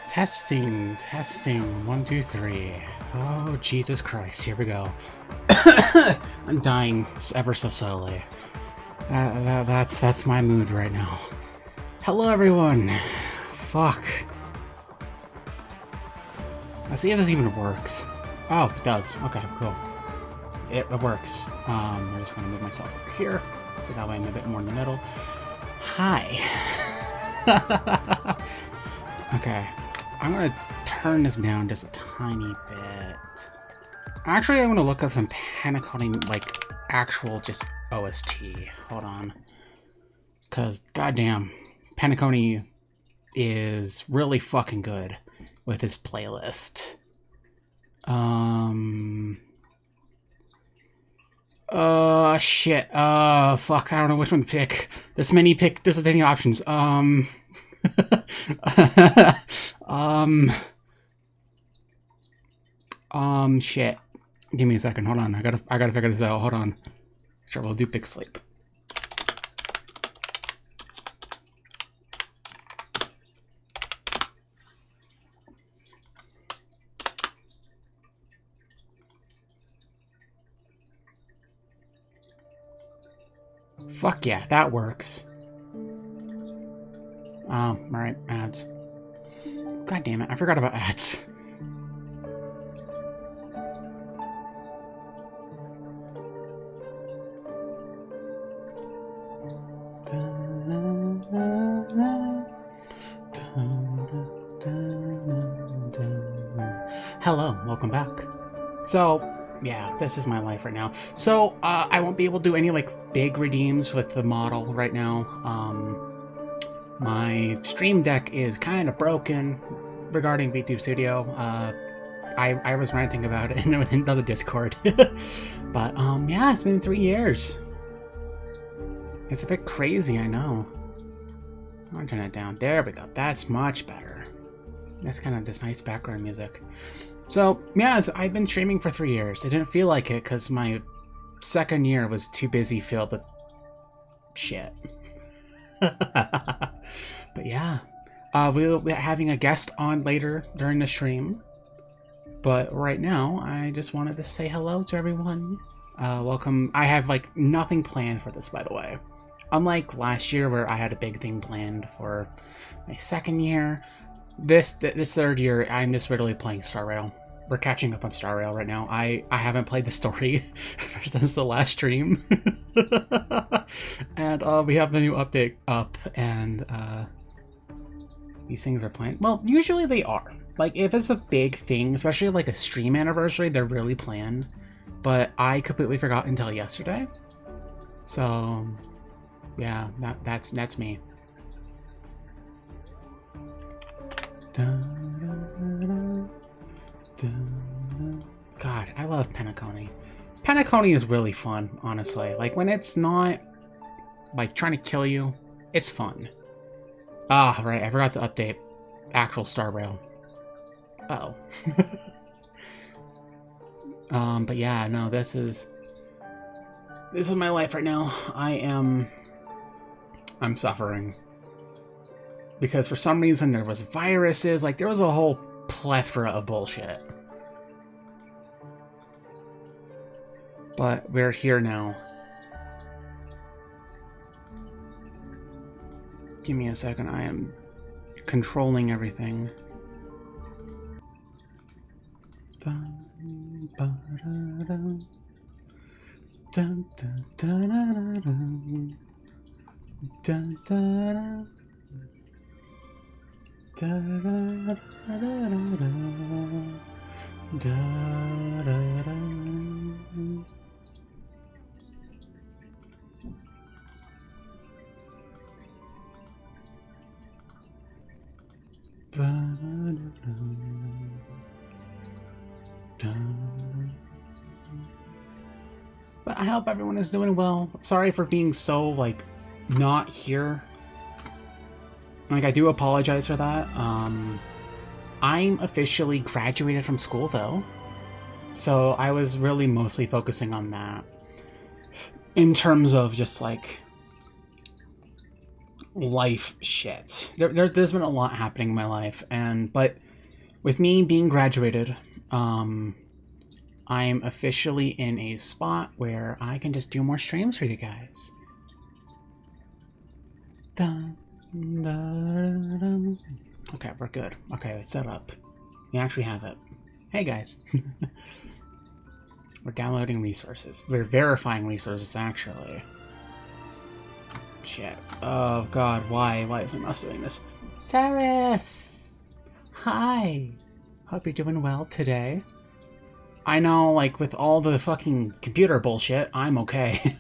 Testing, testing, 1, 2, 3. Oh, Jesus Christ, here we go. I'm dying ever so slowly. That's my mood right now. Hello, everyone. Fuck. Let's see if this even works. Oh, it does. Okay, cool. It works. I'm just gonna move myself over here, so that way I'm a bit more in the middle. Hi. Okay. I'm gonna turn this down just a tiny bit. Actually, I want to look up some Paniconi, like, actual just OST. Hold on. Because, goddamn, Paniconi is really fucking good with his playlist. Shit. Fuck, I don't know which one to pick. There's many options. Shit. Give me a second. Hold on. I gotta figure this out. Hold on. Sure, we'll do Big Sleep. Fuck yeah, that works. Alright, ads. God damn it, I forgot about ads. Hello, welcome back. So, yeah, this is my life right now. So, I won't be able to do any, like, big redeems with the model right now. My Stream Deck is kind of broken regarding VTube Studio. I was ranting about it in another Discord. But, yeah, it's been 3 years. It's a bit crazy, I know. I'm gonna turn it down. There we go. That's much better. That's kind of just nice background music. So, yeah, I've been streaming for 3 years. It didn't feel like it because my second year was too busy filled with shit. But yeah, we'll be having a guest on later during the stream. But right now, I just wanted to say hello to everyone. Welcome. I have, like, nothing planned for this, by the way. Unlike last year where I had a big thing planned for my second year, this third year, I'm just literally playing Star Rail. We're catching up on Star Rail right now. I haven't played the story since the last stream. And we have the new update up, and these things are planned. Well, usually they are. Like, if it's a big thing, especially like a stream anniversary, they're really planned. But I completely forgot until yesterday. So, yeah, that's me. God, I love Penacony. Penacony is really fun, honestly. Like, when it's not, like, trying to kill you, it's fun. Ah, right, I forgot to update actual Star Rail. Uh-oh. But yeah, no, this is my life right now. I'm suffering. Because for some reason there was viruses, like there was a whole plethora of bullshit. But we're here now. Give me a second, I am controlling everything. Dun, dun, dun, dun, dun, dun, dun, dun, dun, dun. But I hope everyone is doing well. Sorry for being so, like, not here. Like, I do apologize for that. I'm officially graduated from school, though. So I was really mostly focusing on that. In terms of just, like, life shit. There's been a lot happening in my life, but with me being graduated, I'm officially in a spot where I can just do more streams for you guys. Dun, dun, dun. Okay, we're good. Okay, it's set up. We actually have it. Hey guys. We're downloading resources. We're verifying resources, actually. Shit. Oh god, why? Why is my mouse doing this? Saris! Hi! Hope you're doing well today. I know, like, with all the fucking computer bullshit, I'm okay.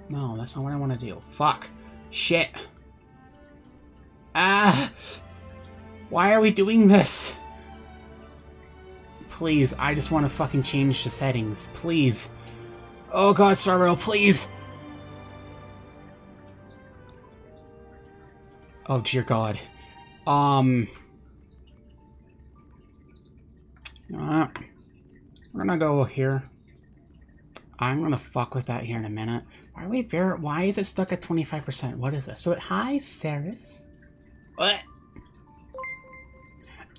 No, that's not what I want to do. Fuck. Shit. Ah! Why are we doing this? Please, I just want to fucking change the settings. Please. Oh god, Star Rail, please! Oh dear god. We're gonna go here. I'm gonna fuck with that here in a minute. Why is it stuck at 25%? What is this? So, hi, Saris. What?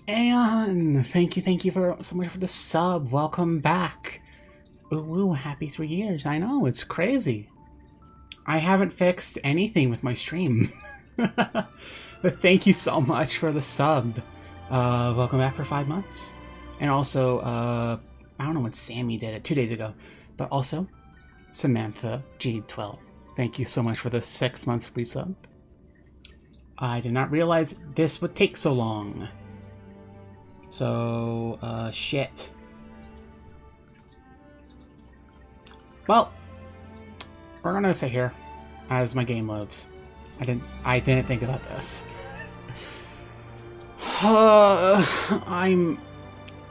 And thank you so much for the sub. Welcome back. Ooh, happy 3 years. I know, it's crazy. I haven't fixed anything with my stream. But thank you so much for the sub. Welcome back for 5 months. And also, I don't know when Sammy did it, 2 days ago. But also, Samantha G12. Thank you so much for the 6 month resub. I did not realize this would take so long. So, shit. Well, we're gonna sit here as my game loads. I didn't think about this.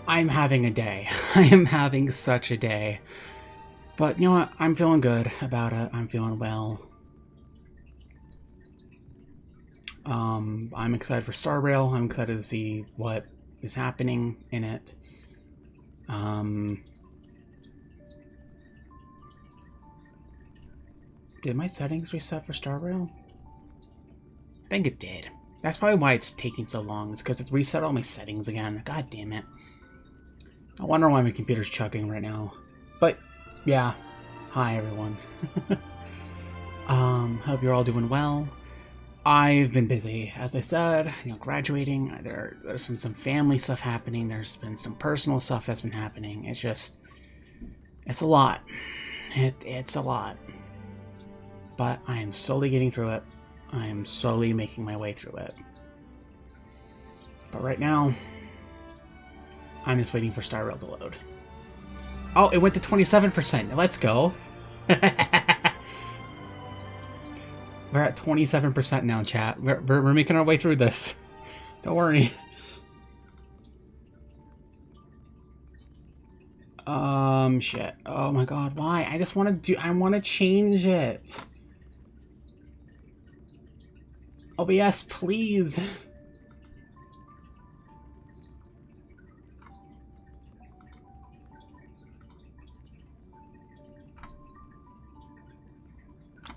I'm having a day. I am having such a day. But you know what? I'm feeling good about it. I'm feeling well. I'm excited for Star Rail. I'm excited to see what is happening in it. Did my settings reset for Star Rail? I think it did. That's probably why it's taking so long. It's because it's reset all my settings again. God damn it. I wonder why my computer's chugging right now. But, yeah. Hi, everyone. Hope you're all doing well. I've been busy, as I said, graduating. There's been some family stuff happening. There's been some personal stuff that's been happening. It's a lot. It's a lot. But I am slowly getting through it. I am slowly making my way through it. But right now, I'm just waiting for Star Rail to load. Oh, it went to 27%. Let's go. We're at 27% now, chat. We're making our way through this. Don't worry. Shit. Oh my god, why? I just want to I want to change it. OBS, please.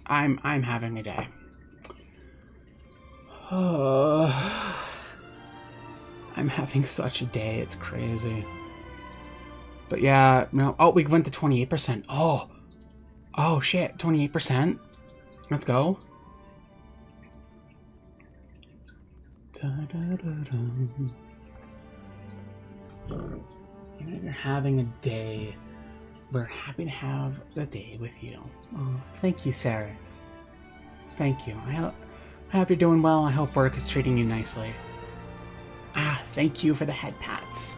I'm having a day. I'm having such a day, it's crazy. But yeah, no. Oh, we went to 28%. Oh. Oh shit, 28%. Let's go. Da, da, da, da. You know, you're having a day. We're happy to have a day with you. Oh, thank you, Saris. Thank you. I hope you're doing well. I hope work is treating you nicely. Ah, thank you for the head pats.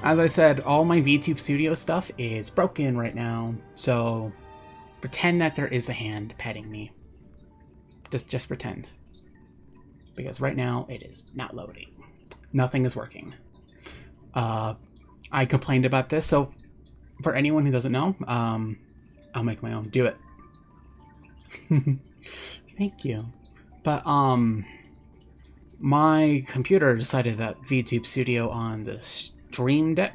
As I said, all my VTube Studio stuff is broken right now, so pretend that there is a hand petting me. Just pretend. Because right now, it is not loading. Nothing is working. I complained about this, so for anyone who doesn't know, I'll make my own. Do it. Thank you. But, my computer decided that VTube Studio on the Stream Deck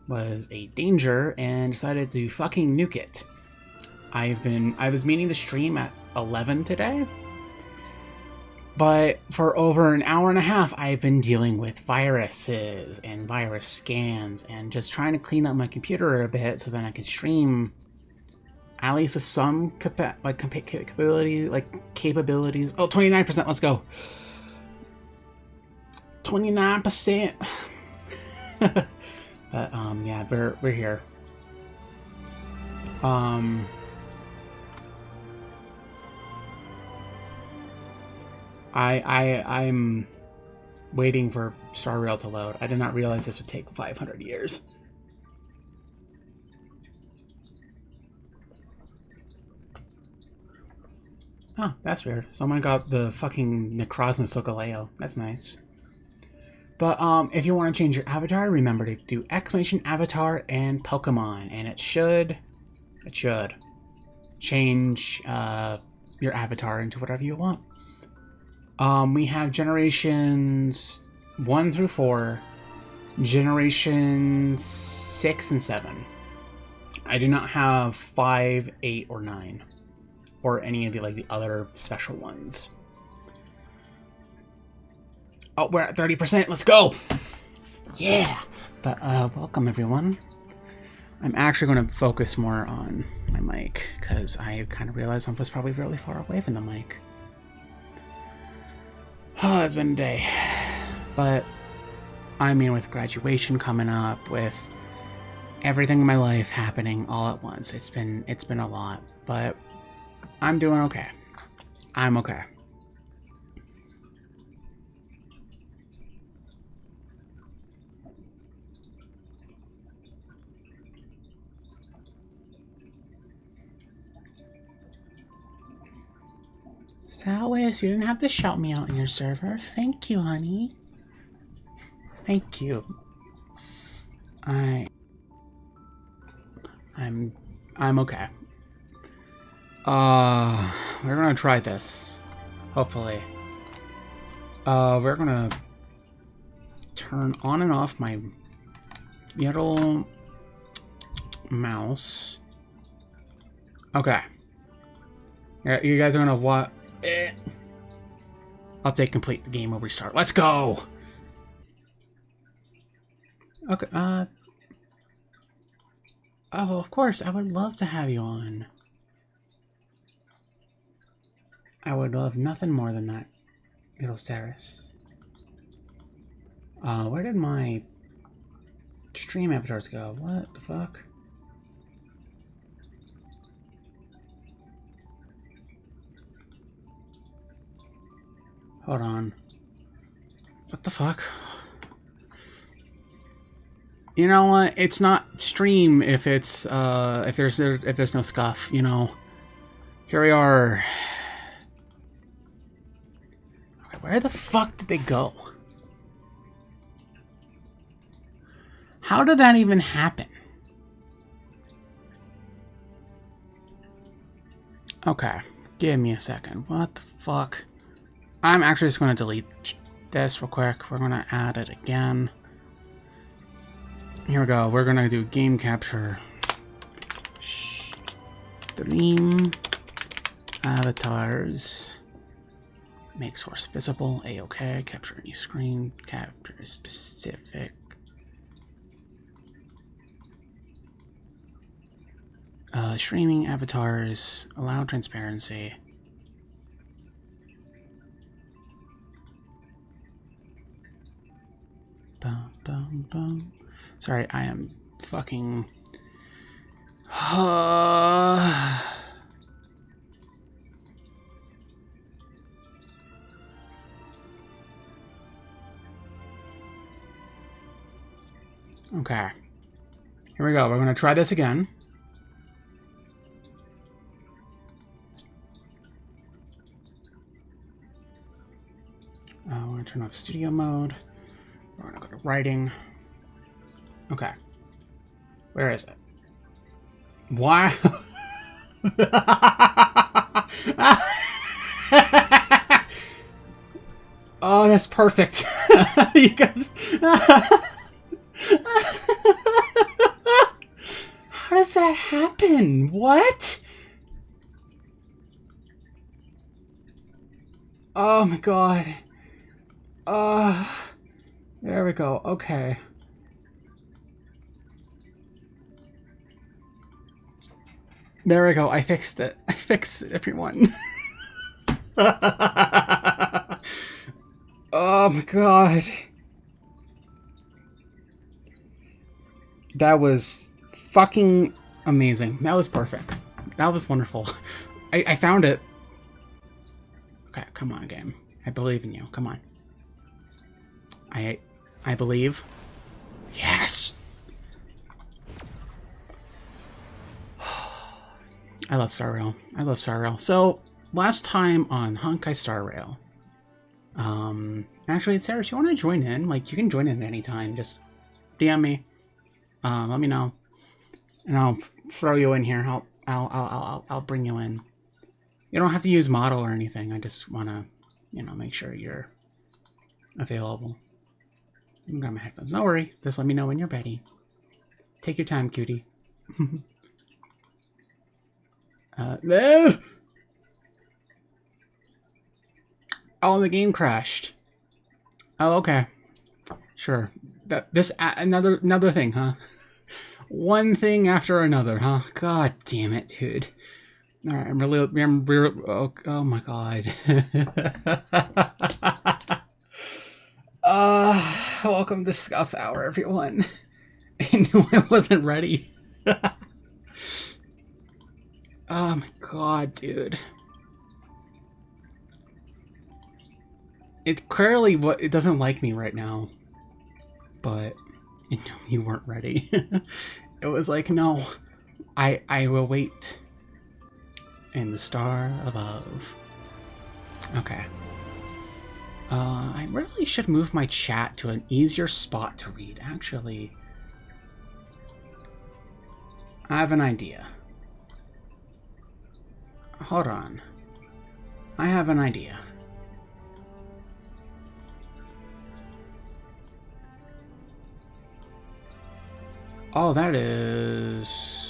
was a danger and decided to fucking nuke it. I was meaning to stream at 11 today, but for over an hour and a half I've been dealing with viruses and virus scans and just trying to clean up my computer a bit so then I can stream at least with some capabilities. Oh, 29%, let's go. 29%. But yeah, we're here. I'm waiting for Star Rail to load. I did not realize this would take 500 years. Oh, that's weird. Someone got the fucking Necrozma Sokoleo. That's nice. But if you want to change your avatar, remember to do exclamation avatar and Pokemon, and it should change your avatar into whatever you want. We have generations 1 through 4, generations 6 and 7. I do not have 5, 8, or 9, or any of the other special ones. Oh, we're at 30%. Let's go. Yeah. But welcome everyone. I'm actually going to focus more on my mic because I kind of realized I was probably really far away from the mic. Oh, it's been a day. But I mean, with graduation coming up, with everything in my life happening all at once, it's been a lot. But I'm doing okay. I'm okay. Sawis, you didn't have to shout me out in your server. Thank you, honey. Thank you. I'm okay. We're gonna try this. Hopefully. We're gonna turn on and off my little mouse. Okay. You guys are gonna what? Update complete. The game will restart. Let's go. Okay. Oh, of course. I would love to have you on. I would love nothing more than that, little Saris. Where did my stream avatars go? What the fuck? Hold on. What the fuck? You know what? It's not stream if it's if there's no scuff. You know. Here we are. Okay, where the fuck did they go? How did that even happen? Okay, give me a second. What the fuck? I'm actually just going to delete this real quick. We're going to add it again. Here we go. We're going to do game capture. Stream avatars. Make source visible. A-OK. Capture any screen. Capture specific. Streaming avatars. Allow transparency. Bum, bum, bum. Sorry, I am fucking... Okay. Here we go. We're going to try this again. We're going to turn off studio mode. We're going to go to writing. Okay. Where is it? Why? Oh, that's perfect. You guys... How does that happen? What? Oh my god. There we go. Okay. There we go. I fixed it. I fixed it, everyone. Oh my god. That was fucking amazing. That was perfect. That was wonderful. I found it. Okay, come on, game. I believe in you. Come on. I believe. Yes! I love Star Rail. I love Star Rail. So, last time on Honkai Star Rail, actually, Sarah, if you want to join in, like, you can join in anytime. Just DM me. Let me know, and I'll throw you in here. I'll bring you in. You don't have to use model or anything. I just want to, you know, make sure you're available. You can grab my headphones. Don't worry. Just let me know when you're ready. Take your time, cutie. No! Oh, the game crashed. Oh, okay. Sure. Another thing, huh? One thing after another, huh? God damn it, dude. All right, oh my god. Welcome to Scuff Hour, everyone. I knew I wasn't ready. Oh my god, dude. It clearly it doesn't like me right now. But you know, you weren't ready. It was like, no, I will wait. And the star above. Okay. I really should move my chat to an easier spot to read. Actually, I have an idea. Hold on. I have an idea. Oh, that is...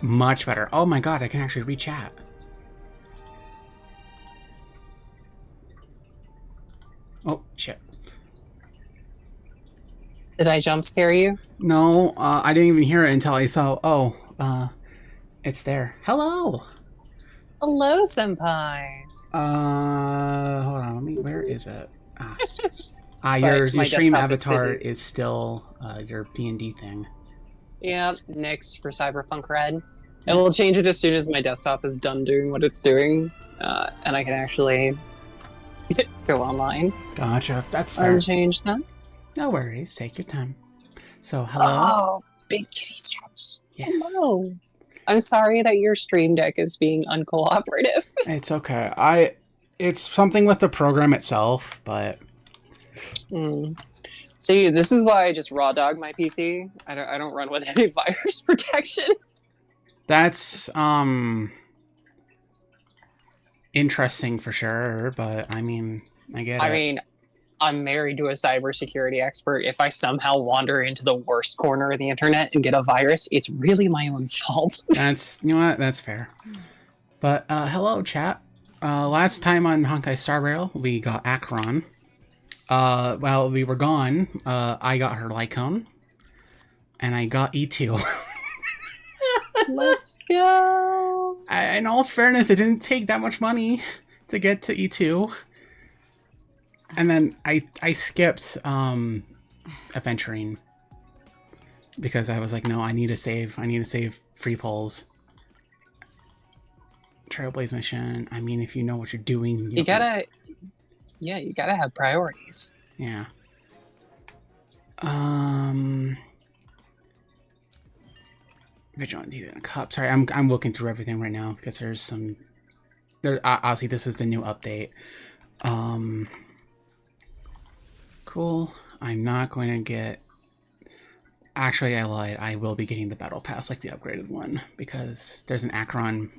much better. Oh my god, I can actually read chat. Oh, shit. Did I jump scare you? No, I didn't even hear it until I saw... Oh, it's there. Hello! Hello, senpai. Hold on, where is it? Your stream avatar is still your D&D thing. Yep, Nyx for Cyberpunk Red. It will change it as soon as my desktop is done doing what it's doing, and I can actually go online Gotcha. That's fair. and change that. No worries. Take your time. So, hello. Oh, big kitty stretch. Yes. Hello. I'm sorry that your stream deck is being uncooperative. It's okay. It's something with the program itself, but See, this is why I just raw dog my PC. I don't run with any virus protection. that's interesting for sure. But I mean, I get it. I mean, I'm married to a cybersecurity expert. If I somehow wander into the worst corner of the internet and get a virus, it's really my own fault. You know what? That's fair. But hello, chat. Last time on Honkai Star Rail, we got Acheron. While we were gone, I got her Lycone, and I got E2. Let's go. In all fairness, it didn't take that much money to get to E2. And then I skipped adventuring because I was like, no, I need to save free polls. Trailblaze mission. I mean, if you know what you're doing, You gotta have priorities. Yeah. Vigilant Diva and Cup. Sorry, I'm looking through everything right now because there's some. Obviously, this is the new update. Cool. I'm not going to get. Actually, I lied. I will be getting the battle pass, like the upgraded one, because there's an Acheron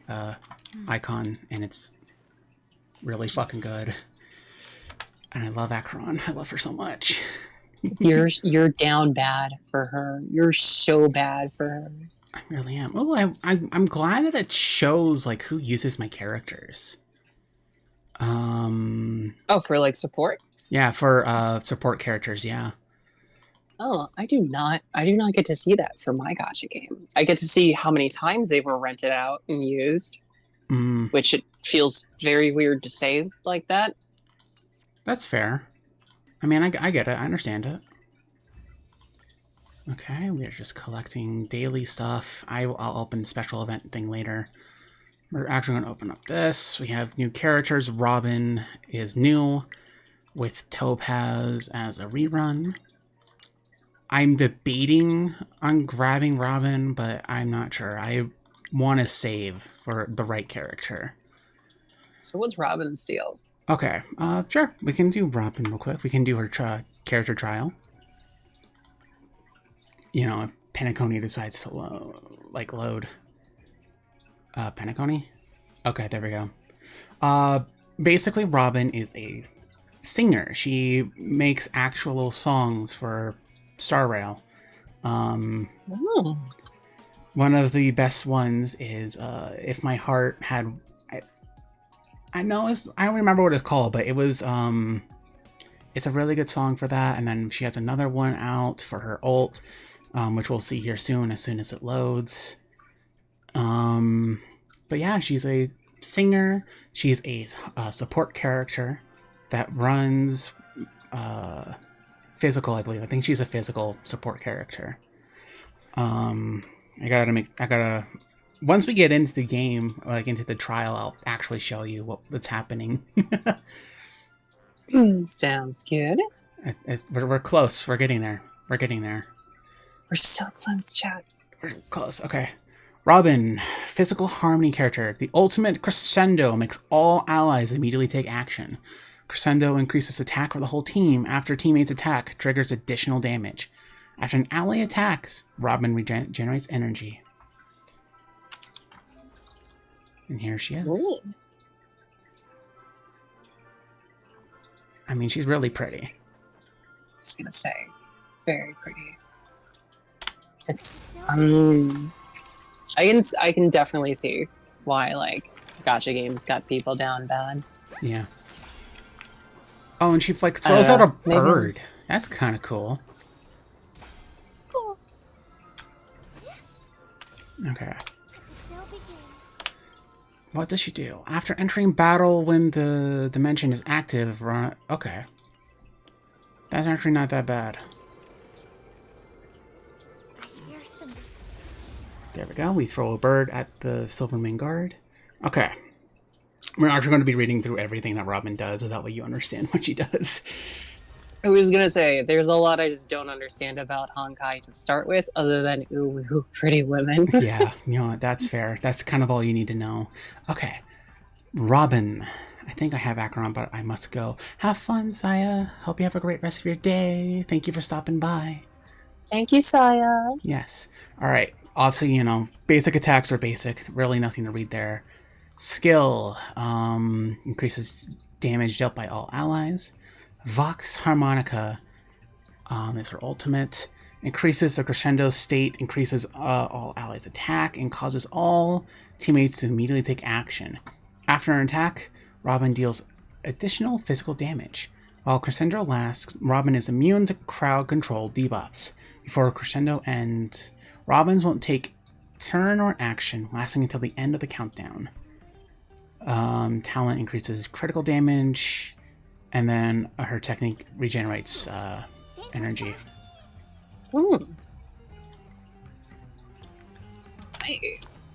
icon, and it's really fucking good. And I love Acheron. I love her so much. You're down bad for her. You're so bad for her. I really am. Oh, I'm glad that it shows like who uses my characters. Oh, for like support? Yeah, for support characters. Yeah. Oh, I do not get to see that for my gacha game. I get to see how many times they were rented out and used, which it feels very weird to say like that. That's fair. I mean, I get it. I understand it. Okay, we're just collecting daily stuff. I'll open the special event thing later. We're actually going to open up this. We have new characters. Robin is new with Topaz as a rerun. I'm debating on grabbing Robin, but I'm not sure. I want to save for the right character. So what's Robin's deal? Okay, sure. We can do Robin real quick. We can do her character trial. You know, if Penacony decides to load. Penacony? Okay, there we go. Basically, Robin is a singer. She makes actual songs for Star Rail. One of the best ones is If My Heart Had... I don't remember what it's called, but it was it's a really good song for that. And then she has another one out for her ult, which we'll see here soon as it loads. But yeah, she's a singer. She's a support character that runs physical, I believe. I think she's a physical support character. I gotta once we get into the game, like into the trial, I'll actually show you what's happening. Sounds good. We're close. We're getting there. We're so close, chat. We're close. Okay. Robin, physical harmony character. The ultimate crescendo makes all allies immediately take action. Crescendo increases attack for the whole team. After teammates attack, triggers additional damage. After an ally attacks, Robin regenerates energy. And here she is. Ooh. I mean, she's really pretty. I was gonna say, very pretty. It's I can definitely see why like gacha games got people down bad. Yeah. Oh, and she like throws out a bird. That's kind of cool. Okay. What does she do? After entering battle when the dimension is active, run... Okay. That's actually not that bad. There we go. We throw a bird at the Silvermane Guard. Okay. We're actually going to be reading through everything that Robin does, so that way you understand what she does. I was gonna say, there's a lot I just don't understand about Honkai to start with, other than, ooh, pretty women. Yeah, you know what, that's fair. That's kind of all you need to know. Okay. Robin. I think I have Acheron, but I must go. Have fun, Saya. Hope you have a great rest of your day. Thank you for stopping by. Thank you, Saya. Yes. Alright. Also, you know, basic attacks are basic. Really nothing to read there. Skill. Increases damage dealt by all allies. Vox Harmonica is her ultimate. Increases the crescendo state, increases all allies' attack, and causes all teammates to immediately take action. After an attack, Robin deals additional physical damage. While crescendo lasts, Robin is immune to crowd control debuffs. Before crescendo ends, Robins won't take turn or action, lasting until the end of the countdown. Talent increases critical damage, and then her technique regenerates energy. Nice.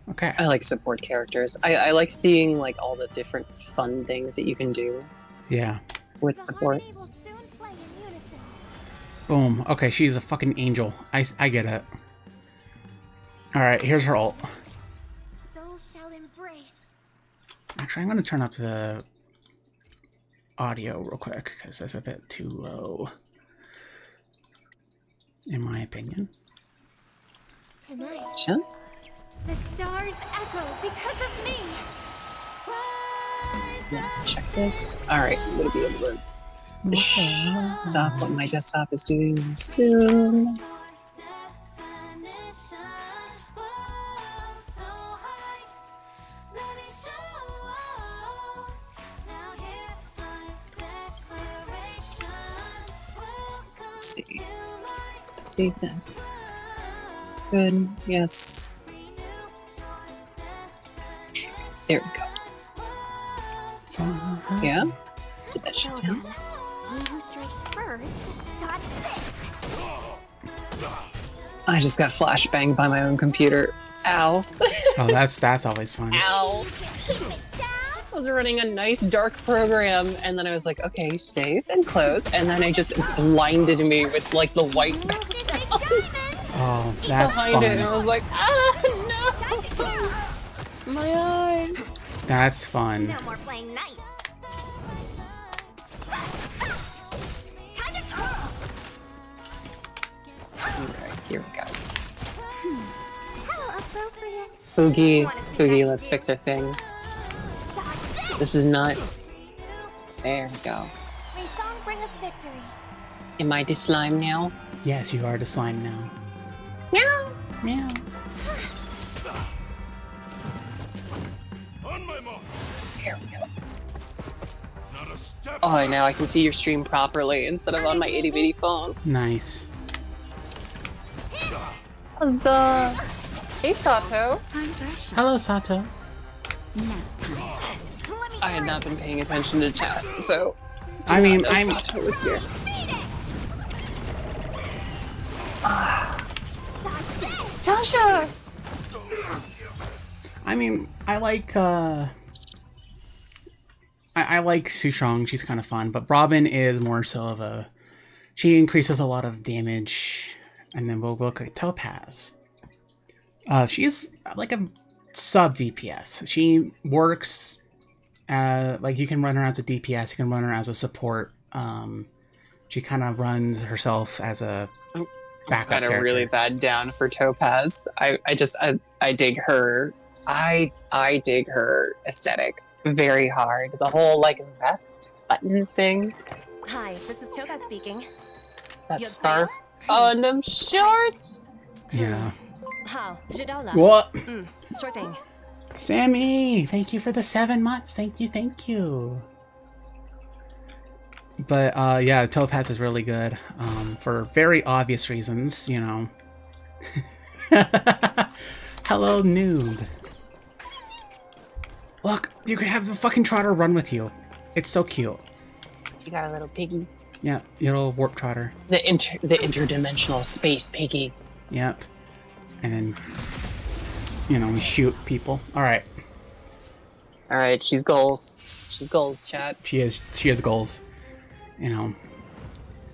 Okay. I like support characters. I like seeing like all the different fun things that you can do. Yeah. With supports. Boom. Okay, she's a fucking angel. I get it. Alright, here's her ult. Actually, I'm going to turn up the audio real quick, because that's a bit too low. In my opinion. Tonight, Sure. the stars echo because of me. Check this. Alright, I'm going to be able to stop what my desktop is doing soon. Let's see. Save this. Good. Yes. There we go. Yeah? Did that shut down? He who strikes first, dodge this. I just got flashbanged by my own computer. Ow. Oh, that's always fun. Ow. I was running a nice dark program, and then I was like, okay, save and close, and then I just blinded me with like the white background Oh, that's behind fun. it, and I was like, ah, no! My eyes. That's fun. No more playing nice. Time to talk. Okay, here we go. How appropriate. Fugi, let's fix our thing. This is not... There we go. May song bring us victory. Am I the slime now? Yes, you are the slime now. Meow! Meow. Here we go. Oh, now I can see your stream properly instead of on my itty bitty phone. Nice. Huzzah! Hey, Sato. Hello, Sato. I had not been paying attention to chat, so... I mean, I'm... Sato was here. Tasha! I mean, I like I like Sushong, she's kind of fun, but Robin is more so of a... She increases a lot of damage, and then we'll look at Topaz. She's like a sub DPS. She works like you can run her as a DPS, you can run her as a support. She kind of runs herself as a backup Got a character. really bad down for Topaz. I dig her. I dig her aesthetic. It's very hard. The whole like vest buttons thing. Hi, this is Topaz speaking. That Your scarf on them shorts. Yeah. How? Jadala. What? Sure thing. Sammy, thank you for the 7 months. Thank you. But yeah, Topaz is really good for very obvious reasons, you know. Hello, noob. Look, you could have the fucking trotter run with you. It's so cute. You got a little piggy. Yeah, little warp trotter. The interdimensional space piggy. Yep. And then, you know, we shoot people. All right. All right, she's goals. She's goals, chat. She has goals. You know.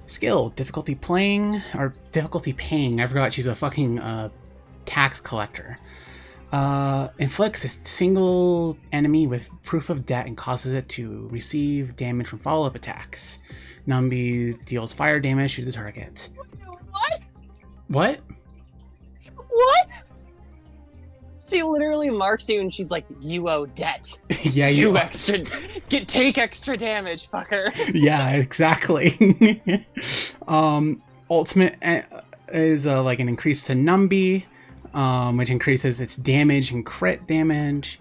Skill, difficulty playing, or difficulty paying. I forgot she's a fucking tax collector. Inflicts a single enemy with proof of debt and causes it to receive damage from follow-up attacks. Numby deals fire damage to the target. What? What? What? She literally marks you and she's like, you owe debt. Yeah, you take extra damage, fucker. Yeah, exactly. Ultimate is like an increase to Numby, which increases its damage and crit damage.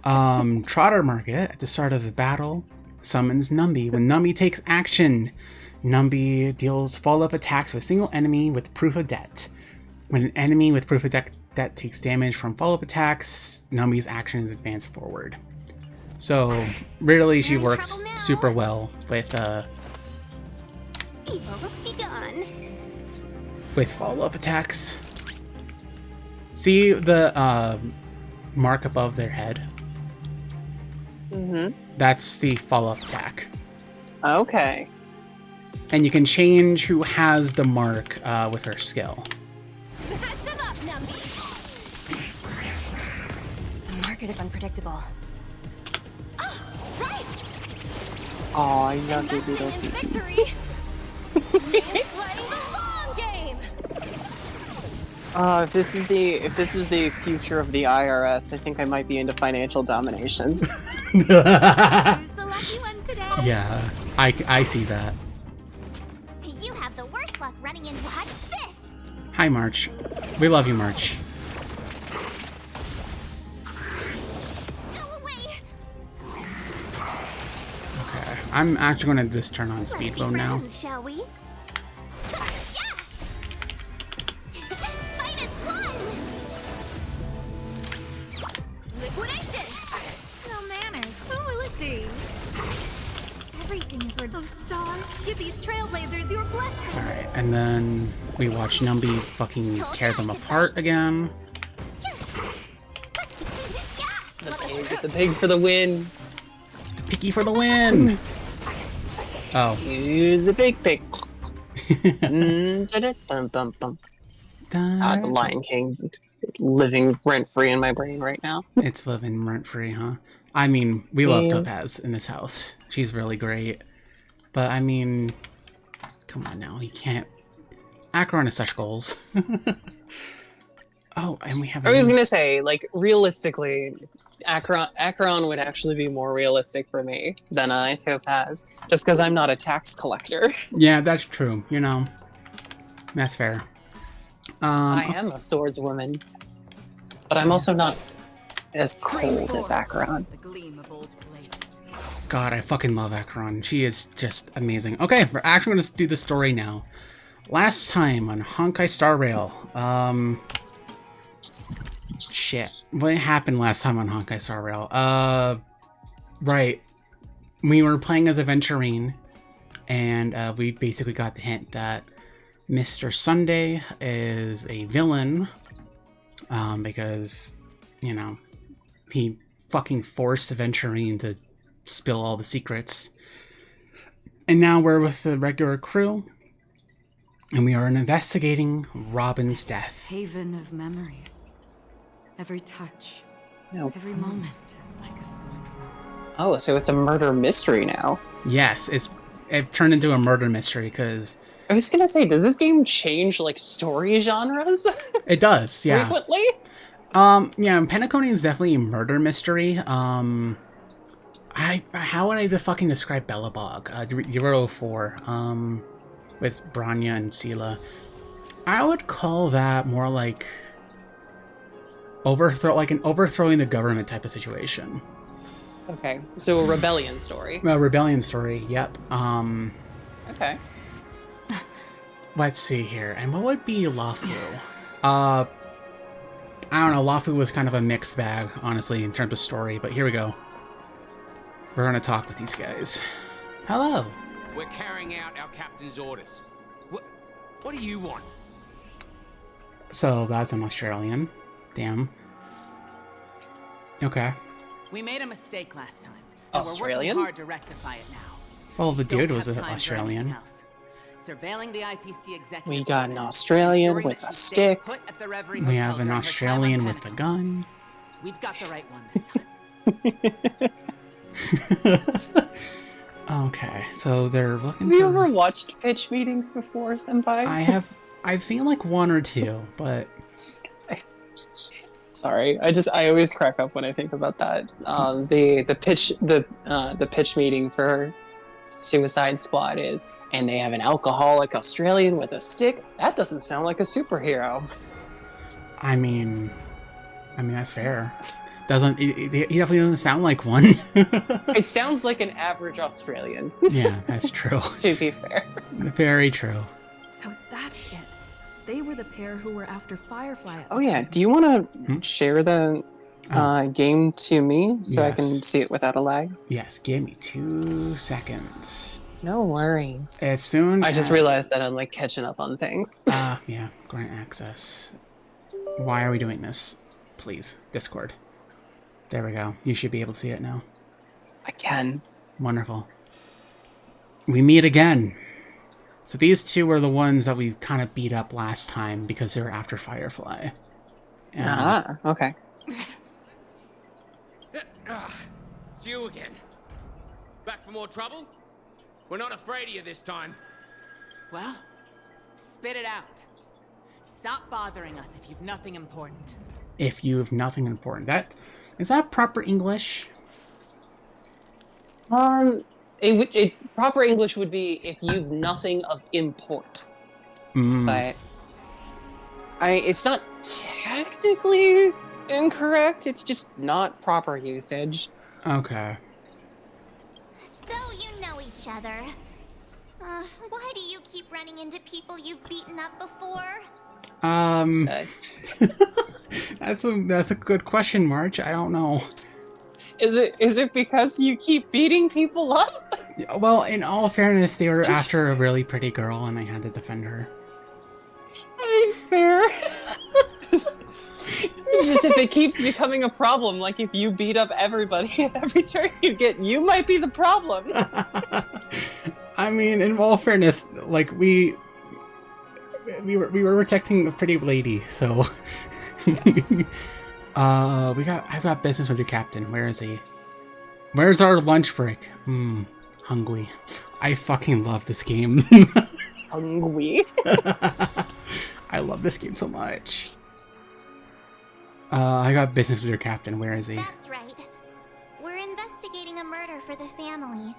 Trotter Market at the start of the battle summons Numby. When Numby takes action, Numby deals follow-up attacks with a single enemy with proof of debt. When an enemy with proof of debt takes damage from follow-up attacks, Numby's actions advance forward. So, really, she works super well with follow-up attacks. See the mark above their head? Mm-hmm. That's the follow-up attack. Okay. And you can change who has the mark with her skill. The market is unpredictable. Oh, right. Oh, I love you, victory. Playing the long game. If this is the future of the IRS, I think I might be into financial domination. Who's the lucky one today? Yeah, I see that. You have the worst luck running in. Watch this. Hi, March. We love you, March. Go away. Okay, I'm actually going to just turn on speed mode now. Shall we? Yeah. Fight is won. Liquidation. No manners. Who will it be? Everything is where those stars give these trailblazers your blessing. Alright, and then we watch Numby fucking tear them apart again. The pig for the win. Piggy for the win! Oh. Use a big pig. The Lion King living rent-free in my brain right now. It's living rent-free, huh? I mean, we love Yeah. Topaz in this house. She's really great. But, I mean, come on now, you can't... Acheron has such goals. Oh, and we have... I was gonna say, like, realistically, Acheron would actually be more realistic for me than Topaz, just because I'm not a tax collector. Yeah, that's true, you know. That's fair. I am a swordswoman, but I'm also not as cold as Acheron. God, I fucking love Acheron. She is just amazing. Okay, we're actually going to do the story now. Last time on Honkai Star Rail. Shit. What happened last time on Honkai Star Rail? Right. We were playing as a Venturine, and we basically got the hint that Mr. Sunday is a villain, because, you know, he fucking forced Venturine to spill all the secrets. And now we're with the regular crew, and we are investigating Robin's death. Haven of memories. Every touch, No. every moment is like a thorned rose. Oh, so it's a murder mystery now. Yes, it turned into a murder mystery, because... I was gonna say, does this game change, like, story genres? It does, yeah. Frequently? Yeah, Pentaconian is definitely a murder mystery. How would I fucking describe Bellabog? Euro 4, with Branya and Sela. I would call that more like an overthrowing the government type of situation. Okay, so a rebellion story. A rebellion story, yep. Okay. Let's see here. And what would be Lafu? I don't know, Lafu was kind of a mixed bag, honestly, in terms of story, but here we go. We're gonna talk with these guys. Hello. We're carrying out our captain's orders. What do you want? So that's an Australian. Damn. Okay. We made a mistake last time. Australian? We're working hard to rectify it now. Well, the dude was Don't an have time for Australian. anything else. Surveilling the IPC executive. We got an order, Australian ensuring with that a she stays stick. put at the Reverie We Hotel have an during her time on Australian with a Pentagon. gun. We've got the right one this time. Okay, so they're looking Have you for... ever watched pitch meetings before, Senpai? I've seen like one or two, but Sorry, I always crack up when I think about that. The pitch meeting for Suicide Squad is, and they have an alcoholic Australian with a stick. That doesn't sound like a superhero. I mean that's fair. Doesn't he definitely doesn't sound like one. It sounds like an average Australian. Yeah, that's true. To be fair. Very true. So that's it. They were the pair who were after Firefly. At Oh the yeah, time. do you want to Hmm? share the game to me so I can Yes. see it without a lag? Yes, give me 2 seconds. No worries. As soon I just as- realized that I'm like catching up on things. yeah, grant access. Why are we doing this? Please, Discord. There we go. You should be able to see it now. Again. Wonderful. We meet again. So these two were the ones that we kind of beat up last time because they were after Firefly. And Okay. It's you again. Back for more trouble? We're not afraid of you this time. Well, spit it out. Stop bothering us if you've nothing important. if you have nothing important. Is that proper English? Proper English would be if you've nothing of import. But it's not technically incorrect. It's just not proper usage. Okay. So you know each other. Why do you keep running into people you've beaten up before? That's a good question, March. I don't know. Is it because you keep beating people up? Well, in all fairness, they were after a really pretty girl, and I had to defend her. I mean, fair. It's just if it keeps becoming a problem, like if you beat up everybody at every turn you get, you might be the problem. I mean, in all fairness, like we were protecting a pretty lady, so I've got business with your captain. Where is he? Where's our lunch break? Hungry. I fucking love this game. Hungry. I love this game so much. I got business with your captain. Where is he? That's right. We're investigating a murder for the family.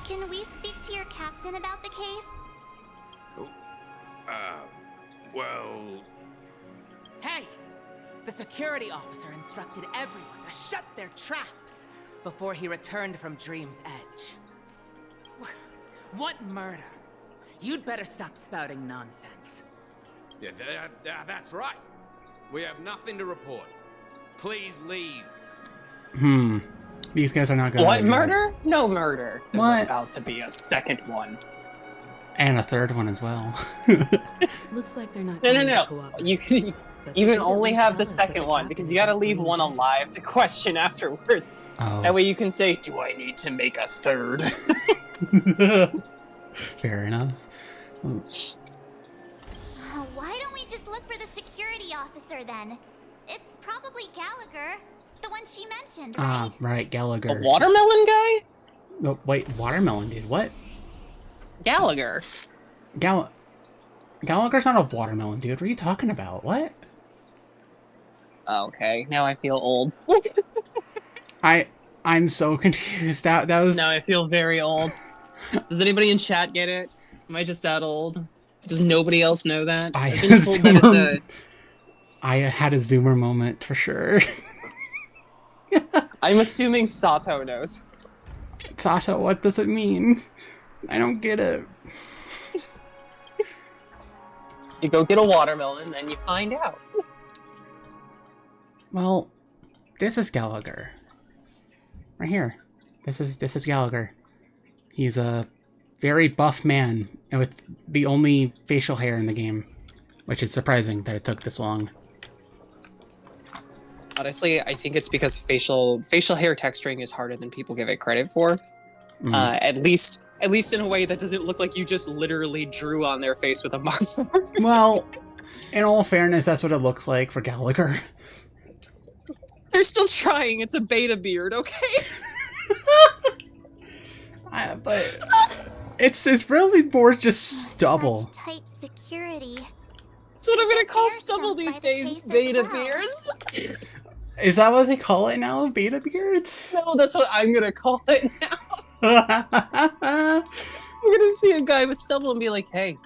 Can we speak to your captain about the case? Well... Hey! The security officer instructed everyone to shut their traps before he returned from Dream's Edge. What murder? You'd better stop spouting nonsense. Yeah, that's right. We have nothing to report. Please leave. These guys are not gonna... What murder? No murder. There's What? about to be a second one. And a third one as well. Looks like they're not. No. going to cooperate, You can but you they can did only at least have tell the us that second one captain because you gotta was leave Dream's one Edge. alive to question afterwards. Oh. That way you can say, "Do I need to make a third?" Fair enough. Why don't we just look for the security officer then? It's probably Gallagher, the one she mentioned, right? Right, Gallagher. A watermelon guy? Oh, wait, watermelon, dude. What? Gallagher. Gallagher's not a watermelon, dude. What are you talking about? What? Okay, now I feel old. I'm so confused. That was... Now I feel very old. Does anybody in chat get it? Am I just that old? Does nobody else know that? I I've been told that it's a... I had a Zoomer moment for sure. I'm assuming Sato knows. Sato, what does it mean? I don't get it. You go get a watermelon, then you find out. Well, this is Gallagher. Right here. This is Gallagher. He's a very buff man with the only facial hair in the game, which is surprising that it took this long. Honestly, I think it's because facial hair texturing is harder than people give it credit for. At least in a way that doesn't look like you just literally drew on their face with a marker. Well, in all fairness, that's what it looks like for Gallagher. They're still trying. It's a beta beard, okay? But it's really more just stubble. Such tight security. That's what I'm gonna call stubble these days. Beta beards. Is that what they call it now? Beta beards? No, that's what I'm gonna call it now. I'm gonna see a guy with stubble and be like, "Hey,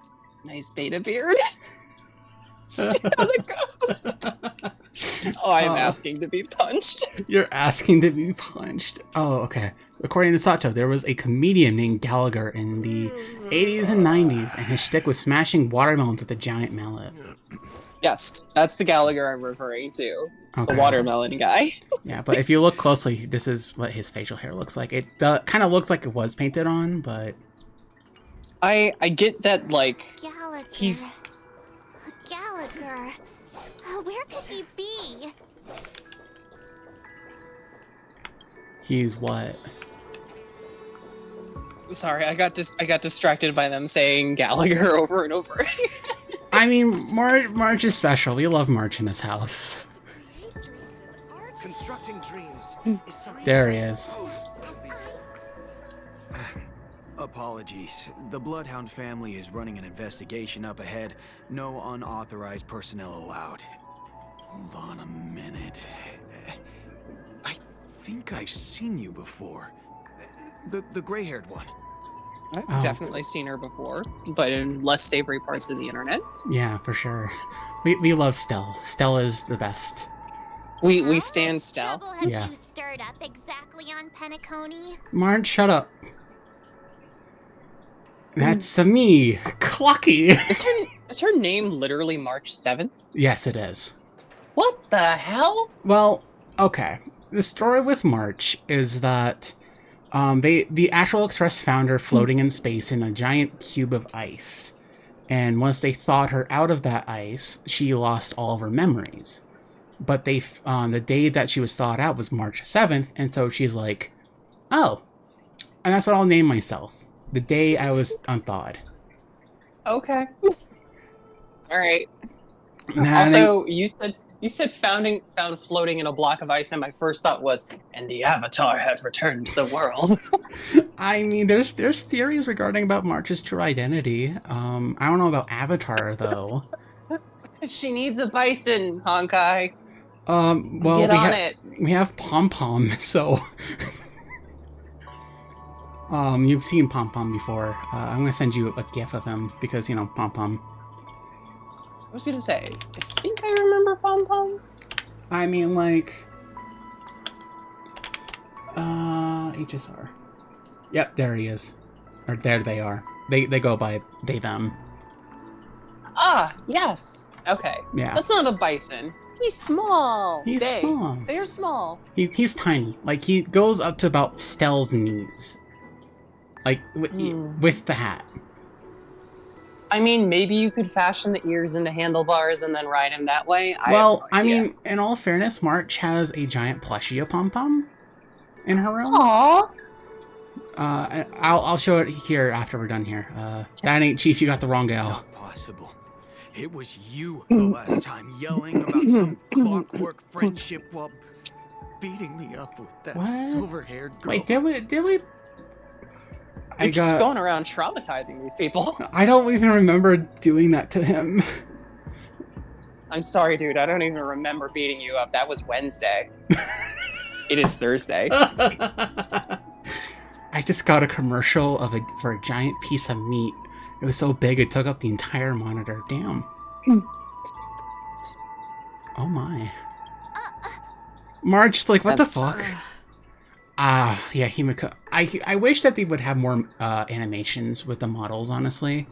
nice beta beard." See how that goes. Oh, I'm asking to be punched. You're asking to be punched. Oh, okay. According to Sato, there was a comedian named Gallagher in the 80s and 90s, and his shtick was smashing watermelons with a giant mallet. Yes, that's the Gallagher I'm referring to. Okay. The watermelon guy. Yeah, but if you look closely, this is what his facial hair looks like. It kind of looks like it was painted on, but... I get that, like, Gallagher. he's... Gallagher. Where could he be? He's what? Sorry, I got distracted by them saying Gallagher over and over. I mean, March is special. We love March in his house. Constructing dreams is something. There he is. Apologies. The Bloodhound family is running an investigation up ahead. No unauthorized personnel allowed. Hold on a minute. I think I've seen you before. The gray-haired one. I've definitely seen her before, but in less savory parts of the internet. Yeah, for sure. We love Stell. Stell is the best. We stand Stell. Trouble have Yeah. you stirred up exactly on Penacony? March, shut up. That's me, Clucky. Is her name literally March 7th? Yes, it is. What the hell? Well, okay. The story with March is that the Astral Express found her floating in space in a giant cube of ice. And once they thawed her out of that ice, she lost all of her memories. But the day that she was thawed out was March 7th, and so she's like, oh, and that's what I'll name myself. The day I was unthawed. Okay. All right. Nah, Also, you said found floating in a block of ice, and my first thought was, and the Avatar had returned to the world. I mean, there's theories regarding about March's true identity. I don't know about Avatar though. She needs a bison, Honkai. Well, Get on it. We have Pom Pom, so. You've seen Pom Pom before. I'm gonna send you a GIF of him because Pom Pom. I was gonna say, I think I remember Pom Pom. I mean, like, HSR. Yep, there he is. Or there they are. They go by they them. Ah, yes. Okay. Yeah. That's not a bison. He's small. He's small. They're small. He's tiny. Like, he goes up to about Stell's knees. Like, with the hat. I mean, maybe you could fashion the ears into handlebars and then ride him that way. I mean, in all fairness, March has a giant plushie of Pom Pom in her room. Aww. I'll show it here after we're done here. That ain't Chief. You got the wrong gal. Not possible. It was you the last time yelling about some clockwork friendship while beating me up with that silver-haired girl. Wait, did we? You're just going around traumatizing these people. I don't even remember doing that to him. I'm sorry, dude. I don't even remember beating you up. That was Wednesday. It is Thursday. I just got a commercial for a giant piece of meat. It was so big it took up the entire monitor. Damn. Oh my. Marge, like, what the fuck? Yeah, Himiko. I wish that they would have more animations with the models, honestly.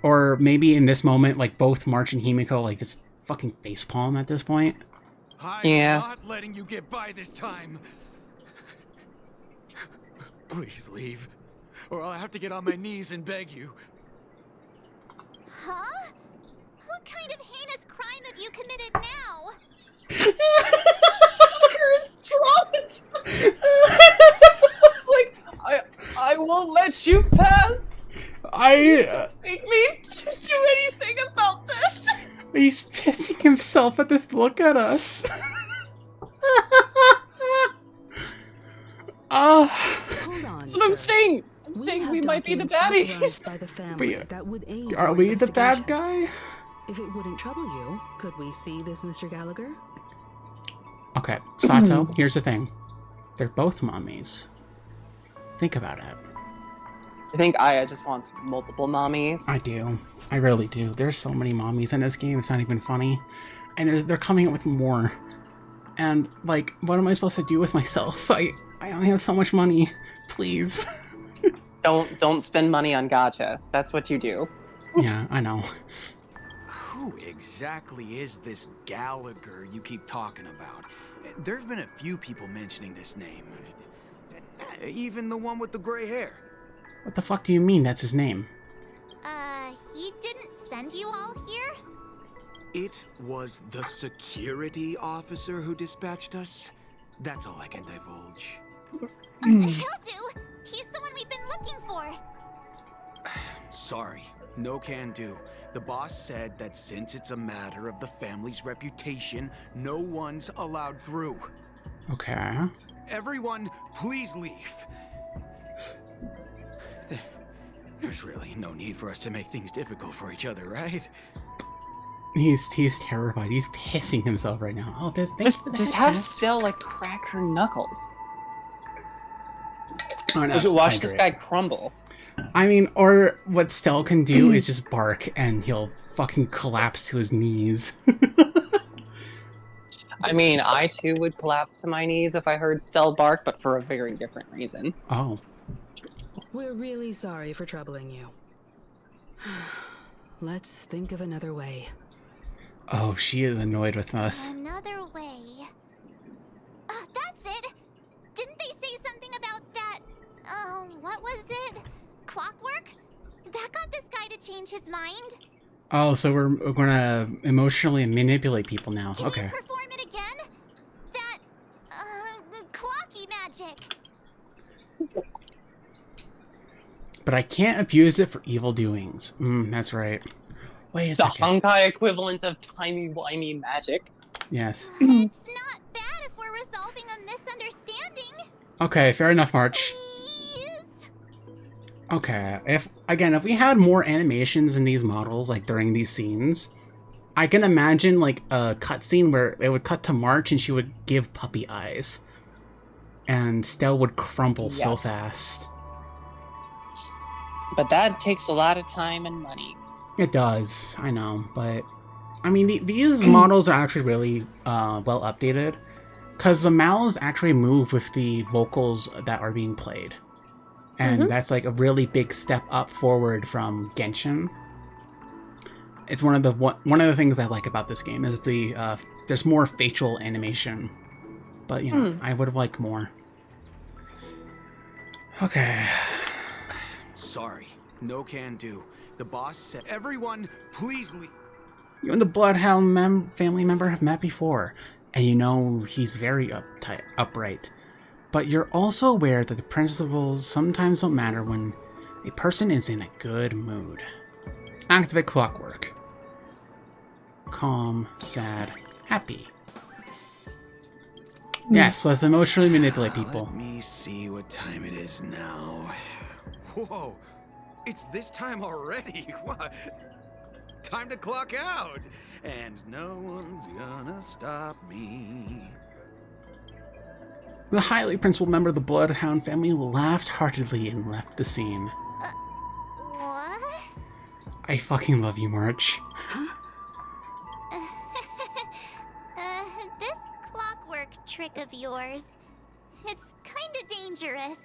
Or maybe in this moment, like, both March and Himiko, like, just fucking facepalm at this point. I'm not letting you get by this time. Please leave. or I'll have to get on my knees and beg you. Huh? What kind of heinous crime have you committed now? Fucker's traumatized. It's like, I won't let you pass. Make me do anything about this. He's pissing himself at this look at us. Hold on, That's what I'm sir. saying. I'm saying we might be the baddies. By the family that would aid Are your we the bad investigation. guy? If it wouldn't trouble you, could we see this Mr. Gallagher? Okay, Sato, here's the thing. They're both mommies. Think about it. I think Aya just wants multiple mommies. I do. I really do. There's so many mommies in this game, it's not even funny. And they're coming up with more. And, like, what am I supposed to do with myself? I only have so much money. Please. Don't spend money on gacha. That's what you do. Yeah, I know. Who exactly is this Gallagher you keep talking about? There've been a few people mentioning this name. Even the one with the gray hair. What the fuck do you mean that's his name? He didn't send you all here? It was the security officer who dispatched us. That's all I can divulge. He'll do! He's the one we've been looking for! Sorry, no can do. The boss said that since it's a matter of the family's reputation, no one's allowed through. Okay. Everyone, please leave. There's really no need for us to make things difficult for each other, right? He's terrified. He's pissing himself right now. Oh, Just have Stell like crack her knuckles. Oh, no, We should watch I this agree. guy crumble. I mean, or what Stell can do is just bark and he'll fucking collapse to his knees. I mean, I too would collapse to my knees if I heard Stell bark, but for a very different reason. Oh. We're really sorry for troubling you. Let's think of another way. Oh, she is annoyed with us. Another way. That's it! Didn't they say something about that? What was it? Clockwork? That got this guy to change his mind? Oh, so we're gonna emotionally manipulate people now. Can Okay. you perform it again? That, clocky magic. But I can't abuse it for evil doings. That's right. Wait a The second. Honkai equivalent of timey-wimey magic. Yes. It's not bad if we're resolving a misunderstanding. Okay, fair enough, March. Please? Okay, if we had more animations in these models, like during these scenes, I can imagine like a cutscene where it would cut to March and she would give puppy eyes. And Stell would crumble so Yes. fast. But that takes a lot of time and money. It does, I know, but I mean, these models are actually really well updated, because the mouths actually move with the vocals that are being played, and that's like a really big step up forward from Genshin. It's one of the things I like about this game is there's more facial animation, but you know, I would have liked more. Okay. Sorry, no can do. The boss said, everyone, please leave. You and the Bloodhound family member have met before, and you know he's very upright. But you're also aware that the principles sometimes don't matter when a person is in a good mood. Activate clockwork. Calm, sad, happy. Yes, let's emotionally manipulate people. Let me see what time it is now. Whoa, it's this time already. What? Time to clock out. And no one's gonna stop me. The highly principled member of the Bloodhound family laughed heartedly and left the scene. What? I fucking love you, March. This clockwork trick of yours, it's kinda dangerous.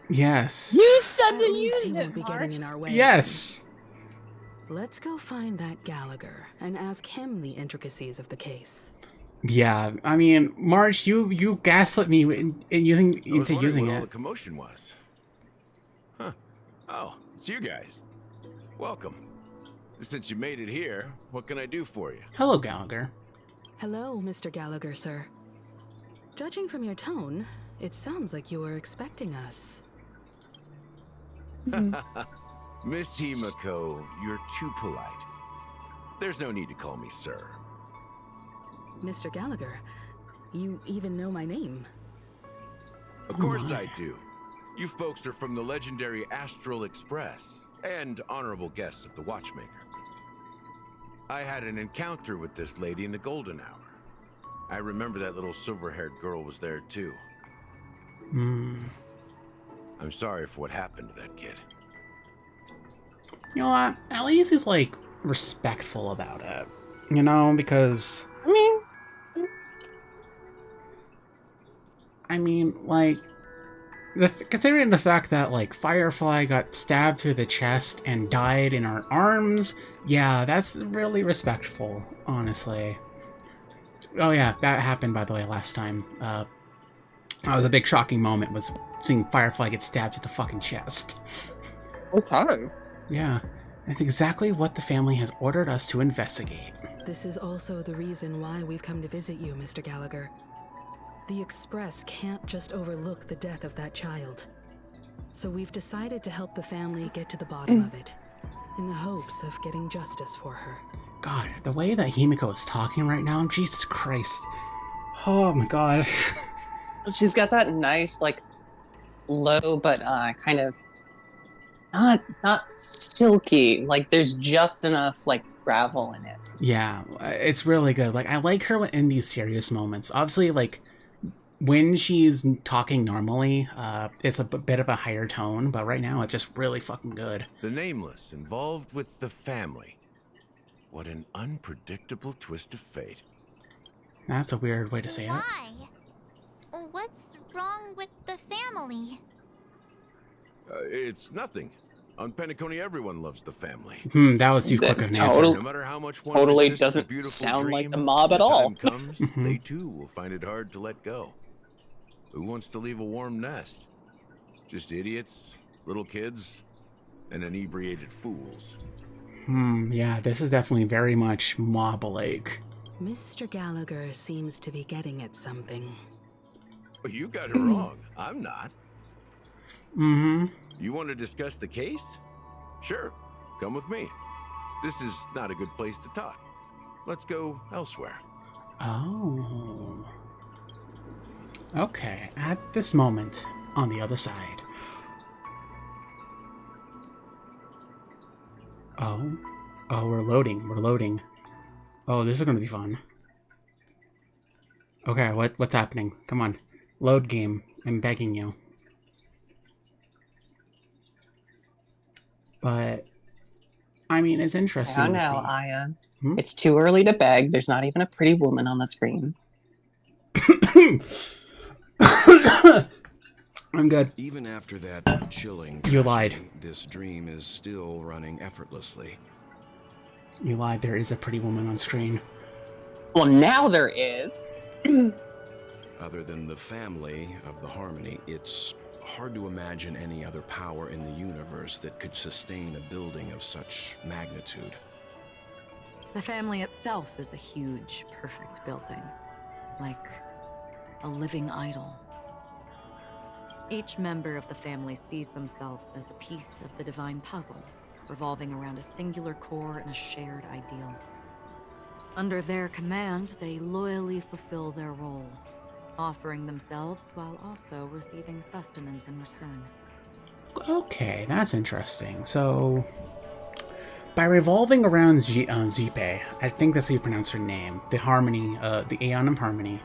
Yes. You said to At least use he won't it, be March. getting in our way. Yes. Let's go find that Gallagher and ask him the intricacies of the case. Yeah, I mean, March, you gaslit me into using what all it. the commotion was. Huh. Oh, it's you guys. Welcome. Since you made it here, what can I do for you? Hello, Gallagher. Hello, Mr. Gallagher, sir. Judging from your tone, it sounds like you were expecting us. Miss Himiko, you're too polite. There's no need to call me sir. Mr. Gallagher, you even know my name. Of course I do. You folks are from the legendary Astral Express, and honorable guests of the Watchmaker. I had an encounter with this lady in the Golden Hour. I remember that little silver-haired girl was there too. I'm sorry for what happened to that kid. You know what? At least he's, like, respectful about it. You know, because... I mean, like... considering the fact that, like, Firefly got stabbed through the chest and died in our arms, yeah, that's really respectful, honestly. Oh yeah, that happened, by the way, last time. That was a big shocking moment, was seeing Firefly get stabbed through the fucking chest. Okay. Yeah, that's exactly what the family has ordered us to investigate. This is also the reason why we've come to visit you, Mr. Gallagher. The Express can't just overlook the death of that child. So we've decided to help the family get to the bottom of it, in the hopes of getting justice for her. God, the way that Himiko is talking right now, Jesus Christ. Oh my god. She's got that nice, like, low, but kind of not silky. Like, there's just enough, like, gravel in it. Yeah, it's really good. Like, I like her in these serious moments. Obviously, like, when she's talking normally, it's a bit of a higher tone, but right now it's just really fucking good. The Nameless involved with the family. What an unpredictable twist of fate. That's a weird way to say it. Why? What's wrong with the family? It's nothing. On Penacony, everyone loves the family. That was too quick of an answer. No matter how much one Totally resists a doesn't beautiful sound dream, like the mob at when all. time comes, they too will find it hard to let go. Who wants to leave a warm nest? Just idiots, little kids, and inebriated fools. Yeah, this is definitely very much mob-like. Mr. Gallagher seems to be getting at something. But you got it wrong. I'm not. You want to discuss the case? Sure, come with me. This is not a good place to talk. Let's go elsewhere. Oh. Okay, at this moment, on the other side. Oh, we're loading. Oh, this is gonna be fun. Okay, what's happening? Come on, load game. I'm begging you. But, I mean, it's interesting. I to know, see. Aya. It's too early to beg. There's not even a pretty woman on the screen. I'm good. Even after that chilling You lied. tragedy, this dream is still running effortlessly. You lied. There is a pretty woman on screen. Well, now there is. Other than the family of the Harmony, it's hard to imagine any other power in the universe that could sustain a building of such magnitude. The family itself is a huge, perfect building. Like a living idol. Each member of the family sees themselves as a piece of the divine puzzle, revolving around a singular core and a shared ideal. Under their command, they loyally fulfill their roles, offering themselves while also receiving sustenance in return. Okay, that's interesting. So, by revolving around Zipe, I think that's how you pronounce her name, the Harmony, the Aeon of Harmony,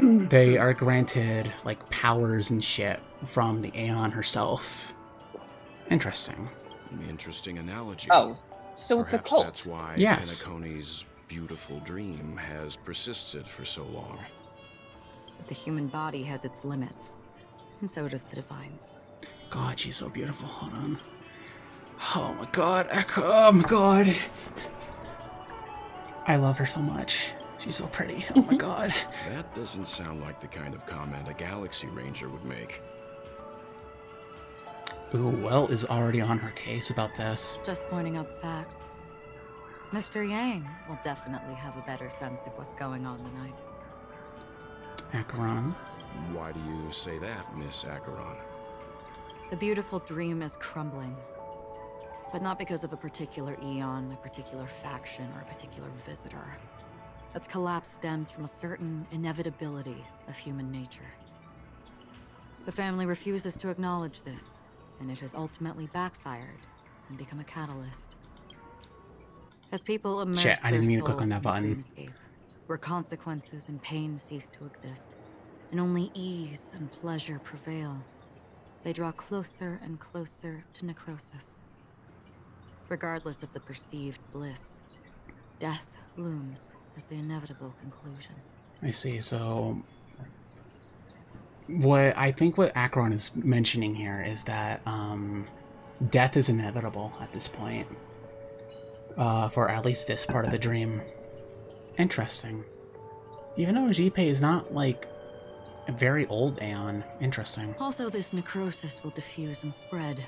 they are granted, like, powers and shit from the Aeon herself. Interesting. Interesting analogy. Oh, so it's a Perhaps cult. that's why Yes. Penacony's beautiful dream has persisted for so long. But the human body has its limits, and so does the divine's. God, she's so beautiful. Hold on. Oh my god, Echo. Oh my god. I love her so much. She's so pretty. Oh my god. That doesn't sound like the kind of comment a Galaxy Ranger would make. Ooh, Will is already on her case about this. Just pointing out the facts. Mr. Yang will definitely have a better sense of what's going on than I do. Acheron. Why do you say that, Miss Acheron? The beautiful dream is crumbling. But not because of a particular eon, a particular faction, or a particular visitor. Its collapse stems from a certain inevitability of human nature. The family refuses to acknowledge this, and it has ultimately backfired and become a catalyst. As people immerse Shit, I their didn't mean to click souls on that in the button. dreamscape, where consequences and pain cease to exist, and only ease and pleasure prevail, they draw closer and closer to necrosis. Regardless of the perceived bliss, death looms as the inevitable conclusion. I see, so... what Acheron is mentioning here is that death is inevitable at this point. For at least this part of the dream. Interesting. Even though Jipe is not, like, a very old Aeon. Interesting. Also, this necrosis will diffuse and spread.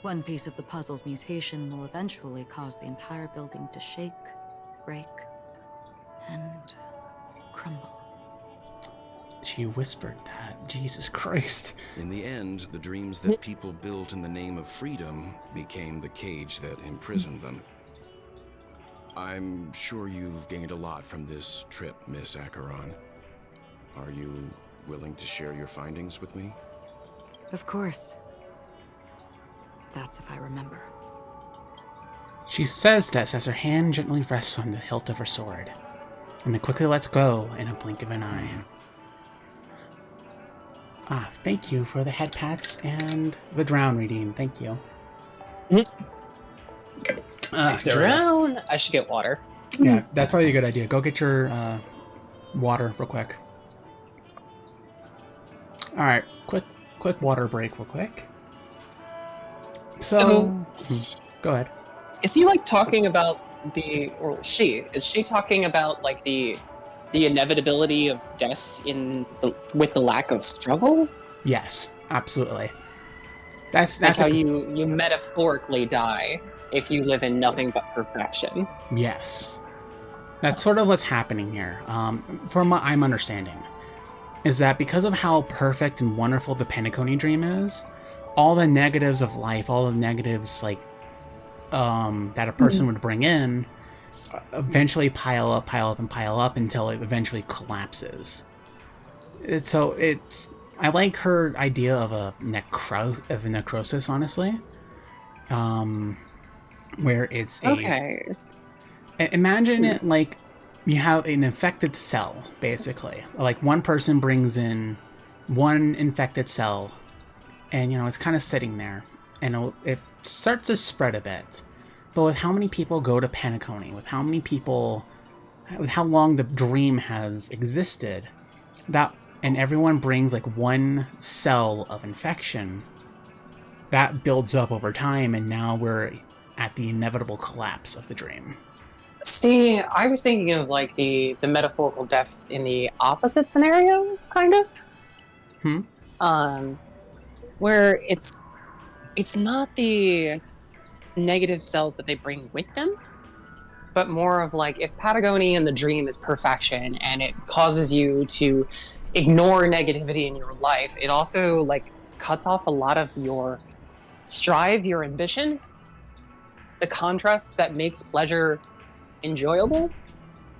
One piece of the puzzle's mutation will eventually cause the entire building to shake, break, and crumble. She whispered that. Jesus Christ. In the end, the dreams that people built in the name of freedom became the cage that imprisoned them. I'm sure you've gained a lot from this trip, Miss Acheron. Are you willing to share your findings with me? Of course. That's if I remember. She says this as her hand gently rests on the hilt of her sword, and then quickly lets go in a blink of an eye. Ah, thank you for the head pats and the drown redeem. Thank you. Drown! I should get water. Yeah, that's probably a good idea. Go get your water real quick. Alright, quick water break real quick. So go ahead. Is he like talking about is she talking about like the inevitability of death with the lack of struggle? Yes, absolutely. That's how you metaphorically die if you live in nothing but perfection. Yes. That's sort of what's happening here. From what I'm understanding, is that because of how perfect and wonderful the Penacony dream is, all the negatives of life, all the negatives like that a person would bring in, eventually pile up until it eventually collapses. I like her idea of a necrosis, honestly. Where it's okay. Imagine it like you have an infected cell, basically. Like one person brings in one infected cell, and it's kind of sitting there, and it starts to spread a bit. But with how many people go to Penacony, with how long the dream has existed, and everyone brings like one cell of infection, that builds up over time, and now we're at the inevitable collapse of the dream. See, I was thinking of like the metaphorical death in the opposite scenario, kind of. Where it's not the negative cells that they bring with them, but more of like if Patagonia in the dream is perfection and it causes you to ignore negativity in your life, it also like cuts off a lot of your strive, your ambition, the contrast that makes pleasure enjoyable.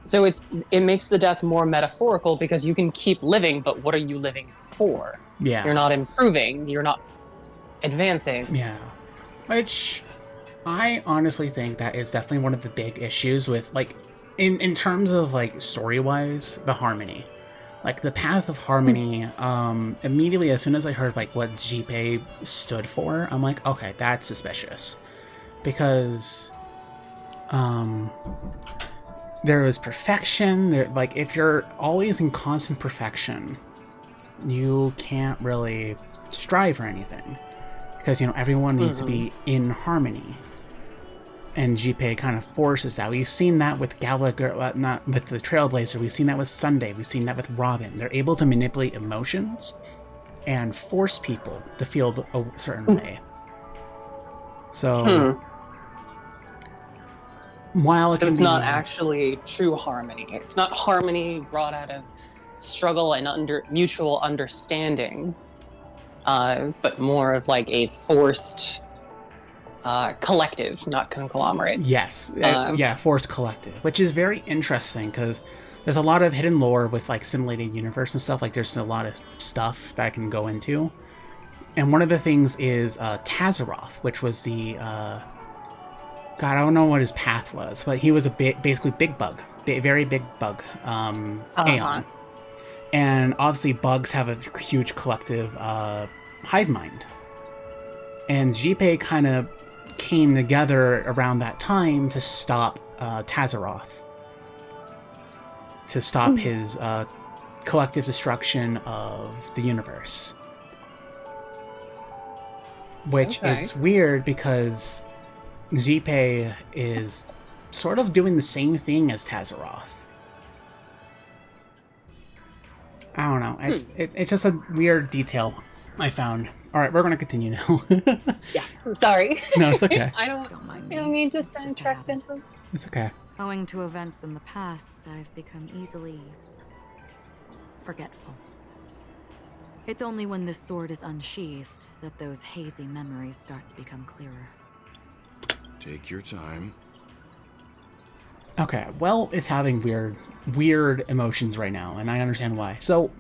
So it makes the death more metaphorical because you can keep living, but what are you living for? Yeah. You're not improving, you're not advancing. Yeah. Which I honestly think that is definitely one of the big issues with like in terms of like story-wise, the harmony. Like the path of harmony, immediately as soon as I heard like what Jipe stood for, I'm like, okay, that's suspicious. Because there was perfection. Like if you're always in constant perfection, you can't really strive for anything. Because everyone needs to be in harmony. And Jipe kind of forces that. We've seen that with Gallagher, not with the Trailblazer. We've seen that with Sunday. We've seen that with Robin. They're able to manipulate emotions and force people to feel a certain way. So while so it's not actually true harmony. It's not harmony brought out of struggle and mutual understanding, but more of like a forced collective, not conglomerate. Yes, forced collective, which is very interesting because there's a lot of hidden lore with like simulated universe and stuff. Like there's a lot of stuff that I can go into, and one of the things is Tazaroth, which was the God, I don't know what his path was, but he was a basically big bug, very big bug, Aeon. And obviously bugs have a huge collective hive mind. And Jipe kind of came together around that time to stop Tazaroth. To stop his collective destruction of the universe. Which is weird because Jipe is sort of doing the same thing as Tazaroth. I don't know. It's just a weird detail I found. All right, we're going to continue now. Yes, sorry. No, it's okay. I don't mean to send tracks in. It's okay. Owing to events in the past, I've become easily forgetful. It's only when this sword is unsheathed that those hazy memories start to become clearer. Take your time. Okay, Well is having weird emotions right now, and I understand why. So,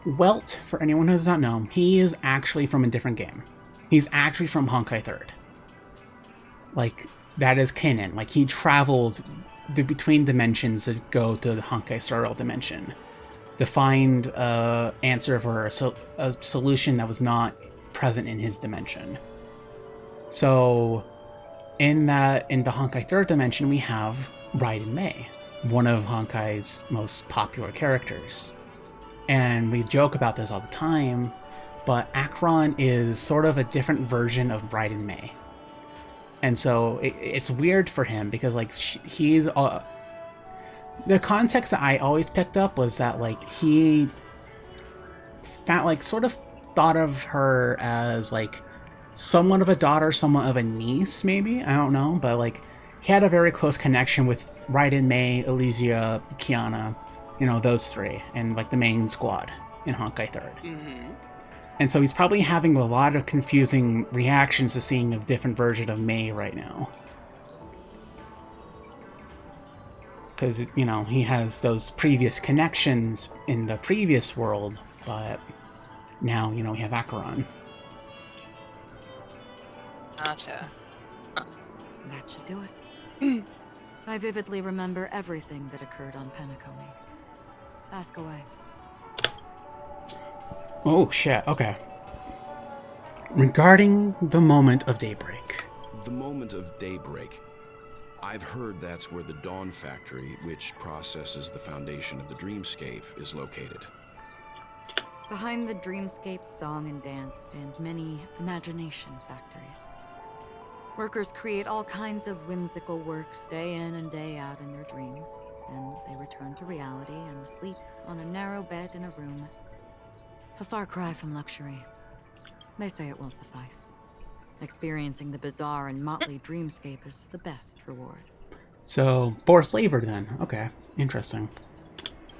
Welt, for anyone who does not know, he is actually from a different game. He's actually from Honkai 3rd. Like, that is canon. Like, he traveled between dimensions to go to the Honkai Star dimension to find an answer for a solution that was not present in his dimension. So, in the Honkai 3rd dimension, we have Raiden Mei, one of Honkai's most popular characters. And we joke about this all the time, but Acheron is sort of a different version of Raiden Mei. And so it's weird for him because, like, he's... the context that I always picked up was that, like, he found, like, sort of thought of her as, like, somewhat of a daughter, somewhat of a niece, maybe? I don't know, but, like, he had a very close connection with Raiden, Mei, Elysia, Kiana, you know, those three, and, like, the main squad in Honkai 3rd. Mm-hmm. And so he's probably having a lot of confusing reactions to seeing a different version of Mei right now. Because, you know, he has those previous connections in the previous world, but now, you know, we have Acheron. Gotcha. That should do it. I vividly remember everything that occurred on Penacony. Ask away. Oh, shit. Okay. Regarding the moment of daybreak. The moment of daybreak. I've heard that's where the Dawn Factory, which processes the foundation of the dreamscape, is located. Behind the dreamscape's song and dance stand many imagination factories. Workers create all kinds of whimsical works day in and day out in their dreams. Then they return to reality and sleep on a narrow bed in a room. A far cry from luxury. They say it will suffice. Experiencing the bizarre and motley dreamscape is the best reward. So, forced labor then. Okay, interesting.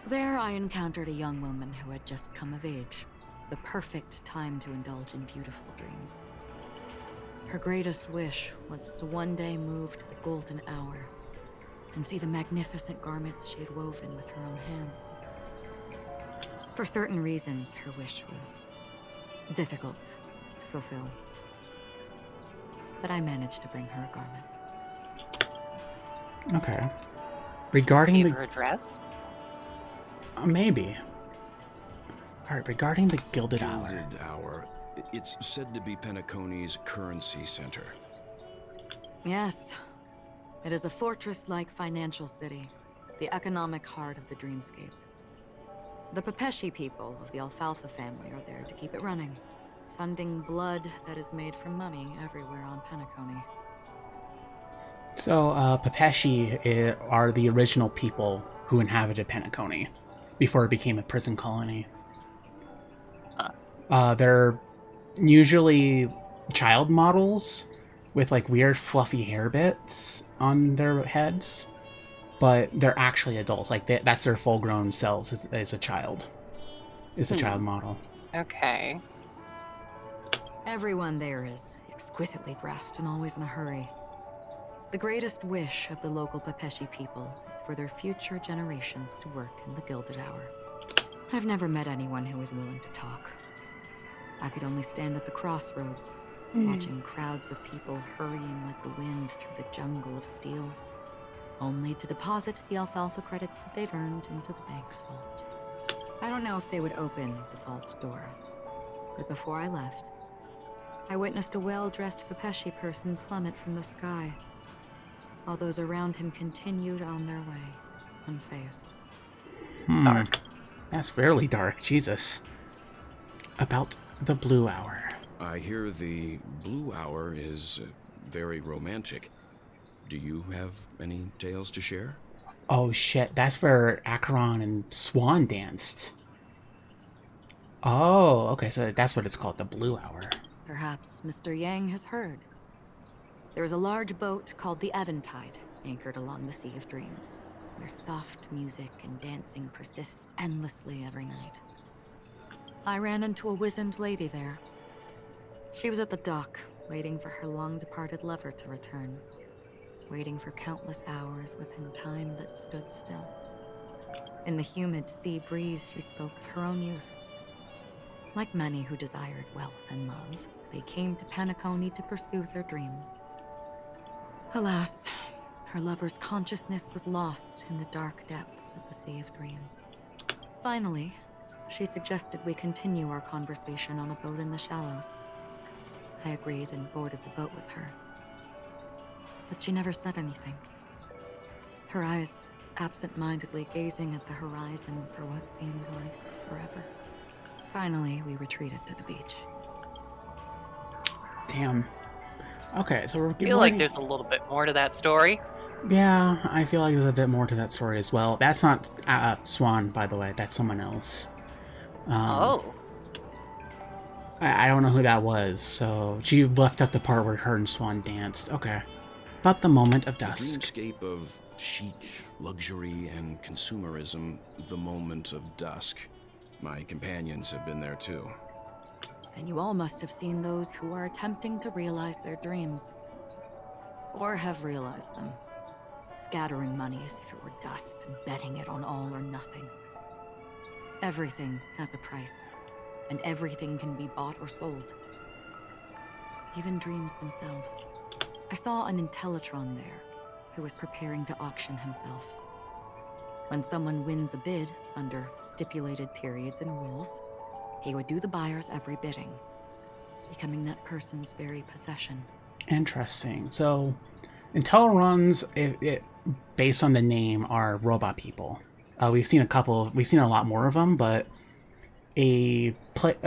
There I encountered a young woman who had just come of age. The perfect time to indulge in beautiful dreams. Her greatest wish was to one day move to the golden hour and see the magnificent garments she had woven with her own hands. For certain reasons, her wish was difficult to fulfill. But I managed to bring her a garment. Okay. Regarding Gave her a dress? Maybe. Alright, regarding the Gilded Hour. Gilded Hour. It's said to be Penacony's currency center. Yes. It is a fortress-like financial city, the economic heart of the dreamscape. The Pepeshi people of the Alfalfa family are there to keep it running, sending blood that is made from money everywhere on Penacony. So, Pepeshi are the original people who inhabited Penacony before it became a prison colony. They're usually child models with like weird fluffy hair bits on their heads, but they're actually adults. Like that's their full-grown selves as a child. Is a child model. Okay. Everyone there is exquisitely dressed and always in a hurry. The greatest wish of the local Pepeshi people is for their future generations to work in the Gilded Hour. I've never met anyone who was willing to talk. I could only stand at the crossroads, watching crowds of people hurrying like the wind through the jungle of steel, only to deposit the alfalfa credits that they'd earned into the bank's vault. I don't know if they would open the vault door, but before I left, I witnessed a well-dressed Pepeshi person plummet from the sky, while those around him continued on their way, unfazed. Dark. That's fairly dark, Jesus. About the Blue Hour. I hear the Blue Hour is very romantic. Do you have any tales to share? Oh shit, that's where Acheron and Swan danced. Oh, okay, so that's what it's called, the Blue Hour. Perhaps Mr. Yang has heard. There is a large boat called the Eventide, anchored along the Sea of Dreams, where soft music and dancing persist endlessly every night. I ran into a wizened lady there. She was at the dock, waiting for her long-departed lover to return, waiting for countless hours within time that stood still. In the humid sea breeze, she spoke of her own youth. Like many who desired wealth and love, they came to Penacony to pursue their dreams. Alas, her lover's consciousness was lost in the dark depths of the Sea of Dreams. Finally, she suggested we continue our conversation on a boat in the shallows. I agreed and boarded the boat with her. But she never said anything. Her eyes absent-mindedly gazing at the horizon for what seemed like forever. Finally, we retreated to the beach. Damn. Okay, so we're... I feel like there's a little bit more to that story. Yeah, I feel like there's a bit more to that story as well. That's not Swan, by the way. That's someone else. Oh. I don't know who that was, so she left out the part where her and Swan danced. Okay. About the moment of dusk. The dreamscape of chic, luxury, and consumerism, the moment of dusk. My companions have been there too. Then you all must have seen those who are attempting to realize their dreams. Or have realized them. Scattering money as if it were dust and betting it on all or nothing. Everything has a price, and everything can be bought or sold. Even dreams themselves. I saw an Intellitron there, who was preparing to auction himself. When someone wins a bid, under stipulated periods and rules, he would do the buyer's every bidding, becoming that person's very possession. Interesting. So, Intellirons, based on the name, are robot people. We've seen a lot more of them, but a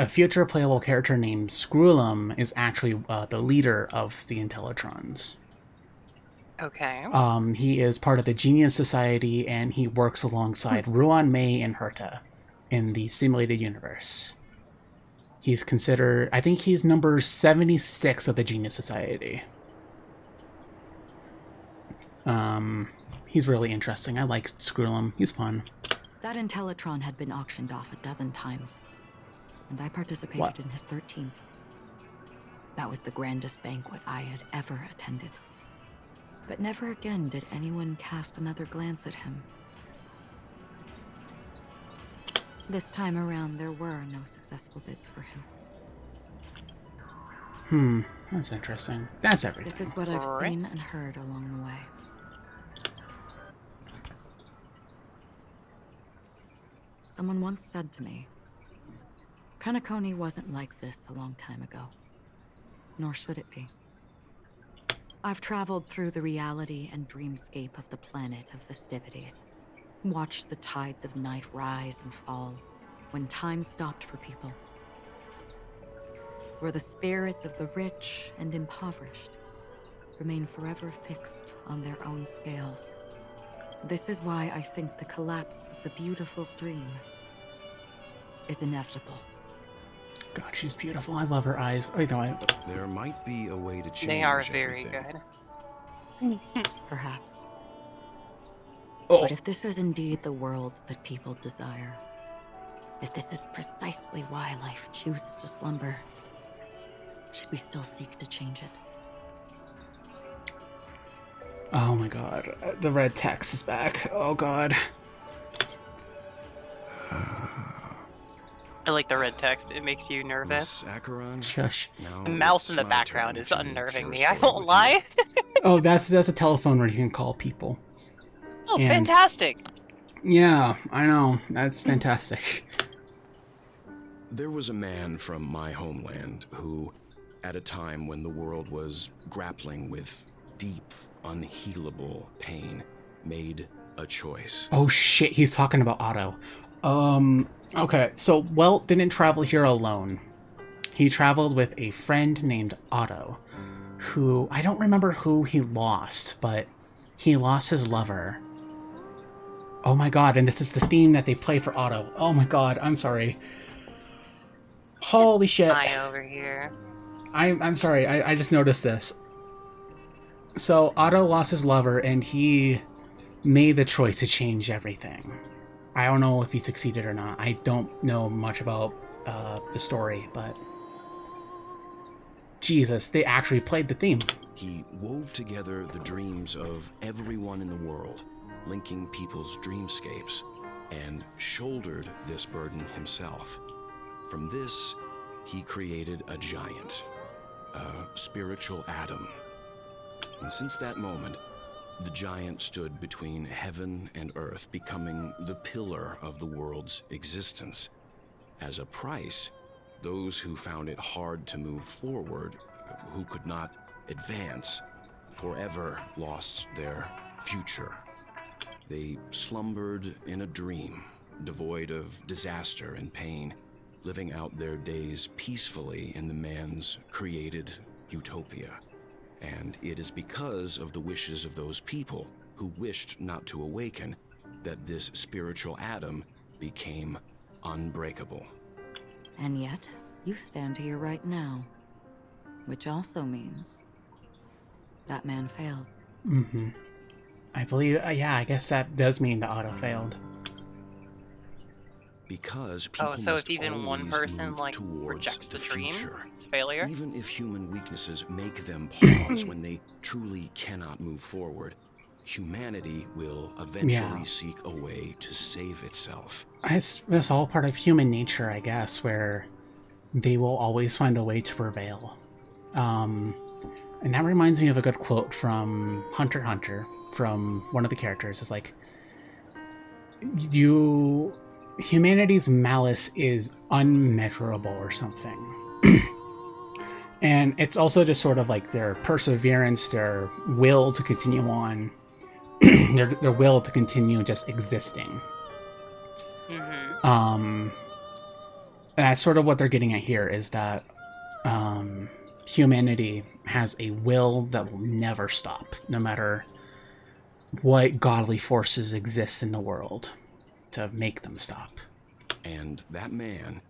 future playable character named Screwlum is actually the leader of the Intellitrons. Okay. He is part of the Genius Society, and he works alongside Ruan, Mei, and Herta in the simulated universe. He's considered... I think he's number 76 of the Genius Society. He's really interesting. I like Screwlum. He's fun. That Intellitron had been auctioned off a dozen times, and I participated in his 13th. That was the grandest banquet I had ever attended. But never again did anyone cast another glance at him. This time around, there were no successful bids for him. That's interesting. That's everything. This is what I've seen and heard along the way. Someone once said to me, Penacony wasn't like this a long time ago. Nor should it be. I've traveled through the reality and dreamscape of the planet of festivities. Watched the tides of night rise and fall when time stopped for people. Where the spirits of the rich and impoverished remain forever fixed on their own scales. This is why I think the collapse of the beautiful dream is inevitable. God, she's beautiful. I love her eyes. Oh, no, There might be a way to change They are very everything. good. Perhaps. Oh. But if this is indeed the world that people desire, if this is precisely why life chooses to slumber, should we still seek to change it? Oh my god. The red text is back. Oh god. I like the red text. It makes you nervous. Miss Acheron, Shush. The mouse in the background is to unnerving share a me. I story won't with lie. Oh, that's a telephone where you can call people. Oh, And- fantastic. Yeah, I know. That's fantastic. There was a man from my homeland who, at a time when the world was grappling with deep, unhealable pain, made a choice. Oh shit, he's talking about Otto. Okay, so Welt didn't travel here alone. He traveled with a friend named Otto, who, I don't remember who he lost, but he lost his lover. Oh my god, and this is the theme that they play for Otto. Oh my god, I'm sorry. Holy shit. Over here. I'm sorry, I just noticed this. So Otto lost his lover and he made the choice to change everything. I don't know if he succeeded or not. I don't know much about the story, but Jesus, they actually played the theme. He wove together the dreams of everyone in the world, linking people's dreamscapes, and shouldered this burden himself. From this, he created a giant, a spiritual Adam. And since that moment, the giant stood between heaven and earth, becoming the pillar of the world's existence. As a price, those who found it hard to move forward, who could not advance, forever lost their future. They slumbered in a dream, devoid of disaster and pain, living out their days peacefully in the man's created utopia. And it is because of the wishes of those people who wished not to awaken that this spiritual Adam became unbreakable. And yet, you stand here right now. Which also means that man failed. Mm-hmm. I believe, yeah, I guess that does mean the Otto failed. Because people so must if even one always person move like towards rejects the dream, future. it's failure. Even if human weaknesses make them pause when they truly cannot move forward, humanity will eventually seek a way to save itself. It's all part of human nature, I guess, where they will always find a way to prevail. And that reminds me of a good quote from Hunter x Hunter, from one of the characters. It's like, humanity's malice is unmeasurable or something. And it's also just sort of like their perseverance, their will to continue on, their will to continue just existing. Mm-hmm. And that's sort of what they're getting at here, is that humanity has a will that will never stop, no matter what godly forces exist in the world to make them stop. And that man,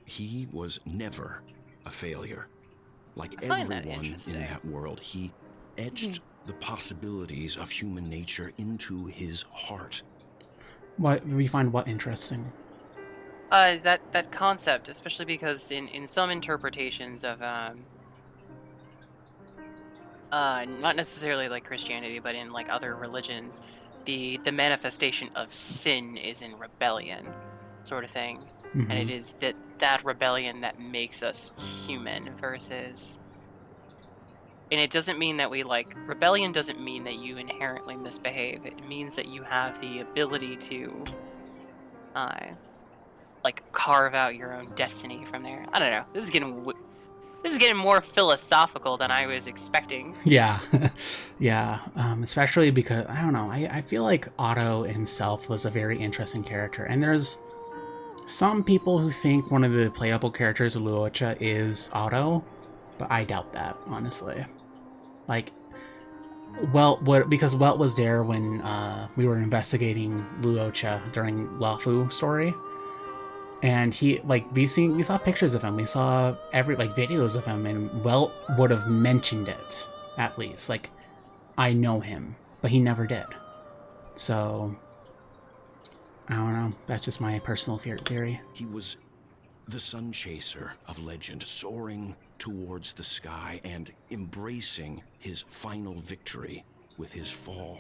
he was never a failure. Like I find that everyone in interesting. that world, he etched the possibilities of human nature into his heart. What we find what interesting? That concept, especially because in some interpretations of not necessarily like Christianity, but in like other religions, the manifestation of sin is in rebellion, sort of thing. Mm-hmm. And it is that rebellion that makes us human versus. And it doesn't mean that rebellion doesn't mean that you inherently misbehave. It means that you have the ability to, carve out your own destiny from there. I don't know. This is getting more philosophical than I was expecting. Yeah, yeah. Especially because I don't know. I feel like Otto himself was a very interesting character, and there's some people who think one of the playable characters of Luocha is Otto, but I doubt that, honestly. Like, because Welt was there when we were investigating Luocha during Lafu story, And he, like, we saw pictures of him. We saw videos of him, and Welt would have mentioned it, at least. Like, I know him, but he never did. So, I don't know. That's just my personal theory. He was the sun chaser of legend, soaring towards the sky and embracing his final victory with his fall.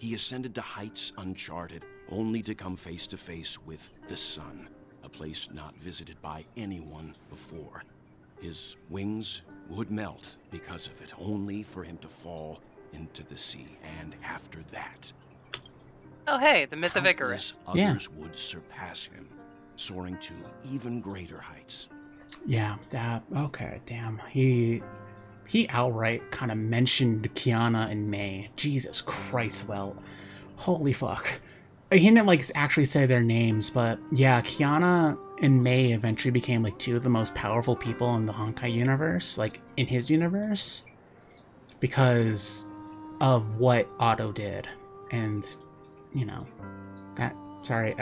He ascended to heights uncharted, only to come face to face with the sun, a place not visited by anyone before. His wings would melt because of it, only for him to fall into the sea. And after that, oh hey, the myth of Icarus. Others would surpass him, soaring to even greater heights. Yeah, okay, damn. He outright kind of mentioned Kiana and May. Jesus Christ, Welt. Holy fuck. He didn't, like, actually say their names, but yeah, Kiana and May eventually became, like, two of the most powerful people in the Honkai universe, like, in his universe, because of what Otto did. And, you know, that, sorry,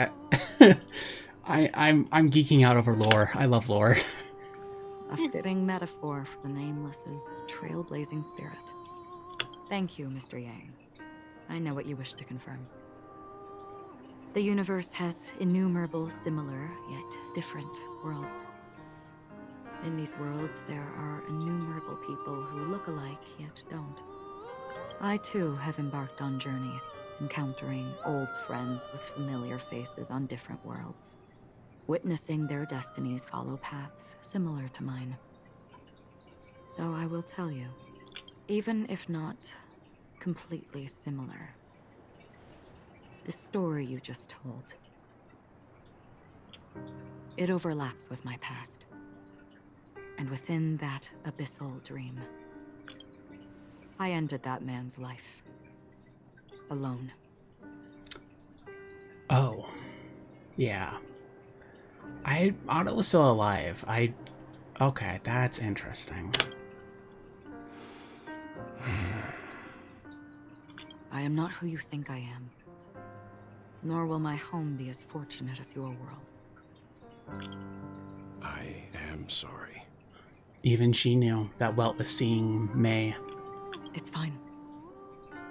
I'm geeking out over lore. I love lore. A fitting metaphor for the Nameless's trailblazing spirit. Thank you, Mr. Yang. I know what you wish to confirm. The universe has innumerable similar, yet different worlds. In these worlds, there are innumerable people who look alike, yet don't. I, too, have embarked on journeys, encountering old friends with familiar faces on different worlds, witnessing their destinies follow paths similar to mine. So I will tell you, even if not completely similar, the story you just told, it overlaps with my past. And within that abyssal dream, I ended that man's life. Alone. Oh. Yeah. Otto was still alive. Okay, that's interesting. I am not who you think I am. Nor will my home be as fortunate as your world. I am sorry. Even she knew that Welt was seeing May. It's fine.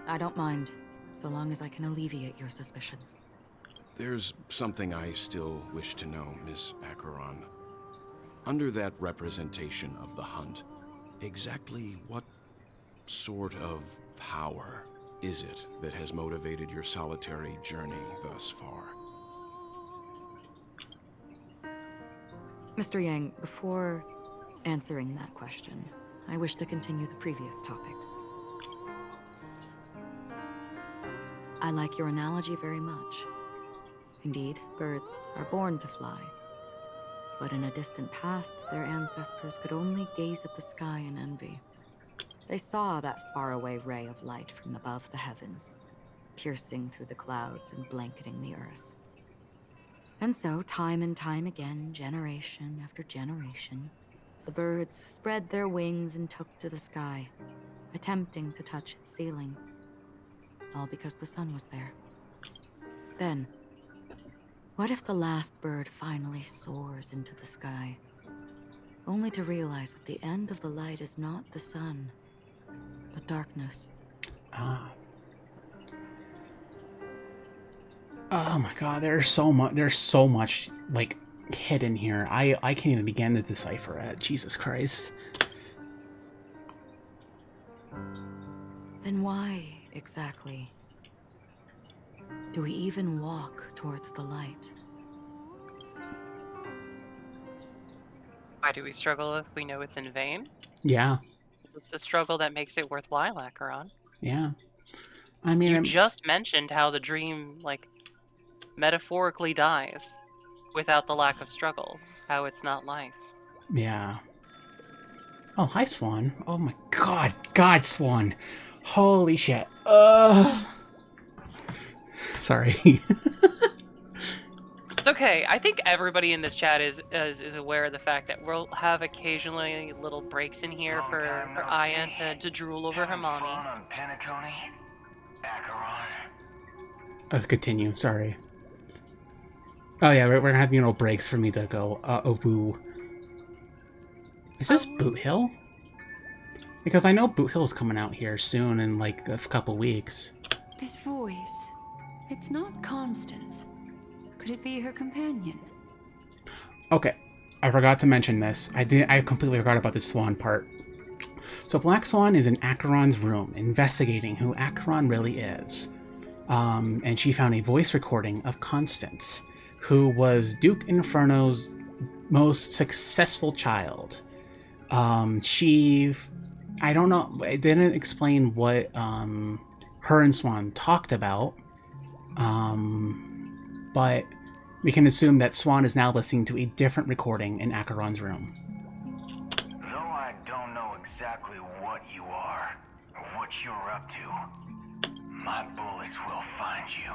I don't mind, so long as I can alleviate your suspicions. There's something I still wish to know, Miss Acheron. Under that representation of the hunt, exactly what sort of power is it that has motivated your solitary journey thus far? Mr. Yang, before answering that question, I wish to continue the previous topic. I like your analogy very much. Indeed, birds are born to fly. But in a distant past, their ancestors could only gaze at the sky in envy. They saw that faraway ray of light from above the heavens, piercing through the clouds and blanketing the earth. And so, time and time again, generation after generation, the birds spread their wings and took to the sky, attempting to touch its ceiling. All because the sun was there. Then, what if the last bird finally soars into the sky, only to realize that the end of the light is not the sun, but darkness? Ah. Oh my god, there's so much like hidden here. I can't even begin to decipher it. Jesus Christ. Then why exactly do we even walk towards the light? Why do we struggle if we know it's in vain? Yeah. It's the struggle that makes it worthwhile, Acheron. Yeah. I mean, you just mentioned how the dream, like, metaphorically dies without the lack of struggle. How it's not life. Yeah. Oh, hi, Swan. Oh my god. God, Swan. Holy shit. Sorry. It's okay. I think everybody in this chat is aware of the fact that we'll have occasionally little breaks in here for Aya to drool over her mommies. Let's continue. Sorry. Oh yeah, we're gonna have, you know, breaks for me to go, oh boo. Is this Boot Hill? Because I know Boot Hill's coming out here soon in like a couple weeks. This voice, it's not Constance. Could it be her companion? Okay, I forgot to mention this. I completely forgot about the Swan part. So Black Swan is in Acheron's room, investigating who Acheron really is. And she found a voice recording of Constance, who was Duke Inferno's most successful child. I don't know, it didn't explain what her and Swan talked about, but we can assume that Swan is now listening to a different recording in Acheron's room. Though I don't know exactly what you are, or what you're up to, my bullets will find you.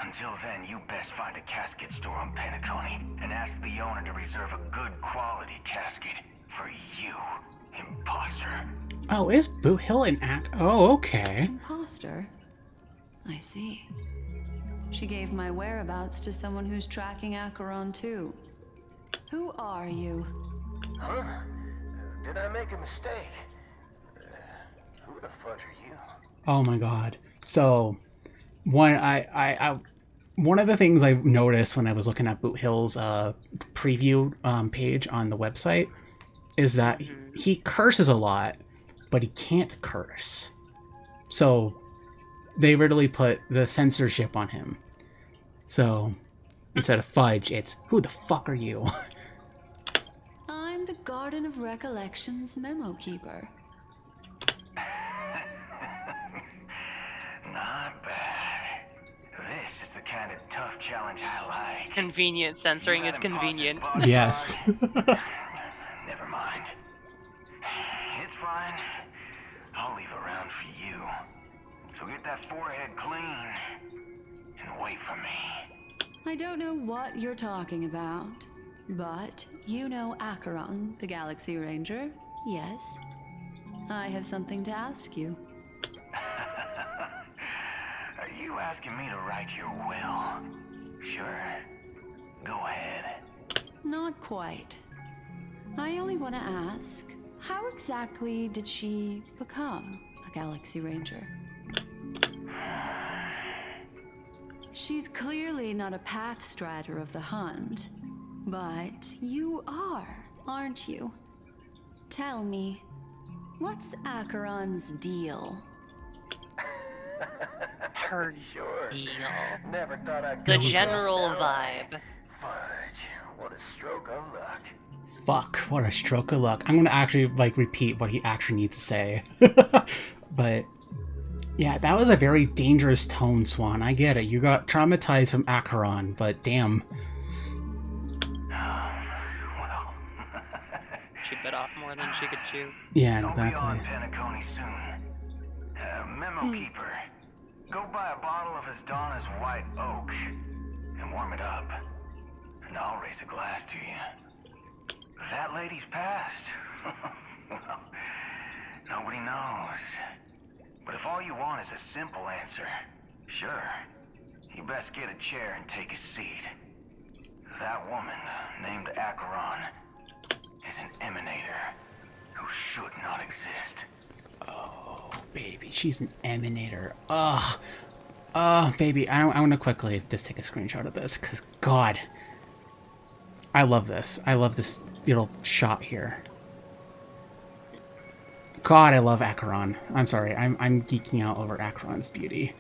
Until then, you best find a casket store on Penacony and ask the owner to reserve a good quality casket for you, imposter. Oh, is Boot Hill an act? Oh, okay. Imposter? I see. She gave my whereabouts to someone who's tracking Acheron too. Who are you? Huh? Did I make a mistake? Who the fudge are you? Oh my god. So, one of the things I noticed when I was looking at Boot Hill's preview page on the website is that he curses a lot, but he can't curse. So they really put the censorship on him. So instead of fudge, it's who the fuck are you? I'm the Garden of Recollection's memo keeper. Not bad. This is the kind of tough challenge I like. Convenient. Censoring is convenient. Yes. Never mind. It's fine. I'll leave a round for you. So get that forehead clean and wait for me. I don't know what you're talking about, but you know Acheron, the Galaxy Ranger, yes? I have something to ask you. Are you asking me to write your will? Sure. Go ahead. Not quite. I only want to ask, how exactly did she become a Galaxy Ranger? She's clearly not a pathstrider of the Hunt, but you are, aren't you? Tell me, what's Acheron's deal? Her Sure. deal. Never thought I'd The come general across that vibe. one. Fudge. What a stroke of luck. Fuck, what a stroke of luck. I'm gonna actually like repeat what he actually needs to say. But yeah, that was a very dangerous tone, Swan. I get it. You got traumatized from Acheron, but damn. Well, She bit off more than she could chew. Yeah, I'll be on exactly. Penacony soon. Memo keeper, go buy a bottle of Asdana's White Oak and warm it up, and I'll raise a glass to you. That lady's passed. Well, nobody knows. But if all you want is a simple answer, sure, you best get a chair and take a seat. That woman, named Acheron, is an emanator who should not exist. Oh, baby, she's an emanator. Ugh. Baby, I want to quickly just take a screenshot of this, because, God. I love this. I love this little shot here. God, I love Acheron. I'm sorry, I'm geeking out over Acheron's beauty.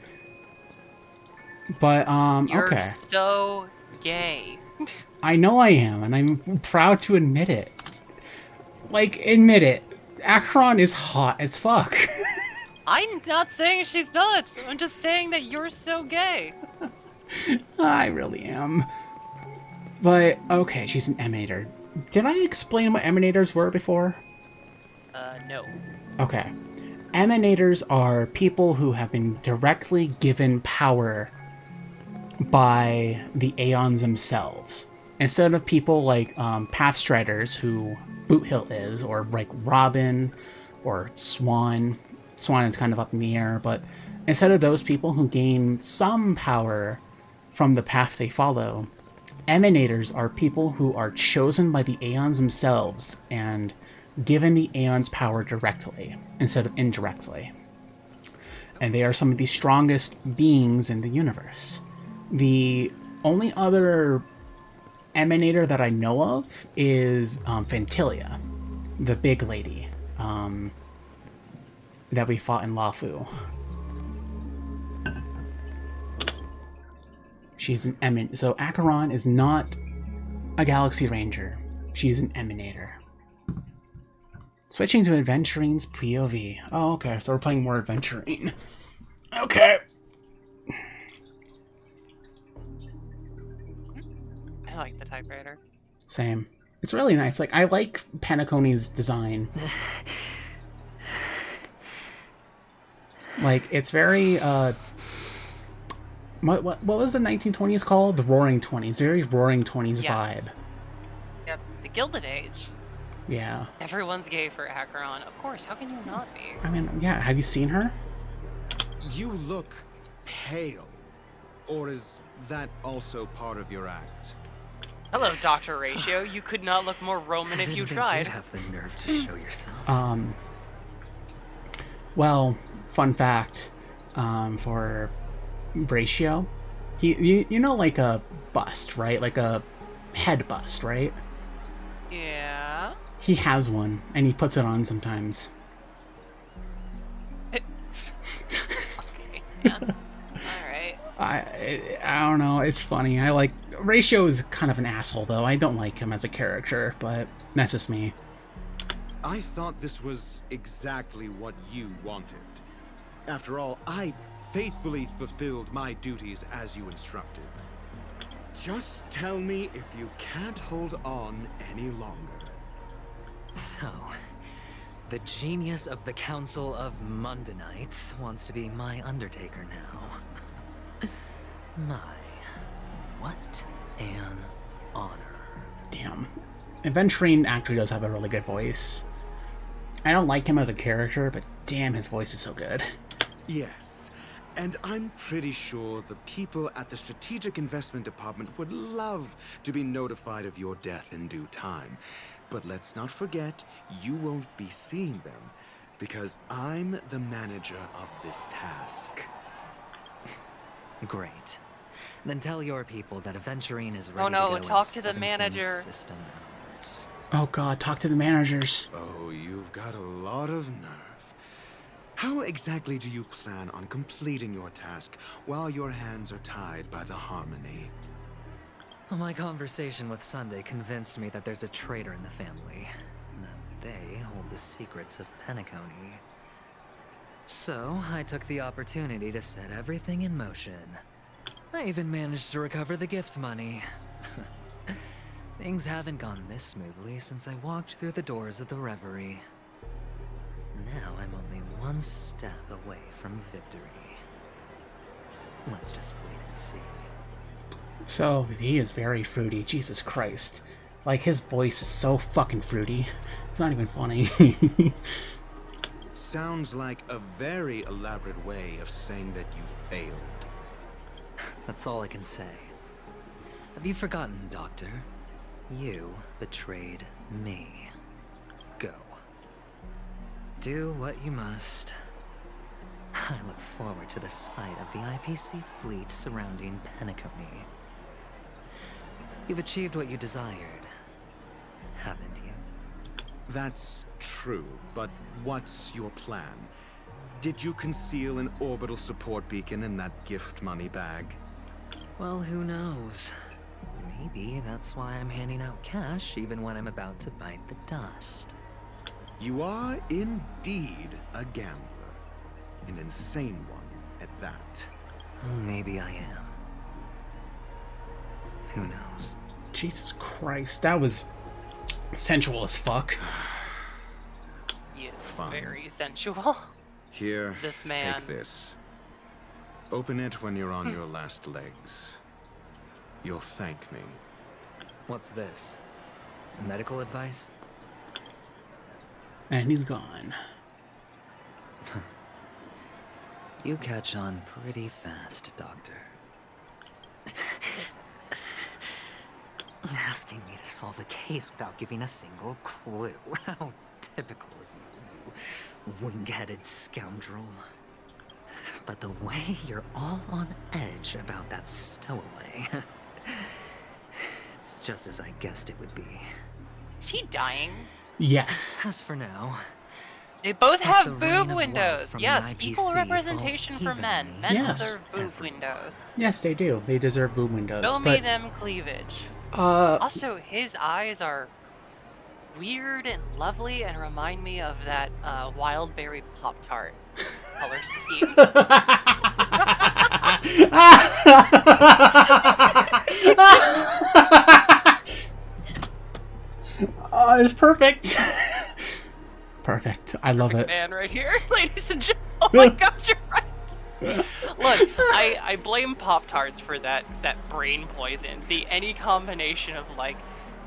But, You're okay. so gay. I know I am, and I'm proud to admit it. Like, admit it. Acheron is hot as fuck. I'm not saying she's not. I'm just saying that you're so gay. I really am. But, okay, she's an emanator. Did I explain what emanators were before? No. Okay. Emanators are people who have been directly given power by the Aeons themselves. Instead of people like Pathstriders, who Boot Hill is, or like Robin, or Swan. Swan is kind of up in the air, but instead of those people who gain some power from the path they follow, Emanators are people who are chosen by the Aeons themselves and given the Aeons power directly instead of indirectly. And they are some of the strongest beings in the universe. The only other Emanator that I know of is Fantilia, the big lady that we fought in Lafu. She's an Emanator. So Acheron is not a Galaxy Ranger. She is an Emanator. Switching to Adventurine's POV. Oh, okay. So we're playing more Adventurine. Okay. I like the typewriter. Same. It's really nice. Like, I like Penacony's design. Like, it's very, what was the 1920s called? The Roaring 20s. Very Roaring 20s vibe. Yep, the Gilded Age. Yeah. Everyone's gay for Acheron. Of course, how can you not be? I mean, yeah, have you seen her? You look pale. Or is that also part of your act? Hello, Dr. Ratio. You could not look more Roman if you tried. You have the nerve to show yourself. Well, fun fact, for Ratio, you know, like a bust, right? Like a head bust, right? Yeah. He has one, and he puts it on sometimes. Okay, man. Alright. I don't know, it's funny. I like... Ratio is kind of an asshole, though. I don't like him as a character, but that's just me. I thought this was exactly what you wanted. After all, I faithfully fulfilled my duties as you instructed. Just tell me if you can't hold on any longer. So, the genius of the Council of Mundanites wants to be my Undertaker now. What an honor. Damn. Adventurine actually does have a really good voice. I don't like him as a character, but damn, his voice is so good. Yes, and I'm pretty sure the people at the Strategic Investment Department would love to be notified of your death in due time. But let's not forget, you won't be seeing them, because I'm the manager of this task. Great. Then tell your people that Aventurine is ready Oh no, to go talk in to the 17 manager. System hours. Oh god, talk to the managers. Oh, you've got a lot of nerve. How exactly do you plan on completing your task while your hands are tied by the Harmony? Well, my conversation with Sunday convinced me that there's a traitor in the family, and that they hold the secrets of Penacony. So, I took the opportunity to set everything in motion. I even managed to recover the gift money. Things haven't gone this smoothly since I walked through the doors of the Reverie. Now I'm only one step away from victory. Let's just wait and see. So, he is very fruity. Jesus Christ. Like, his voice is so fucking fruity. It's not even funny. Sounds like a very elaborate way of saying that you failed. That's all I can say. Have you forgotten, Doctor? You betrayed me. Go. Do what you must. I look forward to the sight of the IPC fleet surrounding Penacony. You've achieved what you desired, haven't you? That's true, but what's your plan? Did you conceal an orbital support beacon in that gift money bag? Well, who knows? Maybe that's why I'm handing out cash even when I'm about to bite the dust. You are indeed a gambler. An insane one at that. Maybe I am. Who knows? Jesus Christ, that was sensual as fuck. He is Fine. very sensual. Here, This man. take this. Open it when you're on your last legs. You'll thank me. What's this? Medical advice? And he's gone. You catch on pretty fast, Doctor. Asking me to solve a case without giving a single clue. How typical of you, you wing-headed scoundrel. But the way you're all on edge about that stowaway, it's just as I guessed it would be. Is he dying? Yes. As for now, They both the have reign boob of windows. wealth from the Yes, IPC equal fall representation for men. Men Yes. deserve boob windows. Yes, they do. They deserve boob windows. Show me But them cleavage. uh, Also, his eyes are weird and lovely and remind me of that wild berry Pop-Tart color scheme. Oh, it's perfect. Perfect. I love it. Man, right here, ladies and gentlemen. Oh my gosh, you're right. Look, I blame Pop-Tarts for that brain poison. Any combination of like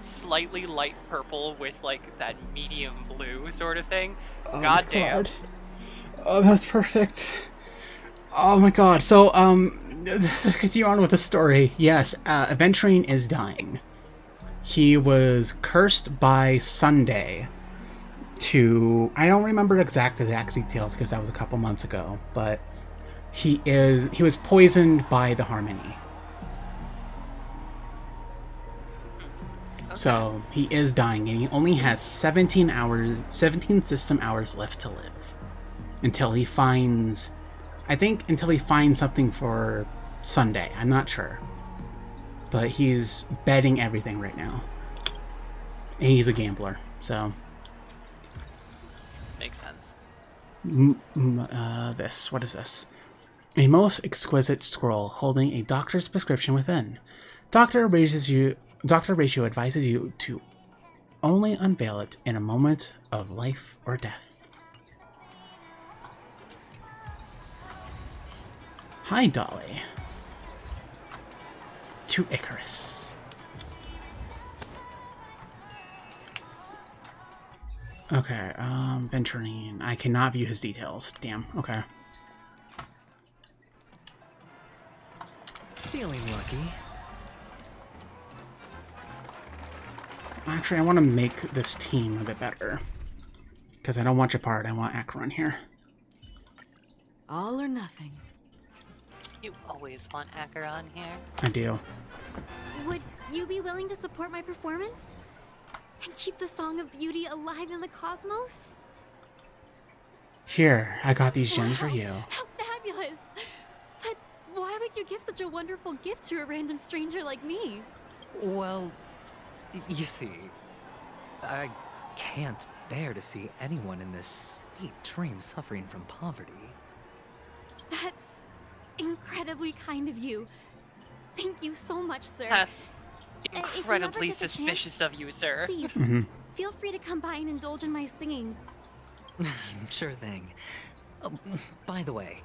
slightly light purple with like that medium blue sort of thing. Oh God my damn. God. Oh, that's perfect. Oh my god. So, continue on with the story. Yes, Aventurine is dying. He was cursed by Sunday to... I don't remember the exact details because that was a couple months ago, but he was poisoned by the Harmony. Okay. So, he is dying, and he only has 17 system hours left to live. Until he finds... I think until he finds something for Sunday. I'm not sure. But he's betting everything right now. And he's a gambler, so... Makes sense. What is this? A most exquisite scroll holding a doctor's prescription within. Dr. Ratio advises you to only unveil it in a moment of life or death. Hi, Dolly. To Icarus. Okay, Venturine. I cannot view his details. Damn, okay. feeling lucky. Actually, I want to make this team a bit better. Because I don't want Japard, I want Acheron here. All or nothing. You always want Acheron here. I do. Would you be willing to support my performance? And keep the Song of Beauty alive in the cosmos? Here, I got these gems for you. How fabulous! But why would you give such a wonderful gift to a random stranger like me? Well, you see, I can't bear to see anyone in this sweet dream suffering from poverty. That's incredibly kind of you. Thank you so much, sir. That's incredibly suspicious of you, sir. Please, feel free to come by and indulge in my singing. Sure thing. Oh, by the way,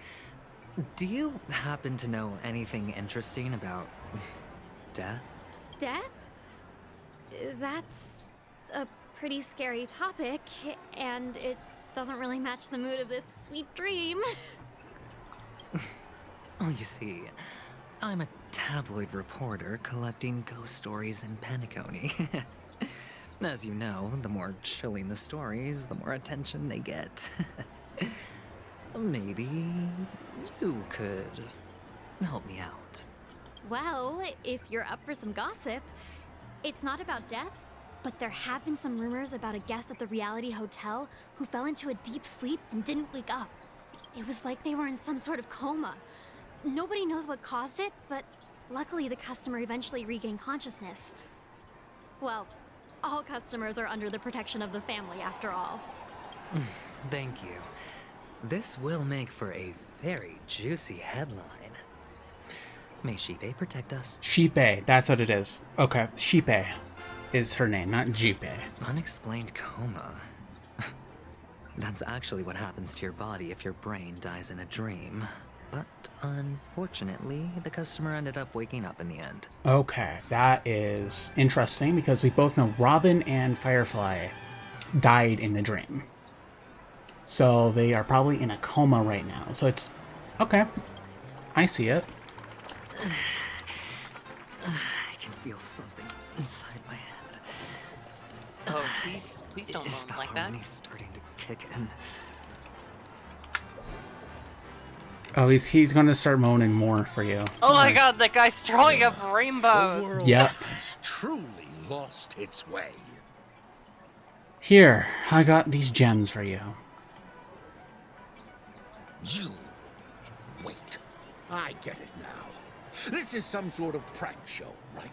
do you happen to know anything interesting about death? Death? That's a pretty scary topic, and it doesn't really match the mood of this sweet dream. Oh, you see, I'm a tabloid reporter collecting ghost stories in Penacony. As you know, the more chilling the stories, the more attention they get. Maybe you could help me out. Well, if you're up for some gossip, it's not about death, but there have been some rumors about a guest at the reality hotel who fell into a deep sleep and didn't wake up. It was like they were in some sort of coma. Nobody knows what caused it, but luckily the customer eventually regained consciousness. Well, all customers are under the protection of the family, after all. Thank you. This will make for a very juicy headline. May Shipe protect us. Shipe, that's what it is. Okay, Shipe is her name, not Jipe. Unexplained coma. That's actually what happens to your body if your brain dies in a dream. But unfortunately, the customer ended up waking up in the end. Okay, that is interesting because we both know Robin and Firefly died in the dream. So they are probably in a coma right now. So it's... okay. I see it. I can feel something inside my head. Oh, please don't Is moan the like that. harmony starting to kick in? Oh, he's gonna start moaning more for you. Oh my god, that guy's throwing up rainbows! The world Yep. has truly lost its way. Here, I got these gems for you. You... Wait. I get it now. This is some sort of prank show, right?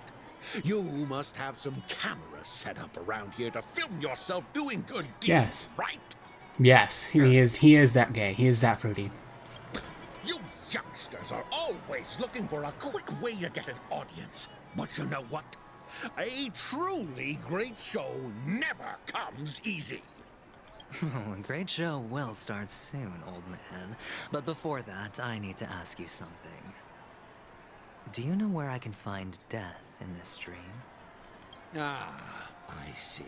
You must have some cameras set up around here to film yourself doing good deeds, Yes. right? Yes, he is that gay. He is that fruity. You youngsters are always looking for a quick way to get an audience. But you know what? A truly great show never comes easy. Oh, a great show will start soon, old man. But before that, I need to ask you something. Do you know where I can find death in this dream? Ah, I see.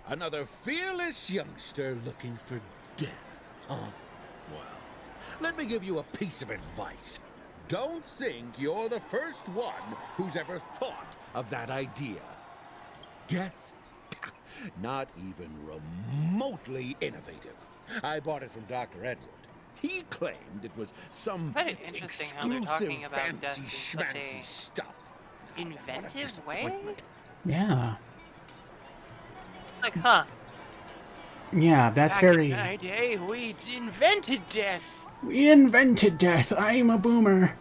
Another fearless youngster looking for death, huh? Well, let me give you a piece of advice. Don't think you're the first one who's ever thought of that idea. Death? Not even remotely innovative. I bought it from Dr. Edward. He claimed it was some Very interesting how they're exclusive talking about death fancy in such schmancy a stuff. inventive way? Yeah. Like, huh? Yeah, that's Back very... in my day, we invented death. We invented death. I'm a boomer.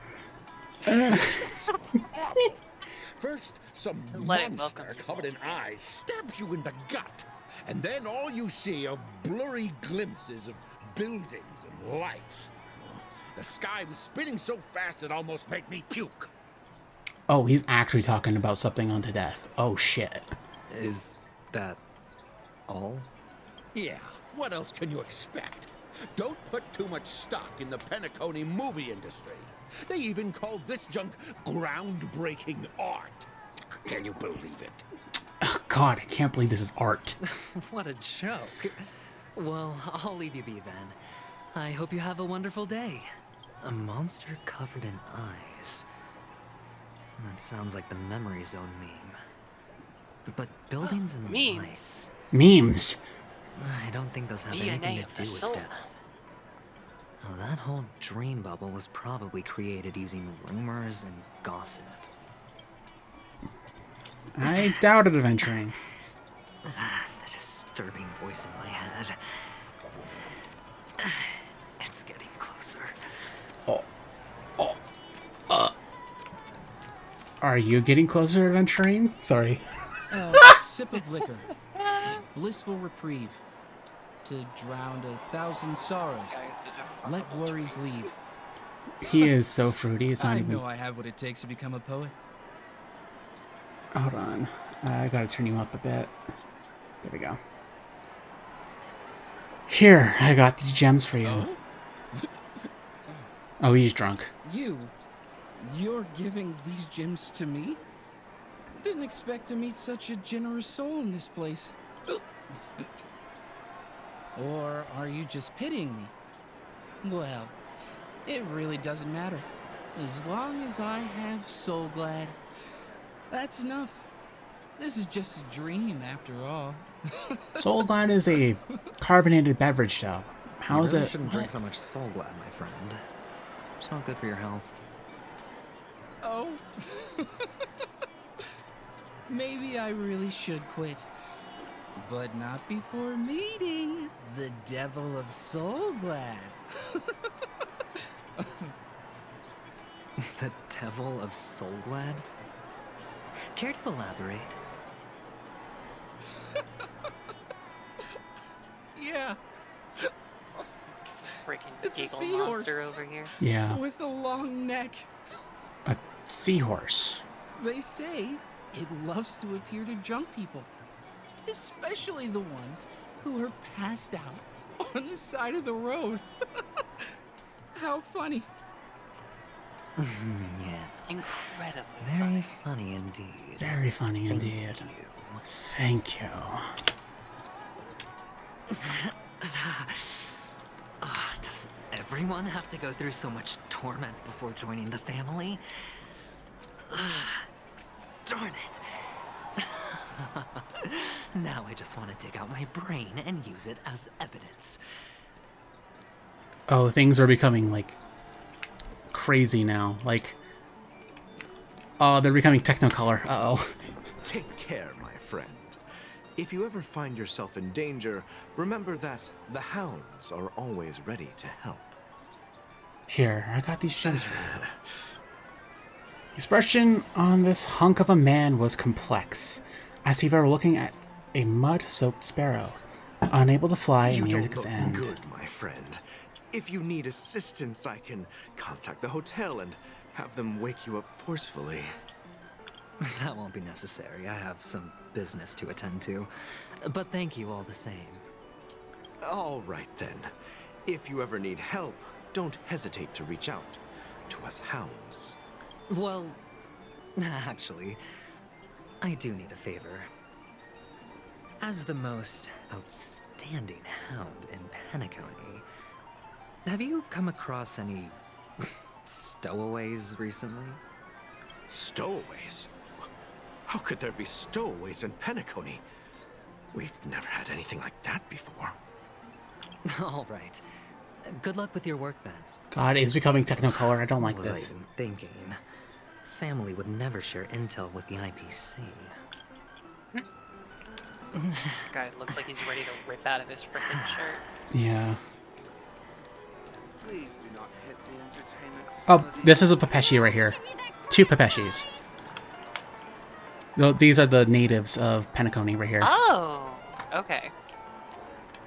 First, some Let it welcome monster you, covered in eyes stabs you in the gut, and then all you see are blurry glimpses of buildings and lights. The sky was spinning so fast it almost made me puke. Oh, he's actually talking about something unto death. Oh, shit. Is that all? Yeah, what else can you expect? Don't put too much stock in the Penacony movie industry. They even call this junk groundbreaking art. Can you believe it? Oh, God, I can't believe this is art. What a joke. Well, I'll leave you be then. I hope you have a wonderful day. A monster covered in eyes. That sounds like the memory zone meme. But buildings and Memes. lights. Memes. I don't think those have DNA anything of to the do soul. with death. Well, that whole dream bubble was probably created using rumors and gossip. I doubted adventuring. The disturbing voice in my head. It's getting closer. Are you getting closer to adventuring? Sorry. Sip of liquor. Blissful reprieve. To drown 1,000 sorrows. Let worries leave. He is so fruity, it's not I even... know I have what it takes to become a poet. Hold on. I gotta turn you up a bit. There we go. Here, I got these gems for you. Oh, he's drunk. You're giving these gems to me? Didn't expect to meet such a generous soul in this place. Or are you just pitying me? Well, it really doesn't matter. As long as I have Soul Glad, that's enough. This is just a dream after all. Soul Glad is a carbonated beverage, though. How you is really it? shouldn't drink so much Soul Glad, my friend. It's not good for your health. Oh. Maybe I really should quit. But not before meeting the Devil of Soul Glad. The Devil of Soul Glad? Care to elaborate? Yeah. Freaking It's a giggle seahorse. monster over here. Yeah. With a long neck. A seahorse. They say it loves to appear to drunk people. Especially the ones who are passed out on the side of the road. How funny. Yeah. Incredibly Very funny indeed. Very funny indeed. Thank you. Does everyone have to go through so much torment before joining the family? Darn it. Now I just want to dig out my brain and use it as evidence. Oh, things are becoming, like, crazy now. Like, oh, they're becoming Technicolor. Uh-oh. Take care, my friend. If you ever find yourself in danger, remember that the hounds are always ready to help. Here, I got these gems for you. The expression on this hunk of a man was complex, as if he were looking at a mud-soaked sparrow, unable to fly You near don't its look end. good, my friend. If you need assistance, I can contact the hotel and have them wake you up forcefully. That won't be necessary. I have some business to attend to. But thank you all the same. All right, then. If you ever need help, don't hesitate to reach out to us hounds. Well, actually, I do need a favor. As the most outstanding hound in Penacony, have you come across any stowaways recently? Stowaways? How could there be stowaways in Penacony? We've never had anything like that before. All right. Good luck with your work then. God, it's becoming Technicolor. I don't like What was this. I even thinking? Family would never share intel with the IPC. Guy looks like he's ready to rip out of his frickin' shirt. Yeah. Please do not hit the entertainment Oh, this is a Pepeshi right here. 2 Pepeshis. These are the natives of Penacony right here. Oh, okay.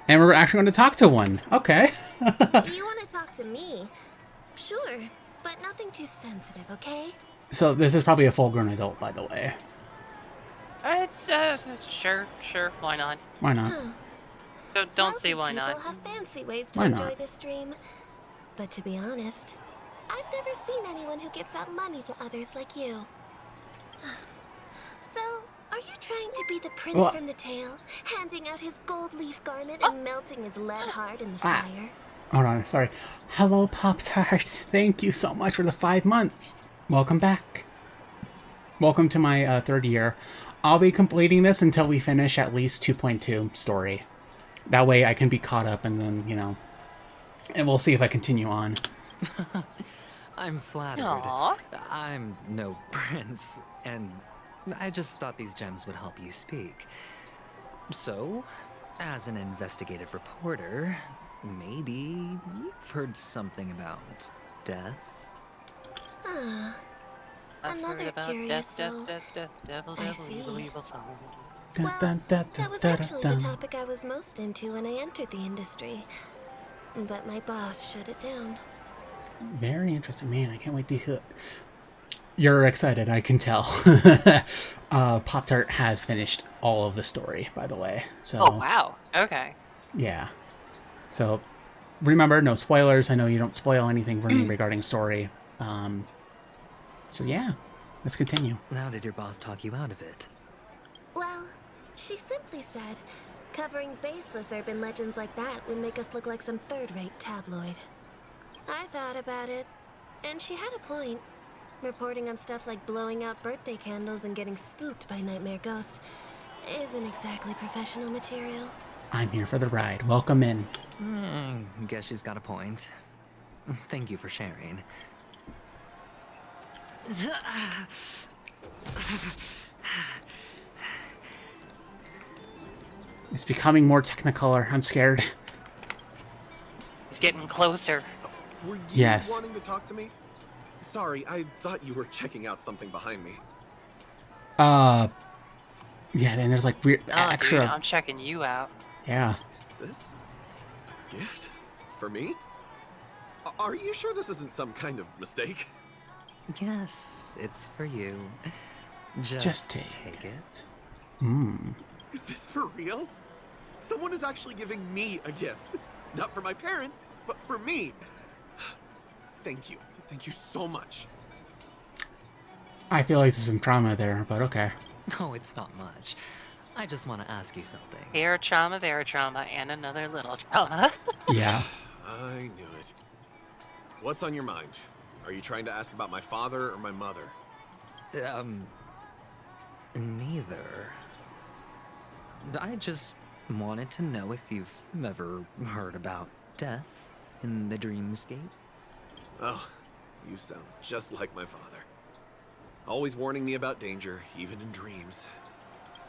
And we're actually going to talk to one. Okay. You want to talk to me? Sure, but nothing too sensitive, okay? So this is probably a full-grown adult, by the way. It's sure, why not? Why not? Don't see why People not. have fancy ways to Why enjoy not? this dream. But to be honest, I've never seen anyone who gives out money to others like you. So, are you trying to be the prince Well- from the tale, handing out his gold leaf garment and melting his lead heart in the Ah. fire? Hold on, sorry. Hello, Pop-Tart. Thank you so much for the 5 months. Welcome back. Welcome to my 3rd year. I'll be completing this until we finish at least 2.2 story. That way I can be caught up and then, you know, and we'll see if I continue on. I'm flattered. Aw. I'm no prince, and I just thought these gems would help you speak. So, as an investigative reporter, maybe you've heard something about death? Ah, I've another heard about curious death, soul. devil, I evil, see. evil soul. Well, Dun, dun, that was dun, actually dun, the dun. topic I was most into when I entered the industry. But my boss shut it down. Very interesting, man. I can't wait to hear. You're excited, I can tell. Pop-Tart has finished all of the story, by the way. So, Oh, wow. Okay. yeah. So, remember, no spoilers. I know you don't spoil anything for me regarding story. So, yeah. Let's continue. How did your boss talk you out of it? Well, she simply said, covering baseless urban legends like that would make us look like some third-rate tabloid. I thought about it, and she had a point. Reporting on stuff like blowing out birthday candles and getting spooked by nightmare ghosts isn't exactly professional material. I'm here for the ride. Welcome in. Guess she's got a point. Thank you for sharing. It's becoming more Technicolor. I'm scared. It's getting closer. Were you Yes. wanting to talk to me? Sorry, I thought you were checking out something behind me. Yeah, then there's like weird Oh, extra. dude, I'm checking you out. Yeah. This? A gift? For me? Are you sure this isn't some kind of mistake? Yes, it's for you. Just take it. Is this for real? Someone is actually giving me a gift. Not for my parents, but for me. Thank you. Thank you so much. I feel like there's some trauma there, but okay. No, it's not much. I just want to ask you something. Here trauma, there trauma, and another little trauma. Yeah. I knew it. What's on your mind? Are you trying to ask about my father or my mother? Neither. I just wanted to know if you've ever heard about death in the dreamscape. Oh, you sound just like my father. Always warning me about danger, even in dreams.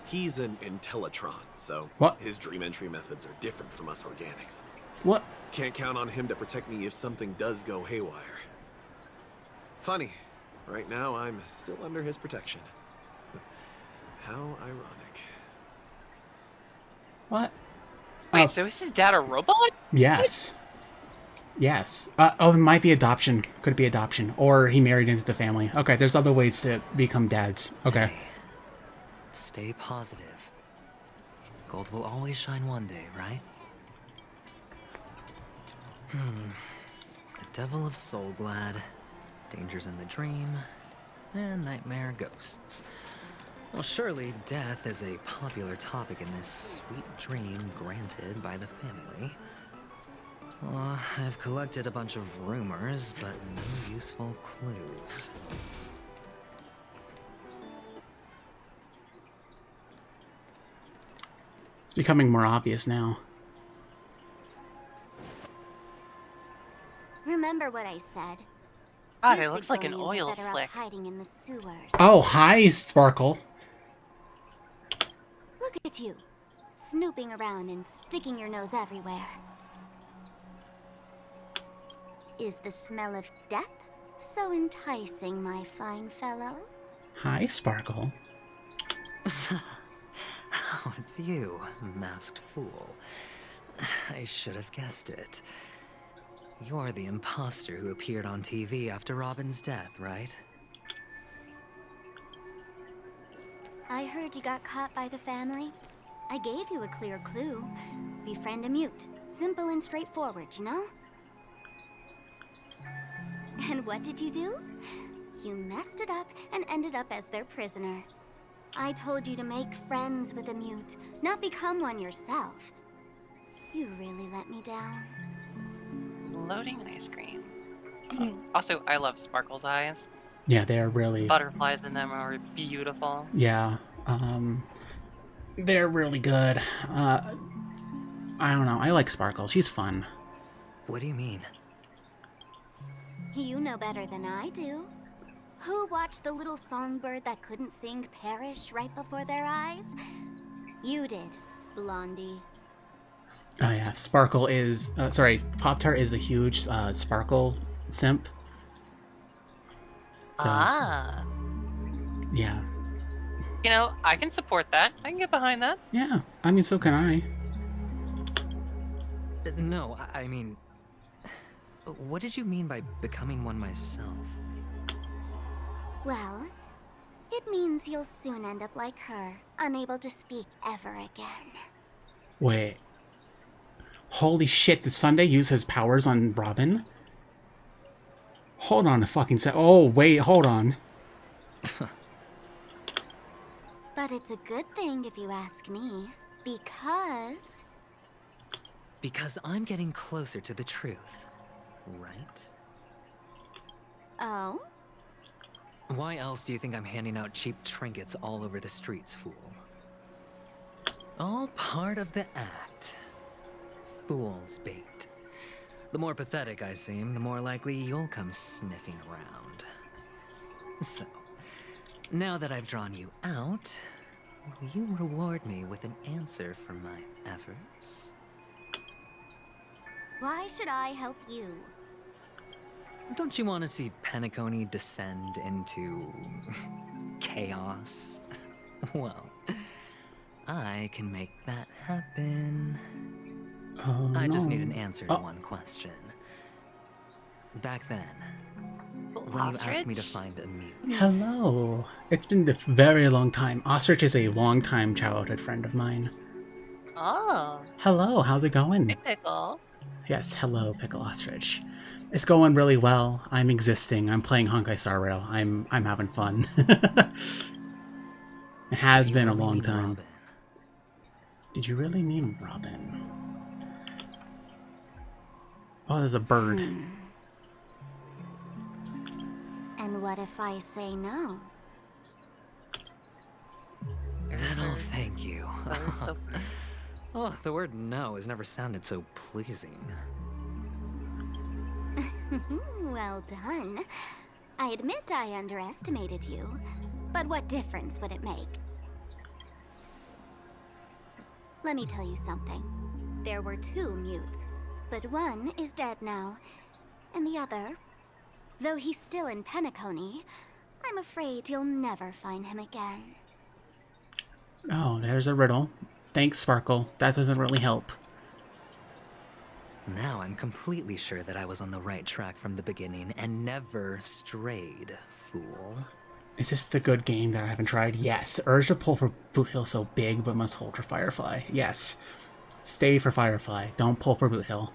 He's an Intellitron, so his dream entry methods are different from us organics. What? Can't count on him to protect me if something does go haywire. Funny, right now I'm still under his protection. How ironic. What? Wait, so is his dad a robot? Yes. Yes. Oh, it might be adoption. Could be adoption. Or he married into the family. Okay, there's other ways to become dads. Okay. Hey, stay positive. Gold will always shine one day, right? The Devil of Soulglad, Dangers in the Dream, and Nightmare Ghosts. Well, surely death is a popular topic in this sweet dream granted by the family. Well, I've collected a bunch of rumors, but no useful clues. It's becoming more obvious now. Remember what I said. God, You it looks like an Sigonians are oil better off slick. hiding in the sewers. Oh, hi, Sparkle. Look at you, snooping around and sticking your nose everywhere. Is the smell of death so enticing, my fine fellow? Hi, Sparkle. Oh, it's you, masked fool. I should have guessed it. You're the imposter who appeared on TV after Robin's death, right? I heard you got caught by the family. I gave you a clear clue. Befriend a mute. Simple and straightforward, you know? And what did you do? You messed it up and ended up as their prisoner. I told you to make friends with a mute, not become one yourself. You really let me down. Loading ice cream. Also, I love Sparkle's eyes. Yeah, they are really... Butterflies in them are beautiful. Yeah, they're really good. I don't know, I like Sparkle. She's fun. What do you mean? You know better than I do. Who watched the little songbird that couldn't sing perish right before their eyes? You did, Blondie. Oh yeah, Sparkle is... sorry, Pop-Tart is a huge Sparkle simp. So, yeah. You know, I can support that. I can get behind that. Yeah, I mean, so can I. No, I mean... What did you mean by becoming one myself? Well, it means you'll soon end up like her, unable to speak ever again. Wait. Holy shit, did Sunday use his powers on Robin? Hold on a fucking sec. Oh, wait, hold on. But it's a good thing if you ask me, because... Because I'm getting closer to the truth, right? Oh? Why else do you think I'm handing out cheap trinkets all over the streets, fool? All part of the act. Fool's bait. The more pathetic I seem, the more likely you'll come sniffing around. So, now that I've drawn you out, will you reward me with an answer for my efforts? Why should I help you? Don't you want to see Penacony descend into... chaos? Well, I can make that happen. Oh, I just no. need an answer to one question. Back then, when you asked me to find a mute... Hello. It's been a very long time. Ostrich is a long-time childhood friend of mine. Oh. Hello, how's it going? Hey, Pickle. Yes, hello, Pickle Ostrich. It's going really well. I'm existing. I'm playing Honkai Star Rail. I'm having fun. It has been a long time. Robin? Did you really mean Robin? Oh, there's a bird. And what if I say no? Then I'll thank Thank you. Oh, the word no has never sounded so pleasing. Well done. I admit I underestimated you, but what difference would it make? Let me tell you something. There were 2 mutes, but one is dead now, and the other, though he's still in Penacony, I'm afraid you'll never find him again. Oh, there's a riddle. Thanks, Sparkle. That doesn't really help. Now I'm completely sure that I was on the right track from the beginning and never strayed, fool. Is this the good game that I haven't tried? Yes. The urge to pull for Boot Hill so big, but must hold for Firefly. Yes. Stay for Firefly. Don't pull for Boot Hill.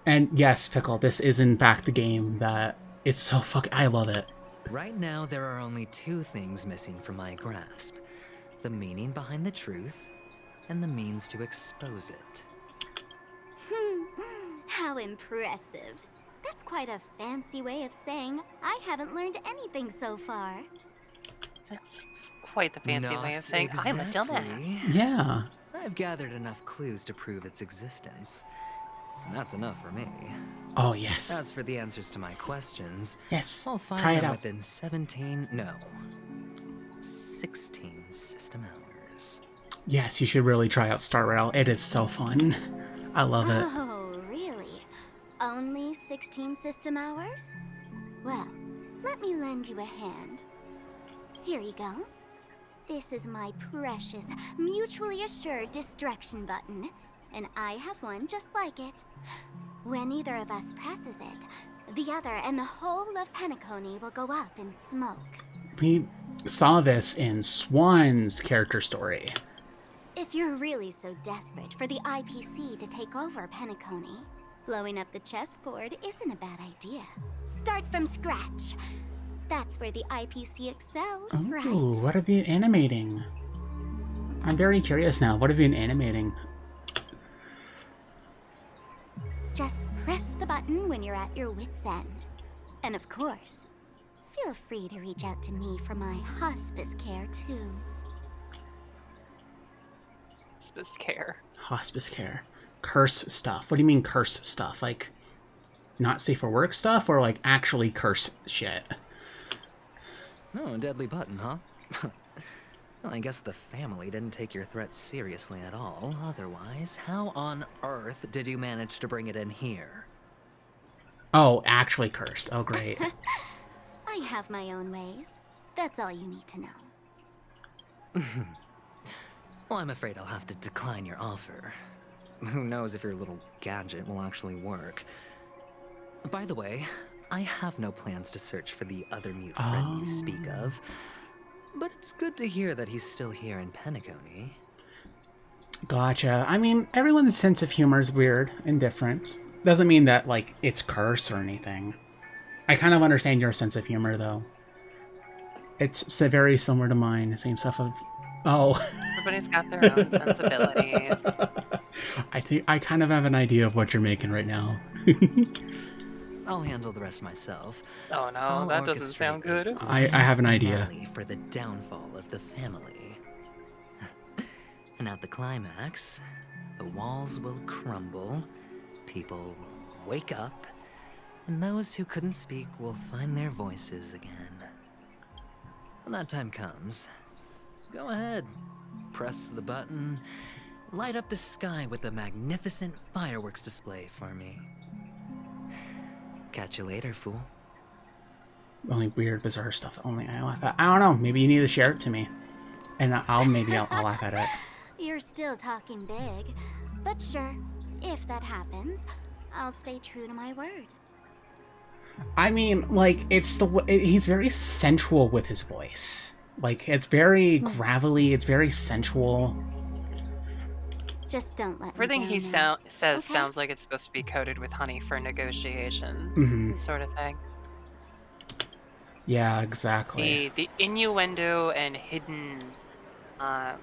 And yes, Pickle, this is in fact the game that is so fucking... I love it. Right now, there are only 2 things missing from my grasp. The meaning behind the truth, and the means to expose it. How impressive. That's quite a fancy way of saying I haven't learned anything so far. That's quite the fancy way of saying I'm a dumbass. Yeah. I've gathered enough clues to prove its existence. And that's enough for me. Oh, yes. As for the answers to my questions, yes, I'll find try it them out. within 16 system hours. Yes, you should really try out Star Rail. It is so fun. I love it. Oh, really? Only 16 system hours? Well, let me lend you a hand. Here you go. This is my precious, mutually assured destruction button, and I have one just like it. When either of us presses it, the other and the whole of Penacony will go up in smoke. We saw this in Swan's character story. If you're really so desperate for the IPC to take over Penacony, blowing up the chessboard isn't a bad idea. Start from scratch. That's where the IPC excels, right? Ooh, what have you been animating? I'm very curious now. What have you been animating? Just press the button when you're at your wit's end. And of course, feel free to reach out to me for my hospice care, too. Hospice care. Hospice care. Curse stuff. What do you mean curse stuff? Like, not safe for work stuff, or like actually curse shit? Oh, a deadly button, huh? Well, I guess the family didn't take your threat seriously at all. Otherwise, how on earth did you manage to bring it in here? Oh, actually cursed. Oh, great. I have my own ways. That's all you need to know. Well, I'm afraid I'll have to decline your offer. Who knows if your little gadget will actually work. By the way, I have no plans to search for the other mute friend you speak of. But it's good to hear that he's still here in Penacony. Gotcha. I mean, everyone's sense of humor is weird and different. Doesn't mean that, like, it's curse or anything. I kind of understand your sense of humor, though. It's very similar to mine. Same stuff of... Oh. Everybody's got their own sensibilities. I think I kind of have an idea of what you're making right now. I'll handle the rest myself. Oh no, that doesn't sound good. I have an idea. For the downfall of the family. And at the climax, the walls will crumble, people will wake up, and those who couldn't speak will find their voices again. When that time comes, go ahead, press the button, light up the sky with a magnificent fireworks display for me. Catch you later, fool. Only weird, bizarre stuff only I laugh at. I don't know, maybe you need to share it to me. And I'll laugh at it. You're still talking big, but sure, if that happens, I'll stay true to my word. I mean, like, he's very sensual with his voice. Like, it's very gravelly, it's very sensual. Just don't let Everything me he down now. says Okay? sounds like it's supposed to be coated with honey for negotiations, sort of thing. Yeah, exactly. The innuendo and hidden, not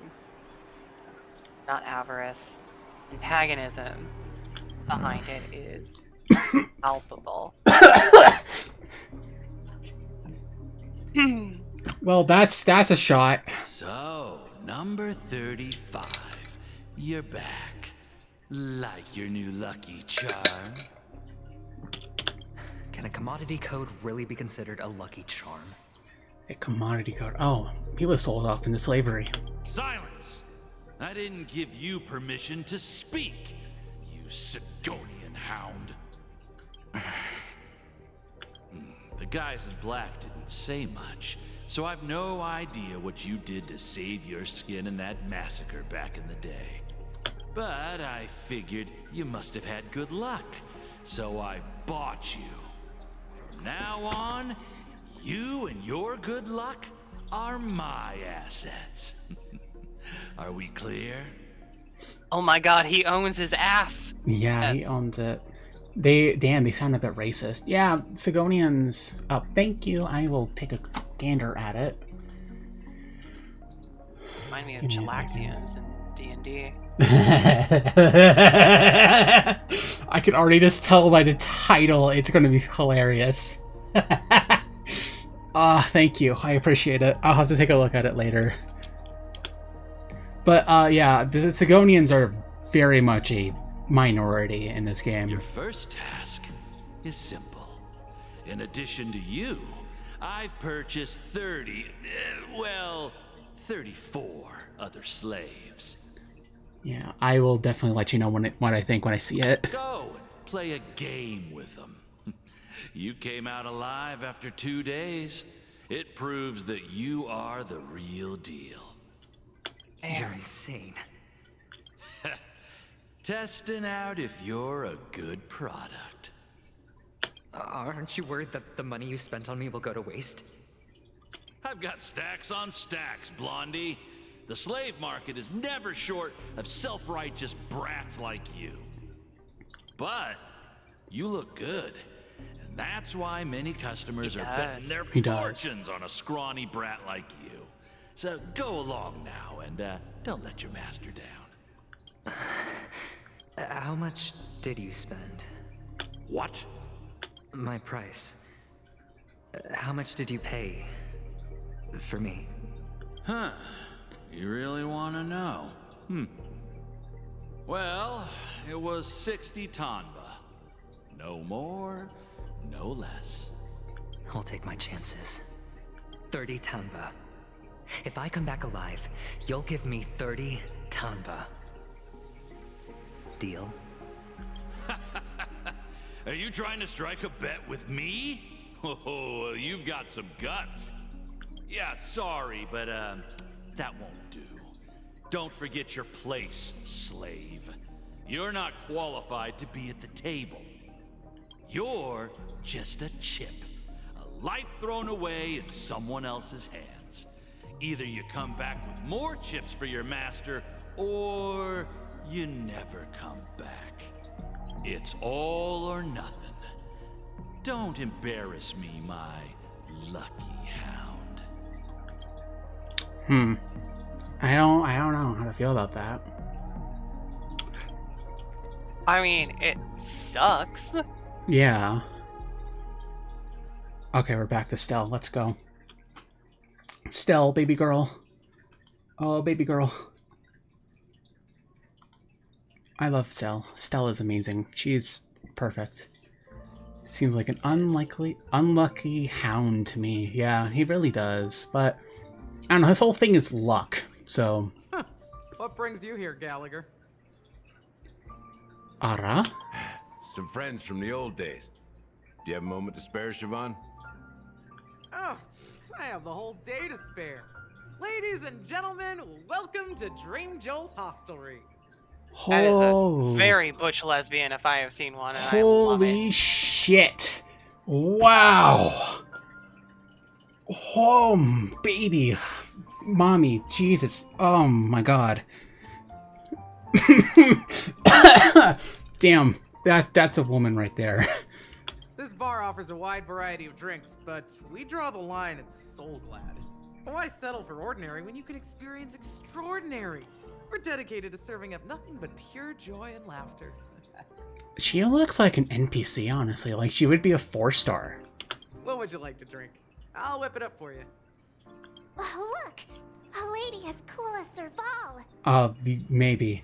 avarice, antagonism behind it is palpable. Well, that's a shot. So, number 30 you're back. Like your new lucky charm. Can a commodity code really be considered a lucky charm? A commodity code. Oh, he was sold off into slavery. Silence! I didn't give you permission to speak, you Sigonian hound. The guys in black didn't say much, so I've no idea what you did to save your skin in that massacre back in the day. But I figured you must have had good luck, so I bought you. From now on, you and your good luck are my assets. Are we clear? Oh my god, he owns his ass. Yeah, he owns it. They sound a bit racist. Yeah, Sigonians. Thank you. I will take a gander at it. Remind me of Chilaxians in D&D. I can already just tell by the title it's going to be hilarious. Thank you. I appreciate it. I'll have to take a look at it later. But yeah, the Sigonians are very much a minority in this game. Your first task is simple. In addition to you, I've purchased 34 other slaves. Yeah, I will definitely let you know what I think when I see it. Go and play a game with them. You came out alive after 2 days. It proves that you are the real deal. You're insane. Testing out if you're a good product. Aren't you worried that the money you spent on me will go to waste? I've got stacks on stacks, Blondie. The slave market is never short of self-righteous brats like you. But you look good, and that's why many customers are betting their fortunes on a scrawny brat like you. So go along now, and don't let your master down. How much did you spend? What? My price. How much did you pay for me? Huh. You really want to know? Well, it was 60 Tanba. No more, no less. I'll take my chances. 30 Tanba. If I come back alive, you'll give me 30 Tanba. Deal? Are you trying to strike a bet with me? Oh, you've got some guts. Yeah, sorry, but that won't do. Don't forget your place, slave. You're not qualified to be at the table. You're just a chip. A life thrown away in someone else's hands. Either you come back with more chips for your master, or you never come back. It's all or nothing. Don't embarrass me, my lucky hound. I don't know how to feel about that. I mean, it sucks. Yeah. Okay, we're back to Stell. Let's go. Stell, baby girl. Oh, baby girl. I love Stell. Stell is amazing. She's perfect. Seems like an unlucky hound to me. Yeah, he really does. But, I don't know, his whole thing is luck, so... Huh. What brings you here, Gallagher? Ara? Some friends from the old days. Do you have a moment to spare, Siobhan? Oh, I have the whole day to spare. Ladies and gentlemen, welcome to Dream Jolt Hostelry. That is a very butch lesbian if I have seen one, and I love it. Holy shit. Wow. Oh, baby. Mommy, Jesus. Oh my god. Damn, that's a woman right there. This bar offers a wide variety of drinks, but we draw the line at Soul Glad. Why settle for ordinary when you can experience extraordinary? We're dedicated to serving up nothing but pure joy and laughter. She looks like an NPC, honestly. Like, she would be a 4-star. What would you like to drink? I'll whip it up for you. Oh, look! A lady as cool as Serval! Maybe.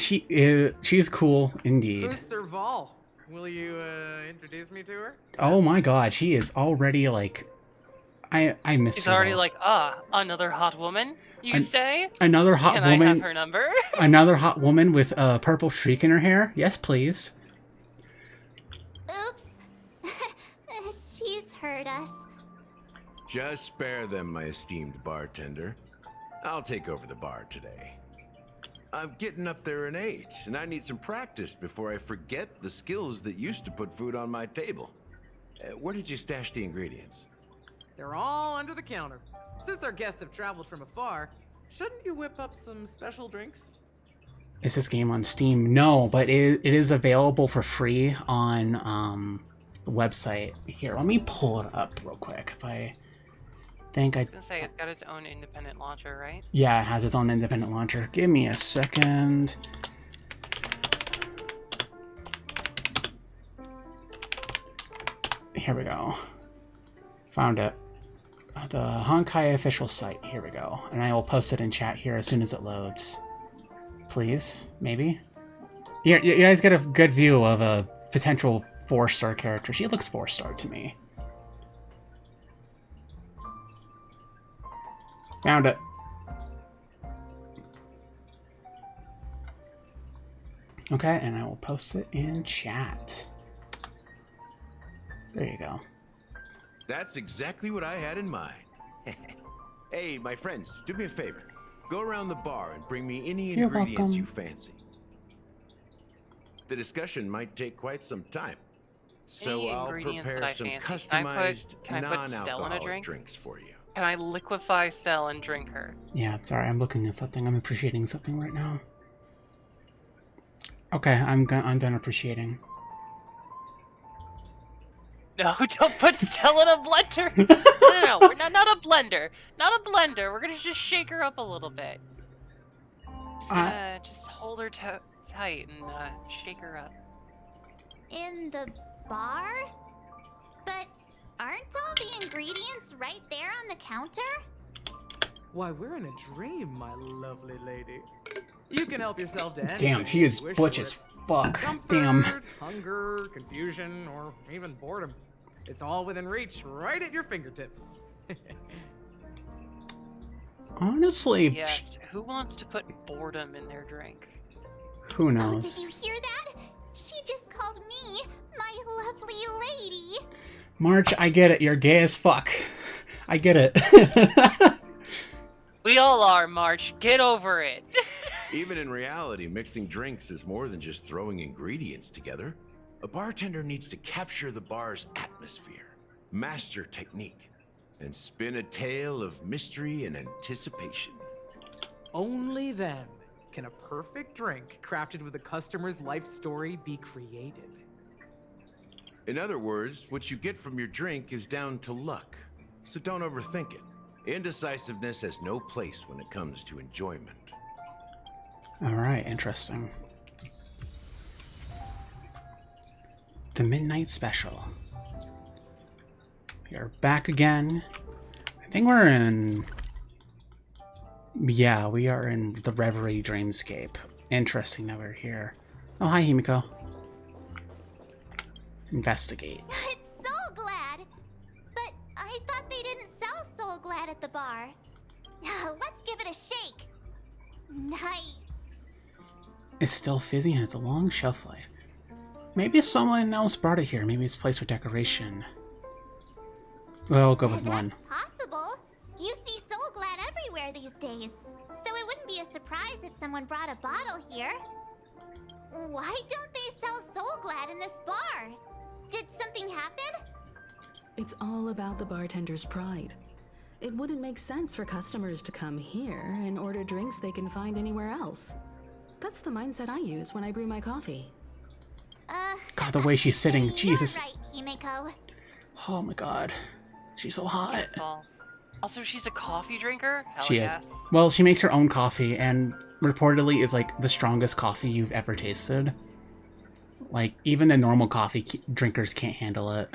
She's cool indeed. Who's Serval? Will you introduce me to her? Oh my god, she is already like, I miss He's her. already though. like, another hot woman, you say? Another hot Can woman. I have her number? Another hot woman with a purple streak in her hair. Yes, please. Oops. She's heard us. Just spare them, my esteemed bartender. I'll take over the bar today. I'm getting up there in age, and I need some practice before I forget the skills that used to put food on my table. Where did you stash the ingredients? They're all under the counter. Since our guests have traveled from afar, shouldn't you whip up some special drinks? Is this game on Steam? No, but it is available for free on the website. Here, let me pull it up real quick. If I think I was gonna say, it's got its own independent launcher, right? Yeah, it has its own independent launcher. Give me a second. Here we go. Found it. The Honkai official site. Here we go. And I will post it in chat here as soon as it loads. Please? Maybe? You guys get a good view of a potential 4-star character. She looks 4-star to me. Found it. Okay, and I will post it in chat. There you go. That's exactly what I had in mind. Hey, my friends, do me a favor. Go around the bar and bring me any You're ingredients welcome. you fancy. The discussion might take quite some time. So Any I'll ingredients prepare that I some fancy. customized Can I put Stell in a non-alcoholic drink? drinks for you. Can I liquefy Stell and drink her? Yeah, sorry, I'm looking at something. I'm appreciating something right now. Okay, I'm done appreciating. No, don't put Stell in a blender. No, we're not a blender. Not a blender. We're gonna just shake her up a little bit. Just gonna just hold her tight and shake her up. In the bar? But aren't all the ingredients right there on the counter? Why, we're in a dream, my lovely lady. You can help yourself to anything. Damn, she is you wish butch for. as fuck. Comfort, Damn. hunger, confusion, or even boredom. It's all within reach, right at your fingertips. Honestly, Yes. Who wants to put boredom in their drink? who Oh, knows? did you hear that? She just called me my lovely lady. March, I get it. You're gay as fuck. I get it. We all are, March. Get over it. Even in reality, mixing drinks is more than just throwing ingredients together. A bartender needs to capture the bar's atmosphere, master technique, and spin a tale of mystery and anticipation. Only then can a perfect drink crafted with a customer's life story be created. In other words, what you get from your drink is down to luck, so don't overthink it. Indecisiveness has no place when it comes to enjoyment. Alright, interesting. The Midnight Special. We are back again. I think we're in... Yeah, we are in the Reverie Dreamscape. Interesting that we're here. Oh, hi, Himiko. Investigate. It's Soul Glad. But I thought they didn't sell Soul Glad at the bar. Let's give it a shake. Nice. It's still fizzy and has a long shelf life. Maybe someone else brought it here. Maybe it's placed for decoration. Well, we'll go with one. Possible. You see Soul Glad everywhere these days. So it wouldn't be a surprise if someone brought a bottle here. Why don't they sell Soul Glad in this bar? Did something happen? It's all about the bartender's pride. It wouldn't make sense for customers to come here and order drinks they can find anywhere else. That's the mindset I use when I brew my coffee. God, the way she's sitting, Jesus. You're right, Himiko. Oh my god. She's so hot. Also, she's a coffee drinker? Hell She yes. is. Well, she makes her own coffee, and reportedly is like the strongest coffee you've ever tasted. Like, even the normal coffee drinkers can't handle it.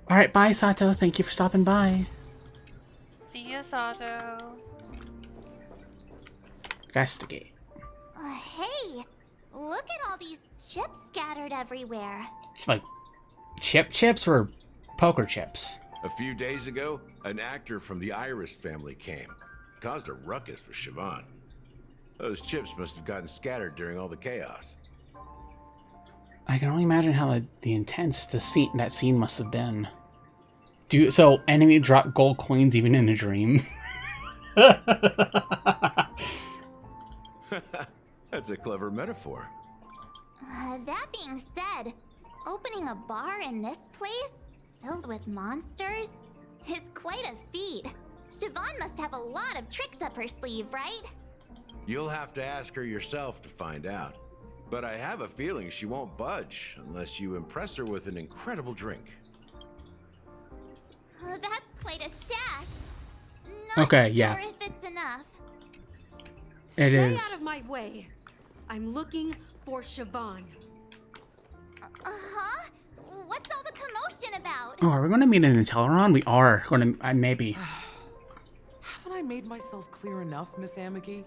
Alright, bye, Sato. Thank you for stopping by. See ya, Sato. Investigate. Hey, look at all these chips scattered everywhere. It's like chips or poker chips. A few days ago, an actor from the Iris family came. Caused a ruckus for Siobhan. Those chips must have gotten scattered during all the chaos. I can only imagine how the intense that scene must have been. So enemy drop gold coins even in a dream? That's a clever metaphor. That being said, opening a bar in this place, filled with monsters, is quite a feat. Siobhan must have a lot of tricks up her sleeve, right? You'll have to ask her yourself to find out. But I have a feeling she won't budge unless you impress her with an incredible drink. That's quite a stash. Not Okay, sure yeah. if it's enough. It Stay is. out of my way. I'm looking for Siobhan. Uh-huh? What's all the commotion about? Oh, are we going to meet in Inteleron? We are going to, maybe. Haven't I made myself clear enough, Miss Amiki?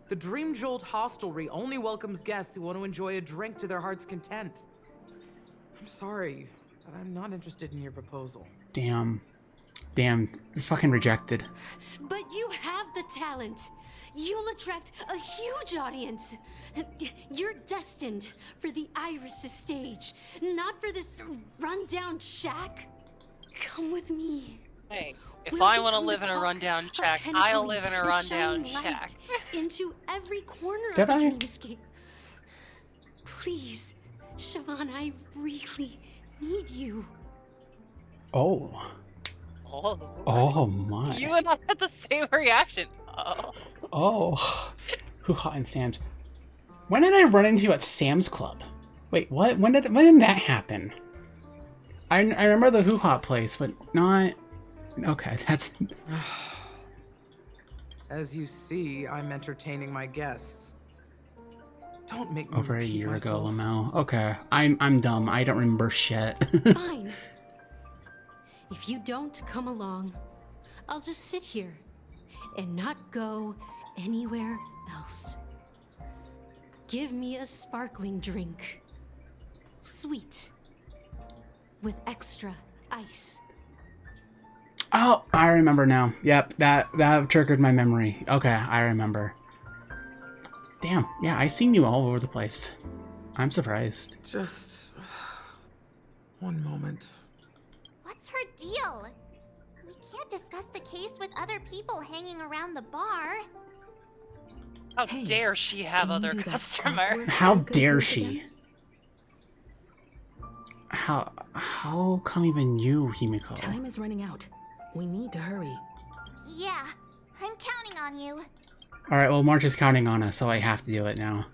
The Dream Jolt hostelry only welcomes guests who want to enjoy a drink to their heart's content. I'm sorry, but I'm not interested in your proposal. Damn, fucking rejected. But you have the talent. You'll attract a huge audience. You're destined for the Iris stage, not for this rundown shack. Come with me. Hey, if We'll I want to become live the in a talk rundown of shack, Penny I'll Queen live in a and rundown shine shack. light into every corner Did of the I? dreamscape. Please, Siobhan, I really need you. Oh. Oh my. You and I had the same reaction. Oh. Oh. Hoo-ha and Sam's. When did I run into you at Sam's Club? Wait, what? When did that happen? I remember the hoo-ha place, but not... Okay, that's... As you see, I'm entertaining my guests. Don't make me Over a repeat year myself. ago, Lamau. Okay, I'm dumb. I don't remember shit. Fine. If you don't come along, I'll just sit here and not go anywhere else. Give me a sparkling drink. Sweet. With extra ice. Oh, I remember now. Yep, that triggered my memory. Okay, I remember. Damn, yeah, I seen you all over the place. I'm surprised. Just... one moment. What's her deal? We can't discuss the case with other people hanging around the bar. How dare she have other customers? How dare she? How come even you, Himiko? Time is running out. We need to hurry. Yeah, I'm counting on you. Alright, well, March is counting on us, so I have to do it now.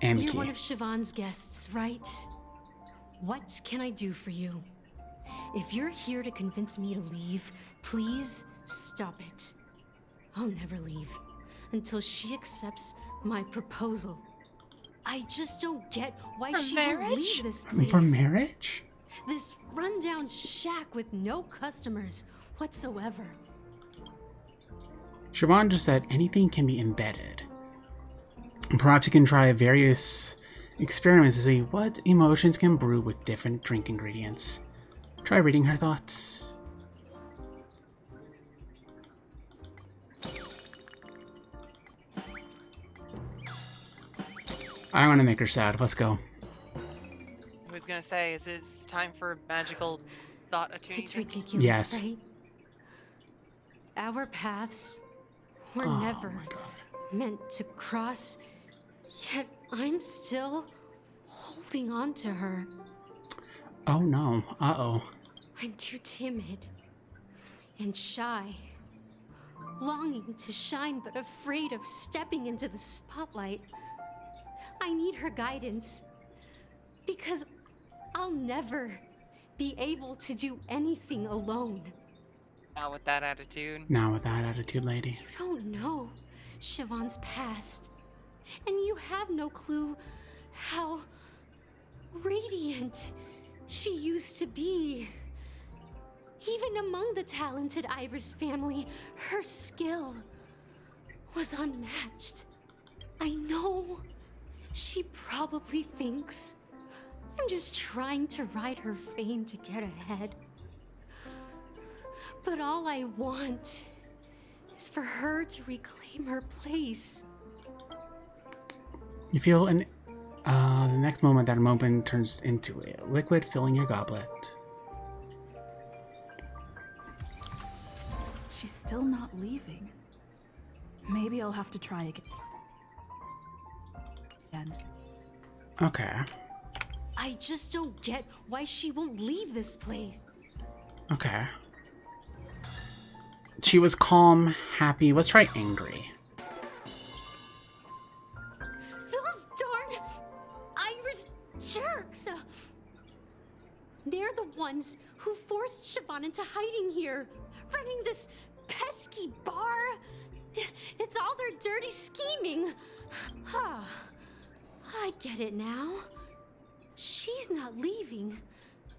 You're Amiki. one of Siobhan's guests, right? What can I do for you? If you're here to convince me to leave, please stop it. I'll never leave until she accepts my proposal. I just don't get why For she marriage? won't leave this place. For marriage? This rundown shack with no customers whatsoever. Siobhan just said anything can be embedded. Perhaps you can try various experiments to see what emotions can brew with different drink ingredients. Try reading her thoughts. I want to make her sad. Let's go. I was gonna say, is it time for magical thought attuning? It's ridiculous, Yes. right? Our paths were Oh never my God. meant to cross, yet I'm still holding on to her. Oh no. Uh-oh. I'm too timid and shy, longing to shine but afraid of stepping into the spotlight. I need her guidance because I'll never be able to do anything alone. Now with that attitude. Now with that attitude, lady. You don't know Siobhan's past, and you have no clue how radiant she used to be. Even among the talented Iris family, her skill was unmatched. I know she probably thinks I'm just trying to ride her fame to get ahead. But all I want is for her to reclaim her place. You feel the next moment that moment turns into a liquid filling your goblet. She's still not leaving. Maybe I'll have to try again. Okay. I just don't get why she won't leave this place. Okay. She was calm, happy. Let's try angry. Those darn Iris jerks! They're the ones who forced Siobhan into hiding here, running this pesky bar. It's all their dirty scheming. I get it now. She's not leaving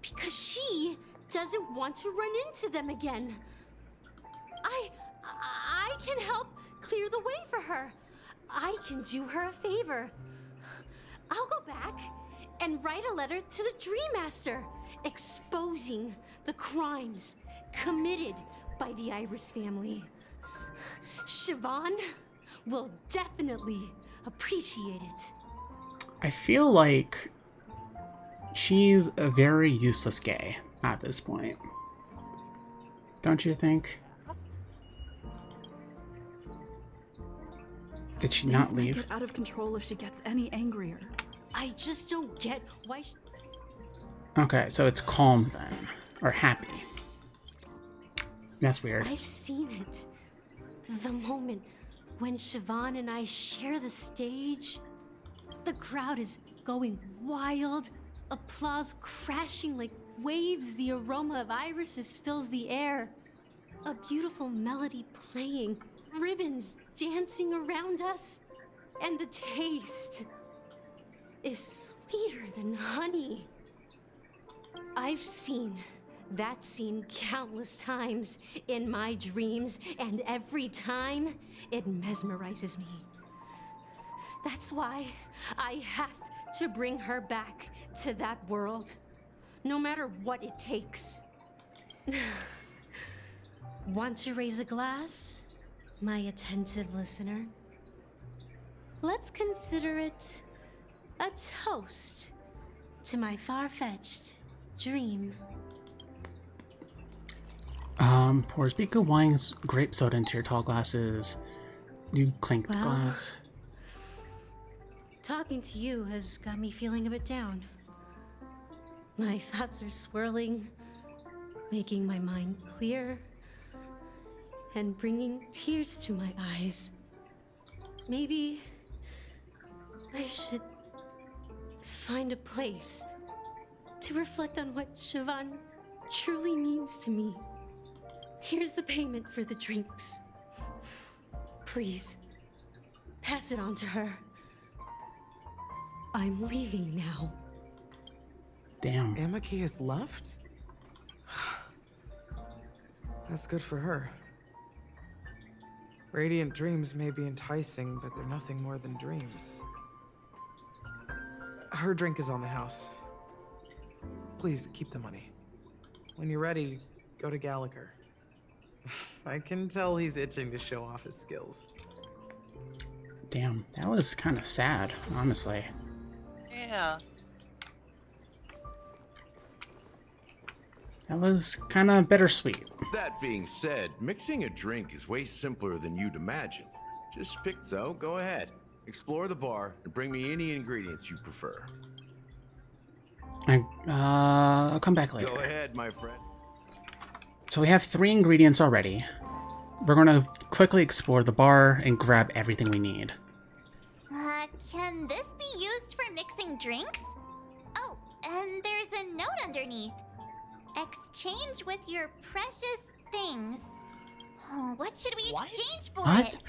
because she doesn't want to run into them again. I can help clear the way for her. I can do her a favor. I'll go back and write a letter to the Dream Master exposing the crimes committed by the Iris family. Siobhan will definitely appreciate it. I feel like she's a very useless gay at this point. Don't you think? Did she not leave? Things might get out of control if she gets any angrier. I just don't get why Okay, so it's calm then. Or happy. That's weird. I've seen it. The moment when Siobhan and I share the stage, the crowd is going wild, applause crashing like waves, the aroma of irises fills the air, a beautiful melody playing, ribbons dancing around us, and the taste is sweeter than honey. I've seen that scene countless times in my dreams, and every time it mesmerizes me. That's why I have to bring her back to that world, no matter what it takes. Want to raise a glass, my attentive listener? Let's consider it a toast to my far-fetched dream. Pours Bika wine's grape soda into your tall glasses. You clink the glass. Talking to you has got me feeling a bit down. My thoughts are swirling, making my mind clear, and bringing tears to my eyes. Maybe I should find a place to reflect on what Siobhan truly means to me. Here's the payment for the drinks. Please, pass it on to her. I'm leaving now. Damn. Amaki has left? That's good for her. Radiant dreams may be enticing, but they're nothing more than dreams. Her drink is on the house. Please keep the money. When you're ready, go to Gallagher. I can tell he's itching to show off his skills. Damn, that was kind of sad, honestly. Yeah. That was kind of bittersweet. That being said, mixing a drink is way simpler than you'd imagine. Just pick, so go ahead. Explore the bar and bring me any ingredients you prefer. I'll come back later. Go ahead, my friend. So we have 3 ingredients already. We're gonna quickly explore the bar and grab everything we need. Can this be used for mixing drinks? Oh, and there's a note underneath. Exchange with your precious things. Oh, what should we exchange for What? it?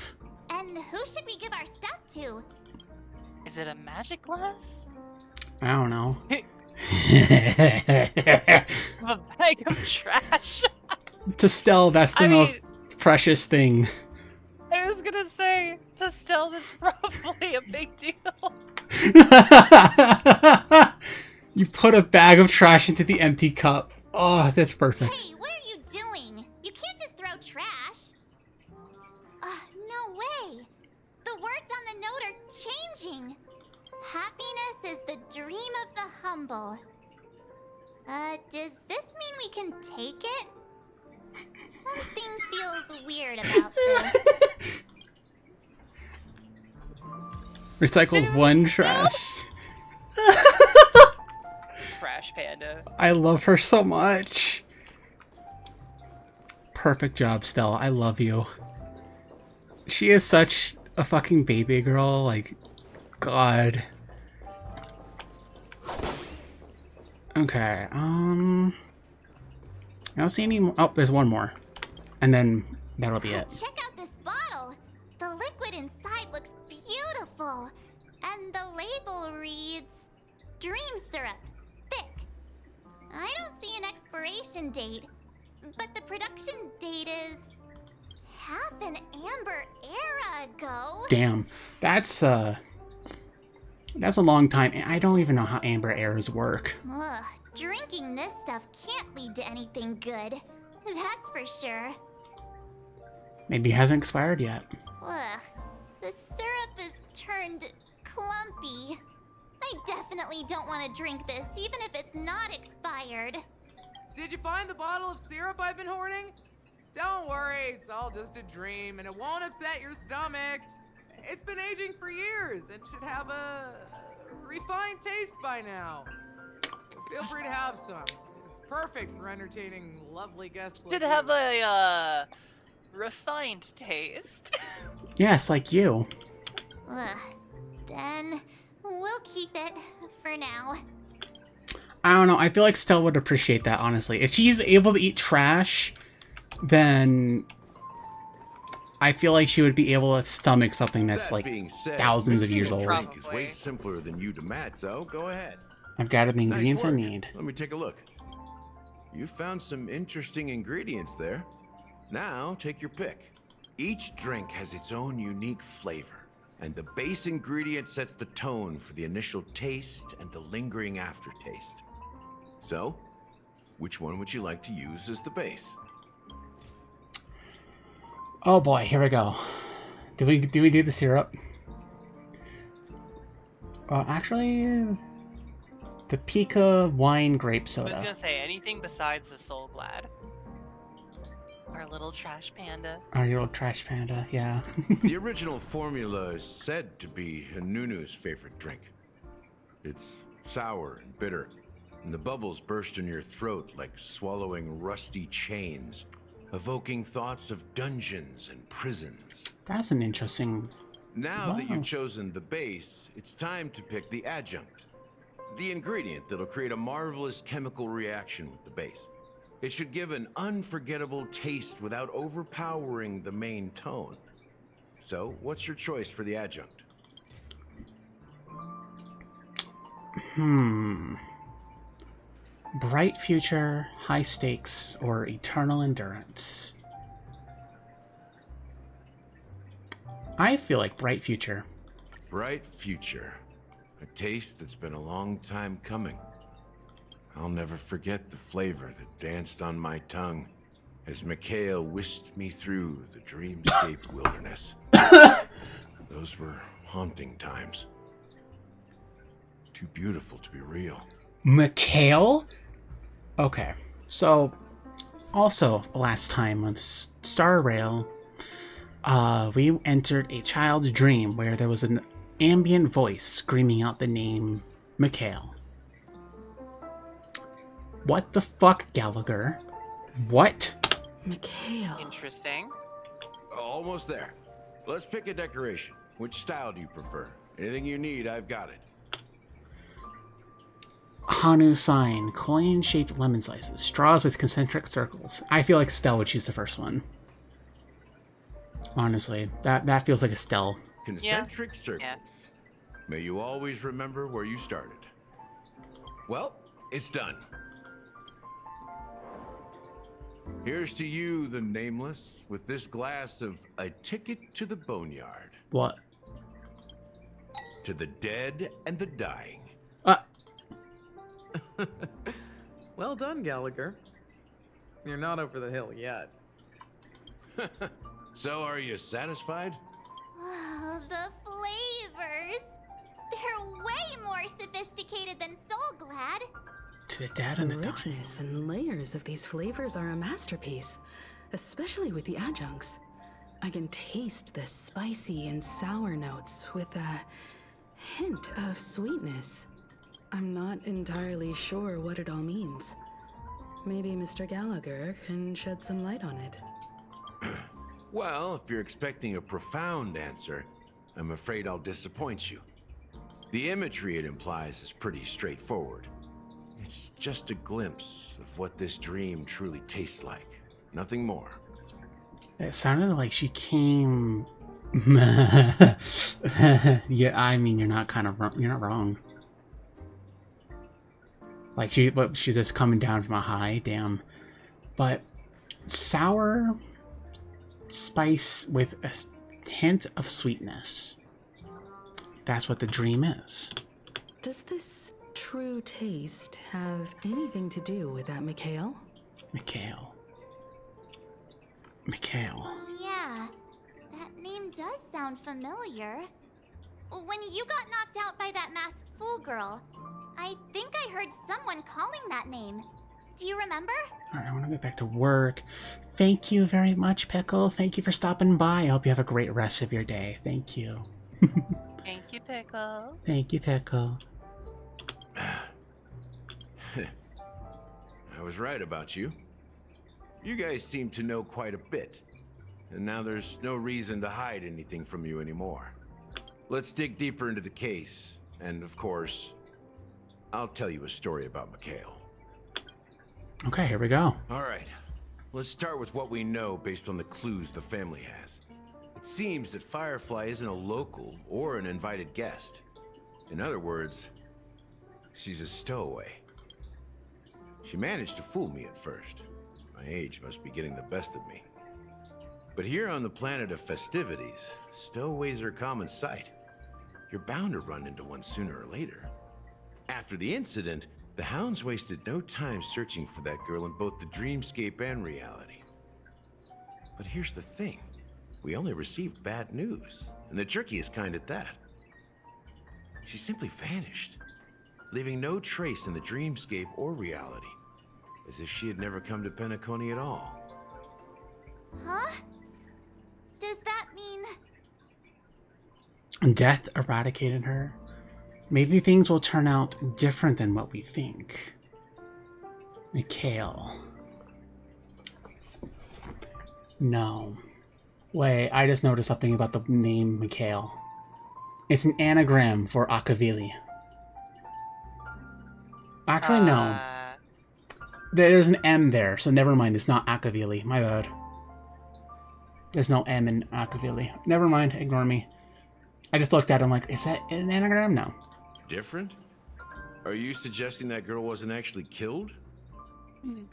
And who should we give our stuff to? Is it a magic glass? I don't know. A bag of trash. To Stell, that's the most precious thing. I was gonna say, to Stell, that's probably a big deal. You put a bag of trash into the empty cup. Oh, that's perfect. Hey, what are you doing? You can't just throw trash. No way. The words on the note are changing. Happiness is the dream of the humble. Does this mean we can take it? Something feels weird about this. Recycles one trash. Trash Panda. I love her so much. Perfect job, Stella. I love you. She is such a fucking baby girl. Like, God. Okay, I don't see any more. Oh, there's one more. And then that'll be it. Check out this bottle. The liquid inside looks beautiful. And the label reads, Dream Syrup, thick. I don't see an expiration date, but the production date is half an amber era ago. Damn, that's a long time. I don't even know how amber eras work. Ugh, drinking this stuff can't lead to anything good. That's for sure. Maybe it hasn't expired yet. Ugh, the syrup is turned clumpy. I definitely don't want to drink this, even if it's not expired. Did you find the bottle of syrup I've been hoarding? Don't worry, it's all just a dream, and it won't upset your stomach. It's been aging for years and should have a refined taste by now. Feel free to have some. It's perfect for entertaining lovely guests like Should you. have a refined taste. Yes, like you. Ugh, then we'll keep it for now. I don't know. I feel like Stella would appreciate that, honestly. If she's able to eat trash, then I feel like she would be able to stomach something that's That like being said, thousands of mixing years a old. drink is way simpler than you to match, so go ahead. I've gathered the ingredients Nice I work. need. Let me take a look. You found some interesting ingredients there. Now, take your pick. Each drink has its own unique flavor, and the base ingredient sets the tone for the initial taste and the lingering aftertaste. So, which one would you like to use as the base? Oh boy, here we go. Do we do the syrup? Actually, the Pika wine grape I was soda. gonna say anything besides the Soul Glad. Our little trash panda. Our little trash panda, yeah. The original formula is said to be Nunu's favorite drink. It's sour and bitter, and the bubbles burst in your throat like swallowing rusty chains, evoking thoughts of dungeons and prisons. That's an interesting... Now that Wow. you've chosen the base, it's time to pick the adjunct. The ingredient that'll create a marvelous chemical reaction with the base. It should give an unforgettable taste without overpowering the main tone. So, what's your choice for the adjunct? Bright future, high stakes, or eternal endurance? I feel like bright future. Bright future. A taste that's been a long time coming. I'll never forget the flavor that danced on my tongue as Mikhail whisked me through the dreamscape wilderness. Those were haunting times. Too beautiful to be real. Mikhail? Okay, so also last time on Star Rail, we entered a child's dream where there was an ambient voice screaming out the name Mikhail. What the fuck, Gallagher? What? Mikhail. Interesting. Almost there. Let's pick a decoration. Which style do you prefer? Anything you need, I've got it. Hanu sign, coin-shaped lemon slices, straws with concentric circles. I feel like Stell would choose the first one. Honestly, that feels like a Stell. Concentric circles. May you always remember where you started. Well, it's done. Here's to you, the nameless, with this glass of a ticket to the boneyard. What? To the dead and the dying. Well done, Gallagher. You're not over the hill yet. So, are you satisfied? Oh, the flavors! They're way more sophisticated than Soul Glad. To the dead and the dying. The richness and layers of these flavors are a masterpiece, especially with the adjuncts. I can taste the spicy and sour notes with a hint of sweetness. I'm not entirely sure what it all means. Maybe Mr. Gallagher can shed some light on it. Well, if you're expecting a profound answer, I'm afraid I'll disappoint you. The imagery it implies is pretty straightforward. It's just a glimpse of what this dream truly tastes like. Nothing more. It sounded like she came... Yeah, I mean, you're not wrong. Like, she's just coming down from a high, damn. But sour spice with a hint of sweetness. That's what the dream is. Does this true taste have anything to do with that Mikhail? Mikhail. Yeah, that name does sound familiar. When you got knocked out by that masked fool girl, I think I heard someone calling that name. Do you remember? Alright, I want to get back to work. Thank you very much, Pickle. Thank you for stopping by. I hope you have a great rest of your day. Thank you. Thank you, Pickle. Thank you, Pickle. I was right about you. You guys seem to know quite a bit. And now there's no reason to hide anything from you anymore. Let's dig deeper into the case. And of course, I'll tell you a story about Mikhail. Okay, here we go. All right. Let's start with what we know based on the clues the family has. It seems that Firefly isn't a local or an invited guest. In other words, she's a stowaway. She managed to fool me at first. My age must be getting the best of me. But here on the planet of festivities, stowaways are a common sight. You're bound to run into one sooner or later. After the incident, the hounds wasted no time searching for that girl in both the dreamscape and reality. But here's the thing. We only received bad news, and the trickiest kind at that. She simply vanished, leaving no trace in the dreamscape or reality, as if she had never come to Penacony at all. Huh? Does that mean... Death eradicated her. Maybe things will turn out different than what we think. Mikhail. No. Wait, I just noticed something about the name Mikhail. It's an anagram for Akavili. Actually, no. There's an M there, so never mind. It's not Akavili. My bad. There's no M in Akavili. Never mind. Ignore me. I just looked at him like, is that an anagram? No. Different? Are you suggesting that girl wasn't actually killed?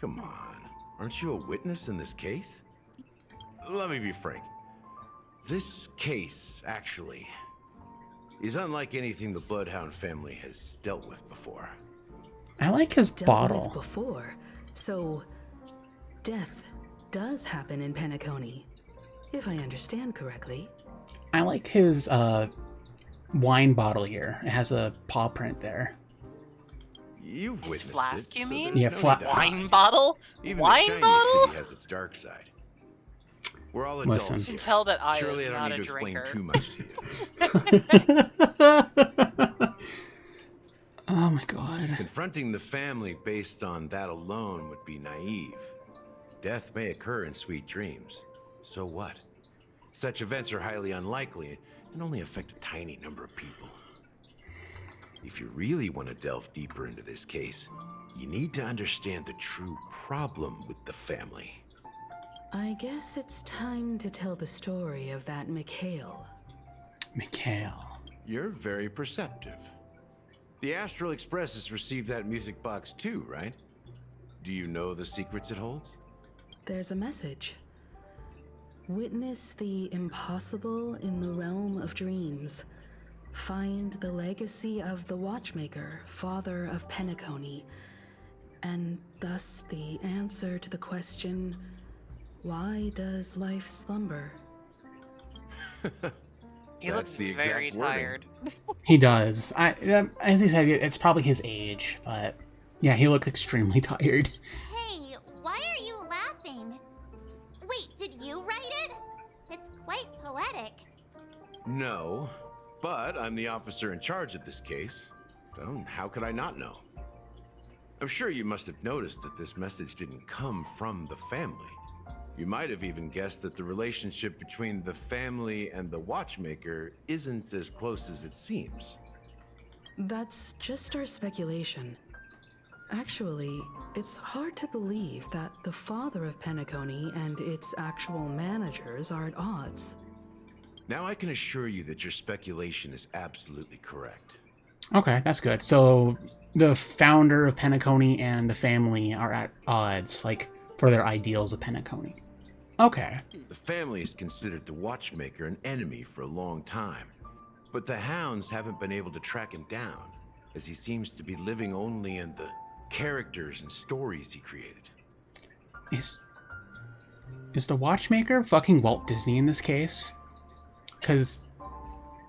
Come on. Aren't you a witness in this case? Let me be frank. This case, actually, is unlike anything the Bloodhound family has dealt with before. I like his bottle. Dealt with before. So, death does happen in Penacony, if I understand correctly. I like his wine bottle here. It has a paw print there. You've His witnessed flask, it, you so mean? there's Yeah, no need to Wine hide. bottle? Even Wine the shiniest bottle? city has its dark side. We're all adults Listen. here. You can tell that Aya Surely is I don't not need a to explain drinker. too much to you. Oh my god. Confronting the family based on that alone would be naive. Death may occur in sweet dreams. So what? Such events are highly unlikely and only affect a tiny number of people. If you really want to delve deeper into this case, you need to understand the true problem with the family. I guess it's time to tell the story of that Mikhail. Mikhail. You're very perceptive. The Astral Express has received that music box too, right? Do you know the secrets it holds? there's a message. Witness the impossible in the realm of dreams. Find the legacy of the Watchmaker, father of Penacony, and thus the answer to the question, why does life slumber? He looks very tired. He does. As he said, it's probably his age, but yeah, he looks extremely tired. Hey, why are you laughing? Wait, did you write it? It's quite poetic. No, but I'm the officer in charge of this case. So how could I not know? I'm sure you must have noticed that this message didn't come from the family. You might have even guessed that the relationship between the family and the Watchmaker isn't as close as it seems. That's just our speculation. Actually, it's hard to believe that the father of Penacony and its actual managers are at odds. Now I can assure you that your speculation is absolutely correct. Okay, that's good. So the founder of Penacony and the family are at odds, like, for their ideals of Penacony. Okay. The family has considered the Watchmaker an enemy for a long time, but the Hounds haven't been able to track him down, as he seems to be living only in the characters and stories he created. Is the Watchmaker fucking Walt Disney in this case? Because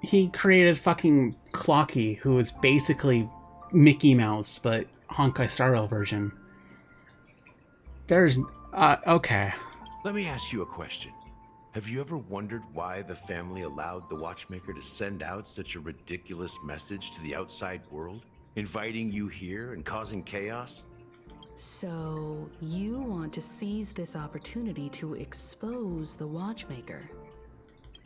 he created fucking Clocky, who is basically Mickey Mouse, but Honkai Star Rail version. There's... okay. Let me ask you a question. Have you ever wondered why the family allowed the Watchmaker to send out such a ridiculous message to the outside world, inviting you here and causing chaos? So, you want to seize this opportunity to expose the Watchmaker?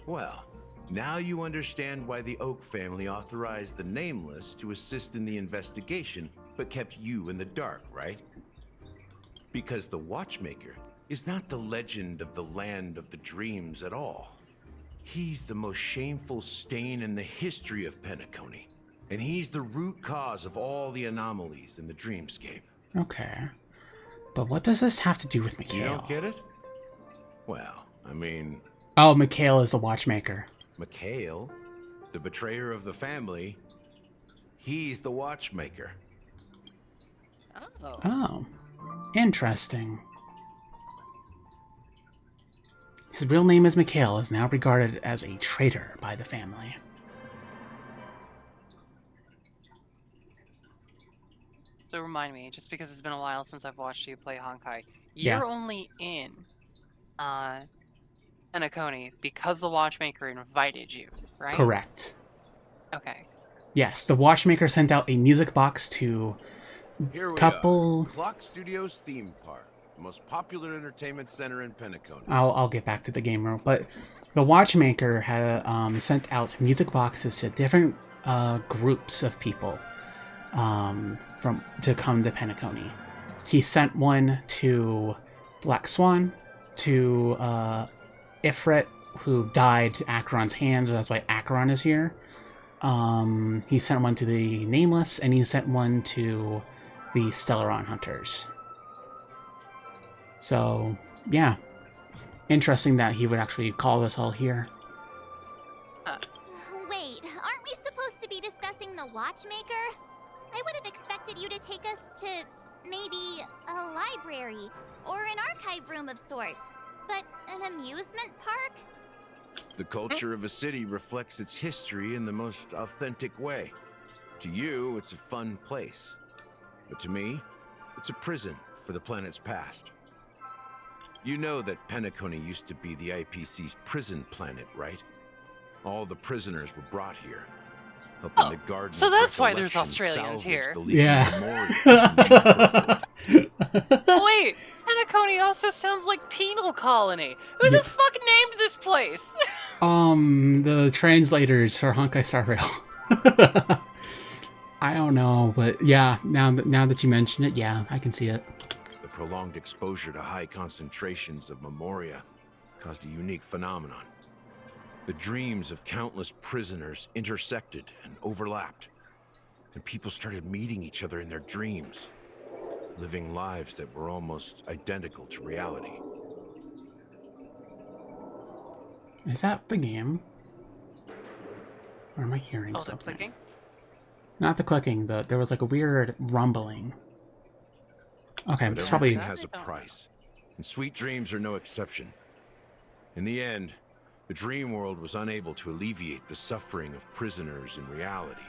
Well, now you understand why the Oak family authorized the Nameless to assist in the investigation, but kept you in the dark, right? Because the Watchmaker is not the legend of the land of the dreams at all. He's the most shameful stain in the history of Penacony, and he's the root cause of all the anomalies in the dreamscape. Okay. But what does this have to do with Mikhail? You don't get it? Well, I mean... Oh, Mikhail is the Watchmaker. Mikhail, the betrayer of the family, he's the Watchmaker. Oh. Interesting. His real name is Mikhail, is now regarded as a traitor by the family. So remind me, just because it's been a while since I've watched you play Honkai, you're only in Penacony because the Watchmaker invited you, right? Correct. Okay. Yes, the Watchmaker sent out a music box to Here we couple... are. Clock Studios theme park, the most popular entertainment center in Penacony. I'll get back to the game room, but the Watchmaker had sent out music boxes to different groups of people to come to Penacony. He sent one to Black Swan, to Ifrit, who died to Acheron's hands, so that's why Acheron is here. He sent one to the Nameless, and he sent one to the Stellaron Hunters. So, yeah. Interesting that he would actually call us all here. Wait, aren't we supposed to be discussing the Watchmaker? I would have expected you to take us to maybe a library or an archive room of sorts. But an amusement park? The culture of a city reflects its history in the most authentic way. To you, it's a fun place. But to me, it's a prison for the planet's past. You know that Penacony used to be the IPC's prison planet, right? All the prisoners were brought here, helping the Garden. So that's why there's Australians here. Yeah. Wait, Penacony also sounds like penal colony. Who the fuck named this place? The translators for Honkai Star Rail. I don't know, but yeah, now that you mention it, yeah, I can see it. The prolonged exposure to high concentrations of Memoria caused a unique phenomenon. The dreams of countless prisoners intersected and overlapped, and people started meeting each other in their dreams, living lives that were almost identical to reality. Is that the game? Or am I hearing The something? clicking? Not the clicking. There was like a weird rumbling. Okay, But it's probably... everything has a price, and sweet dreams are no exception. In the end, the dream world was unable to alleviate the suffering of prisoners in reality.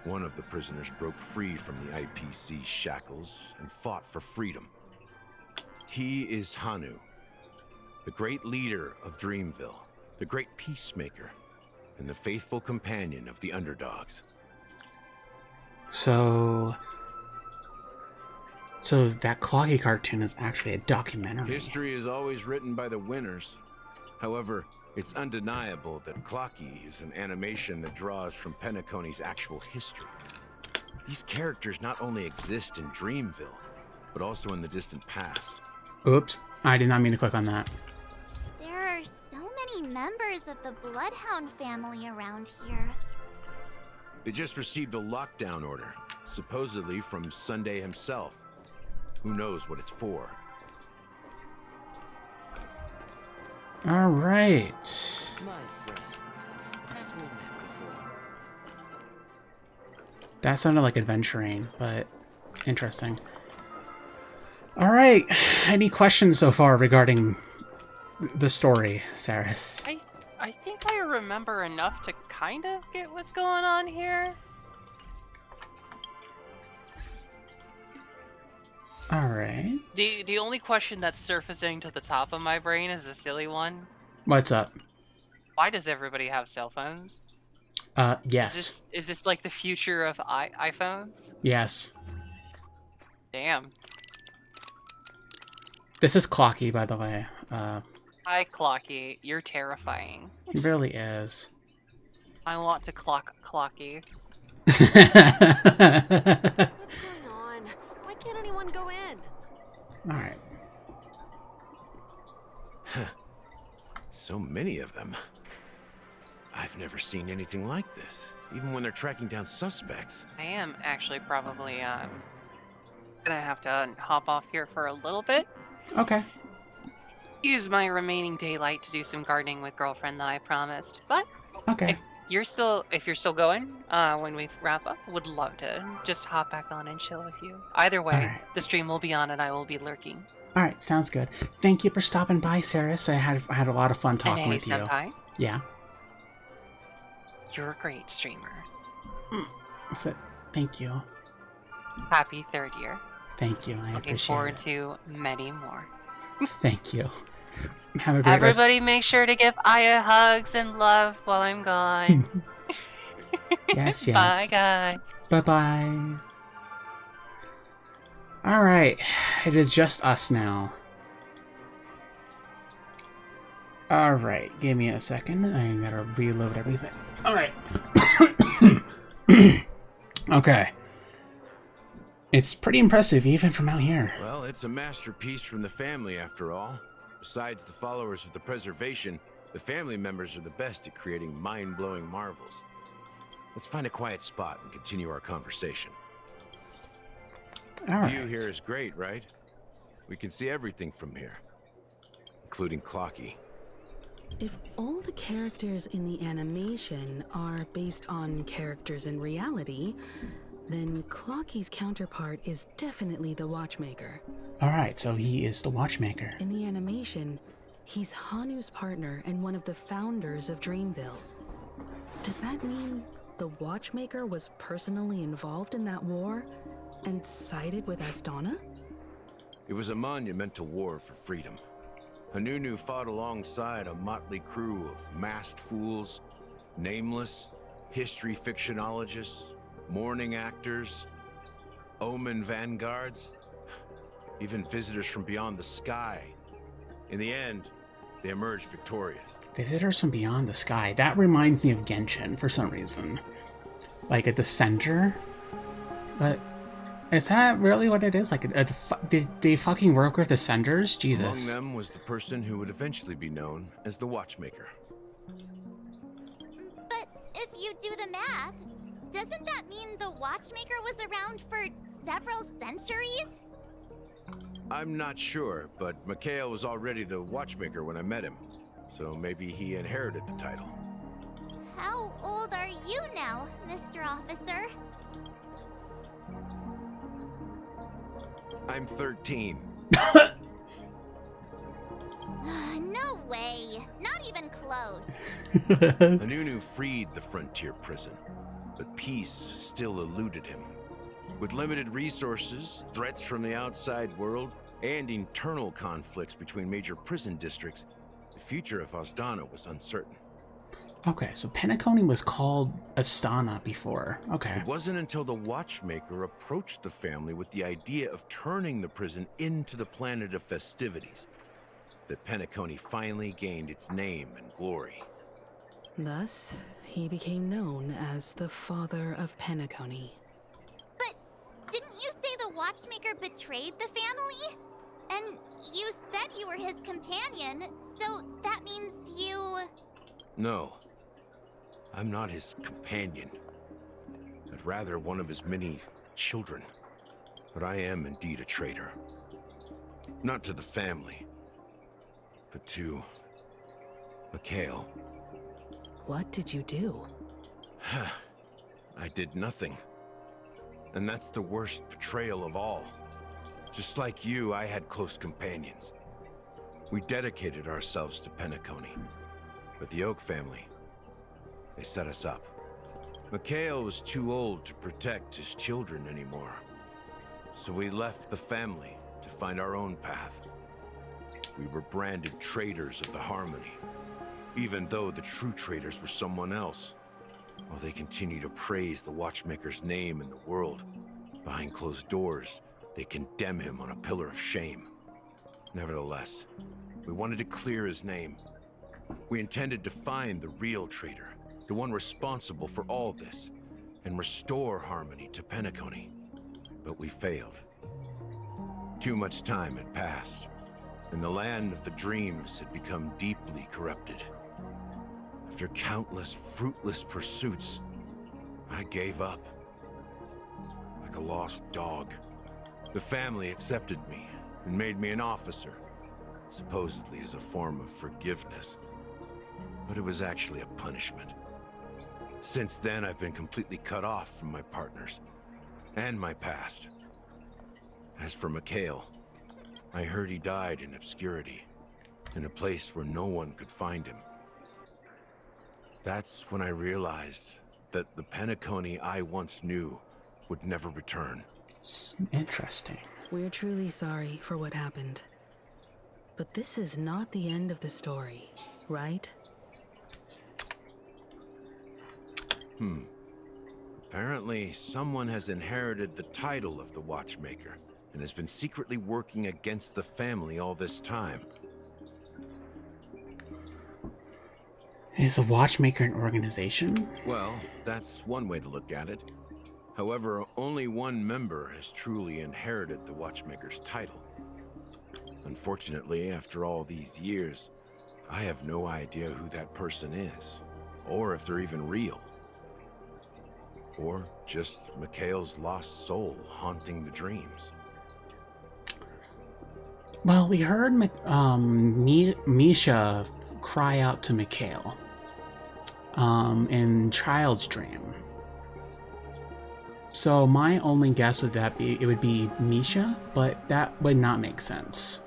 One of the prisoners broke free from the IPC shackles and fought for freedom. He is Hanu, the great leader of Dreamville, the great peacemaker, and the faithful companion of the underdogs. So that Cloggy cartoon is actually a documentary. History is always written by the winners. However, it's undeniable that Clocky is an animation that draws from Penacony's actual history. These characters not only exist in Dreamville, but also in the distant past. Oops, I did not mean to click on that. There are so many members of the Bloodhound family around here. They just received a lockdown order, supposedly from Sunday himself. Who knows what it's for? All right. My friend, have we met before? That sounded like adventuring, but interesting. All right. Any questions so far regarding the story, Saris? I think I remember enough to kind of get what's going on here. All right. The only question that's surfacing to the top of my brain is a silly one. What's up? Why does everybody have cell phones? Yes. Is this like the future of iPhones? Yes. Damn. This is Clocky, by the way. Hi, Clocky. You're terrifying. It really is. I want to Clocky. What's going on? Why can't anyone go in? All right. So many of them. I've never seen anything like this, even when they're tracking down suspects. I am actually probably gonna have to hop off here for a little bit. Okay. Use my remaining daylight to do some gardening with girlfriend that I promised. But okay, if you're still going, when we wrap up, would love to just hop back on and chill with you. Either way, the stream will be on and I will be lurking. All right, sounds good. Thank you for stopping by, Saris. I had a lot of fun talking with you. Senpai, yeah. You're a great streamer. Thank you. Happy 3rd year. Thank you. I Looking appreciate forward it. to many more. Thank you. Have a great Everybody make sure to give Aya hugs and love while I'm gone. Yes, yes. Bye, guys. Bye-bye. All right. It is just us now. All right. Give me a second. I gotta reload everything. All right. Okay. It's pretty impressive, even from out here. Well, it's a masterpiece from the family, after all. Besides the followers of the preservation, the family members are the best at creating mind-blowing marvels. Let's find a quiet spot and continue our conversation. All right. The view here is great, right? We can see everything from here, including Clocky. If all the characters in the animation are based on characters in reality, then Clocky's counterpart is definitely the Watchmaker. All right, so he is the Watchmaker. In the animation, he's Hanu's partner and one of the founders of Dreamville. Does that mean the Watchmaker was personally involved in that war and sided with Astana? It was a monumental war for freedom. Hanunu fought alongside a motley crew of masked fools, nameless, history fictionologists, mourning actors, omen vanguards, even visitors from beyond the sky. In the end, they emerged victorious. Visitors from beyond the sky. That reminds me of Genshin for some reason. Like a dissenter? But is that really what it is? Like, did they fucking work with dissenters? Jesus. Among them was the person who would eventually be known as the Watchmaker. But if you do the math, doesn't that mean the Watchmaker was around for several centuries? I'm not sure, but Mikhail was already the Watchmaker when I met him. so maybe he inherited the title. How old are you now, Mr. Officer? I'm 13. No way. Not even close. Anunu freed the frontier prison, but peace still eluded him. With limited resources, threats from the outside world, and internal conflicts between major prison districts, the future of Osdana was uncertain. Okay, so Penacony was called Astana before. Okay. It wasn't until the Watchmaker approached the family with the idea of turning the prison into the planet of festivities that Penacony finally gained its name and glory. Thus, he became known as the Father of Penacony. But didn't you say the Watchmaker betrayed the family? And you said you were his companion, so that means you... No, I'm not his companion, but rather one of his many children. But I am indeed a traitor. Not to the family, but to Mikhail. What did you do? I did nothing. And that's the worst betrayal of all. Just like you, I had close companions. We dedicated ourselves to Penacony. But the Oak family, they set us up. Mikhail was too old to protect his children anymore. So we left the family to find our own path. We were branded traitors of the Harmony, even though the true traitors were someone else. While they continue to praise the Watchmaker's name in the world, behind closed doors, they condemn him on a pillar of shame. Nevertheless, we wanted to clear his name. We intended to find the real traitor, the one responsible for all this, and restore harmony to Penacony. But we failed. Too much time had passed, and the land of the dreams had become deeply corrupted. After countless fruitless pursuits, I gave up. Like a lost dog. The family accepted me and made me an officer, supposedly as a form of forgiveness. But it was actually a punishment. Since then, I've been completely cut off from my partners and my past. As for Mikhail, I heard he died in obscurity, in a place where no one could find him. That's when I realized that the Penacony I once knew would never return. Interesting. We're truly sorry for what happened. But this is not the end of the story, right? Apparently, someone has inherited the title of the Watchmaker and has been secretly working against the family all this time. Is a Watchmaker an organization? Well, that's one way to look at it. However, only one member has truly inherited the Watchmaker's title. Unfortunately, after all these years, I have no idea who that person is, or if they're even real. Or just Mikhail's lost soul haunting the dreams. Well, we heard Misha cry out to Mikhail in Child's Dream. So my only guess would it would be Misha, but that would not make sense.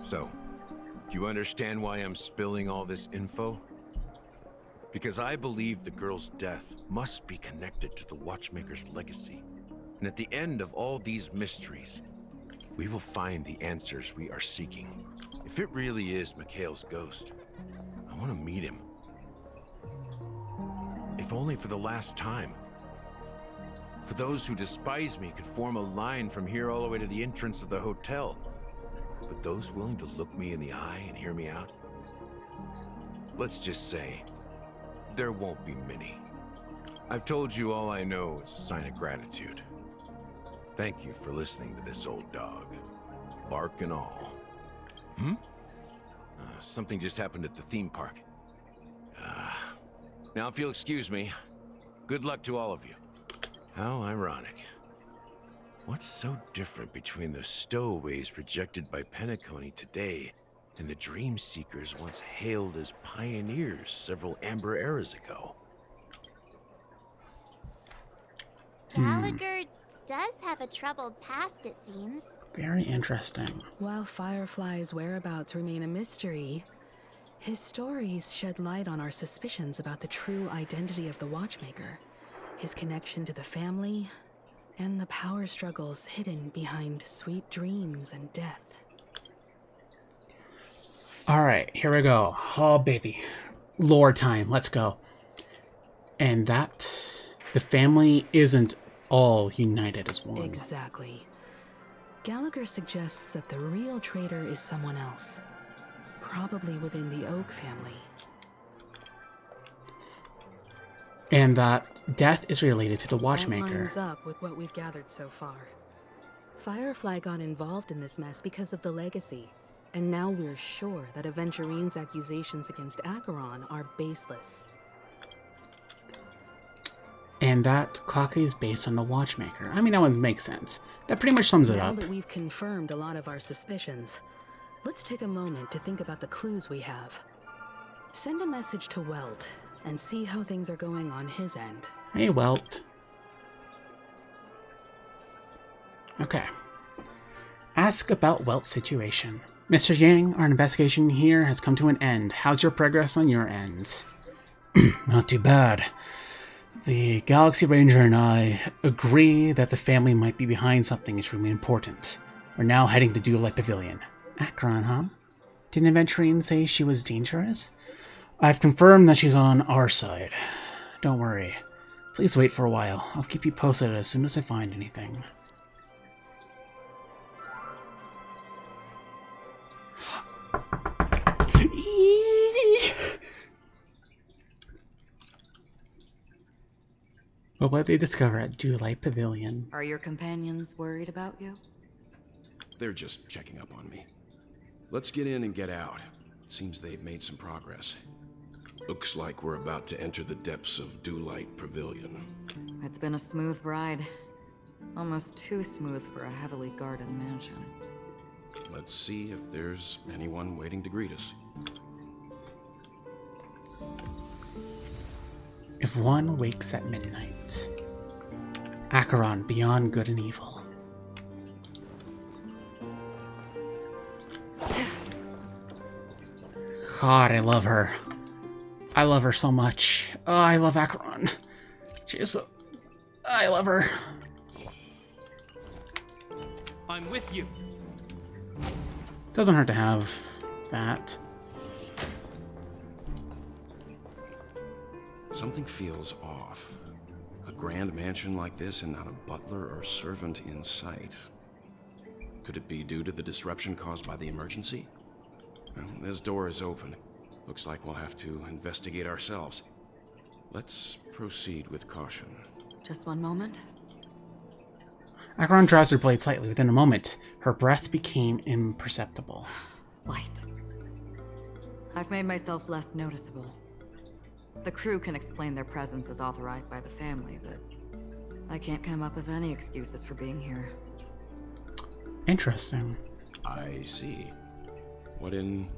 So, do you understand why I'm spilling all this info? Because I believe the girl's death must be connected to the Watchmaker's legacy. And at the end of all these mysteries, we will find the answers we are seeking. If it really is Mikhail's ghost, I want to meet him. If only for the last time. For those who despise me could form a line from here all the way to the entrance of the hotel. But those willing to look me in the eye and hear me out? Let's just say, there won't be many. I've told you all I know is a sign of gratitude. Thank you for listening to this old dog. Bark and all. Something just happened at the theme park. Now if you'll excuse me, good luck to all of you. How ironic. What's so different between the stowaways projected by Penacony today And the Dream Seekers once hailed as pioneers several Amber eras ago. Gallagher does have a troubled past, it seems. Very interesting. While Firefly's whereabouts remain a mystery, his stories shed light on our suspicions about the true identity of the Watchmaker, his connection to the family, and the power struggles hidden behind sweet dreams and death. Alright, here we go. Oh, baby. Lore time. Let's go. And that... the family isn't all united as one. Exactly. Gallagher suggests that the real traitor is someone else. Probably within the Oak family. And that death is related to the That Watchmaker. lines up with what we've gathered so far. Firefly got involved in this mess because of the legacy. And now we're sure that Aventurine's accusations against Acheron are baseless. And that clock is based on the Watchmaker. I mean, that one makes sense. That pretty much sums it Now up. that we've confirmed a lot of our suspicions, let's take a moment to think about the clues we have. Send a message to Welt and see how things are going on his end. Hey, Welt. Okay. Ask about Welt's situation. Mr. Yang, our investigation here has come to an end. How's your progress on your end? Not too bad. The Galaxy Ranger and I agree that the family might be behind something extremely important. We're now heading to Duelite Pavilion. Acheron, huh? Didn't Aventurine say she was dangerous? I've confirmed that she's on our side. Don't worry. Please wait for a while. I'll keep you posted as soon as I find anything. But what they discover at Duelite Pavilion? Are your companions worried about you? They're just checking up on me. Let's get in and get out. Seems they've made some progress. Looks like we're about to enter the depths of Duelite Pavilion. It's been a smooth ride. Almost too smooth for a heavily guarded mansion. Let's see if there's anyone waiting to greet us. If one wakes at midnight. Acheron, beyond good and evil. God, I love her. I love her so much. Oh, I love Acheron. She's so... I love her. I'm with you. Doesn't hurt to have that. Something feels off. A grand mansion like this and not a butler or servant in sight. Could it be due to the disruption caused by the emergency? Well, this door is open. Looks like we'll have to investigate ourselves. Let's proceed with caution. Just one moment. Acheron draws her blade slightly. Within a moment, her breath became imperceptible. Light. I've made myself less noticeable. The crew can explain their presence as authorized by the family, but I can't come up with any excuses for being here. Interesting. I see. What an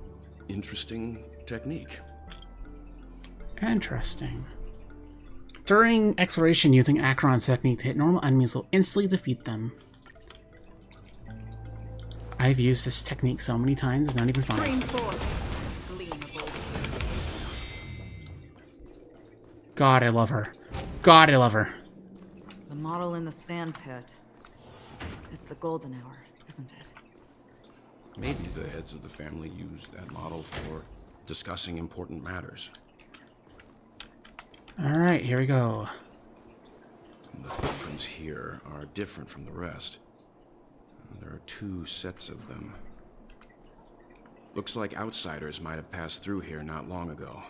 interesting technique. Interesting. During exploration, using Acheron's technique to hit normal enemies will instantly defeat them. I've used this technique so many times, it's not even funny. God, I love her. God, I love her. The model in the sand pit. It's the golden hour, isn't it? Maybe the heads of the family used that model for discussing important matters. Alright, here we go. The footprints here are different from the rest. There are 2 sets of them. Looks like outsiders might have passed through here not long ago.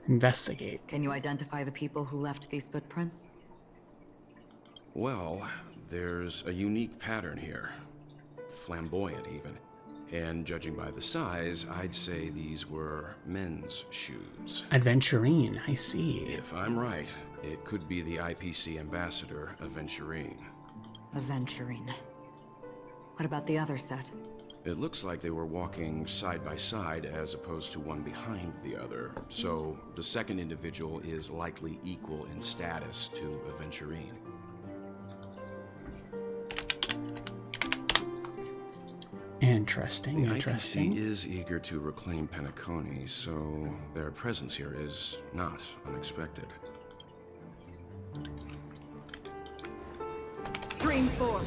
Investigate. Can you identify the people who left these footprints? Well, there's a unique pattern here. Flamboyant, even. And judging by the size, I'd say these were men's shoes. Aventurine, I see. If I'm right, it could be the IPC ambassador, Aventurine. Aventurine. What about the other set? It looks like they were walking side by side as opposed to one behind the other. So the second individual is likely equal in status to Aventurine. Interesting, the interesting. IPC is eager to reclaim Penacony, so their presence here is not unexpected. Stream 4.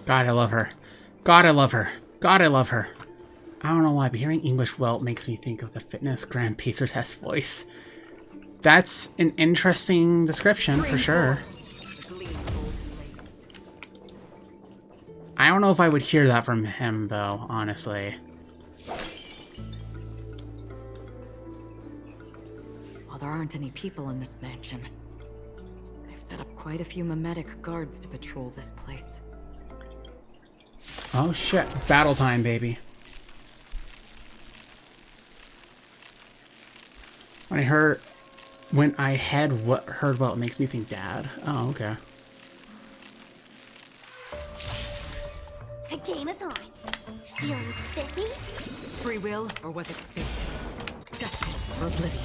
God, I love her. God, I love her. God, I love her. I don't know why, but hearing English well makes me think of the fitness Grand Pacer Test voice. That's an interesting description, for sure. I don't know if I would hear that from him, though, honestly. While there aren't any people in this mansion, they've set up quite a few mimetic guards to patrol this place. Oh shit, battle time, baby. When I heard what makes me think dad. Oh, okay. The game is on. Feeling spiffy? Free will, or was it fate? Destined for oblivion.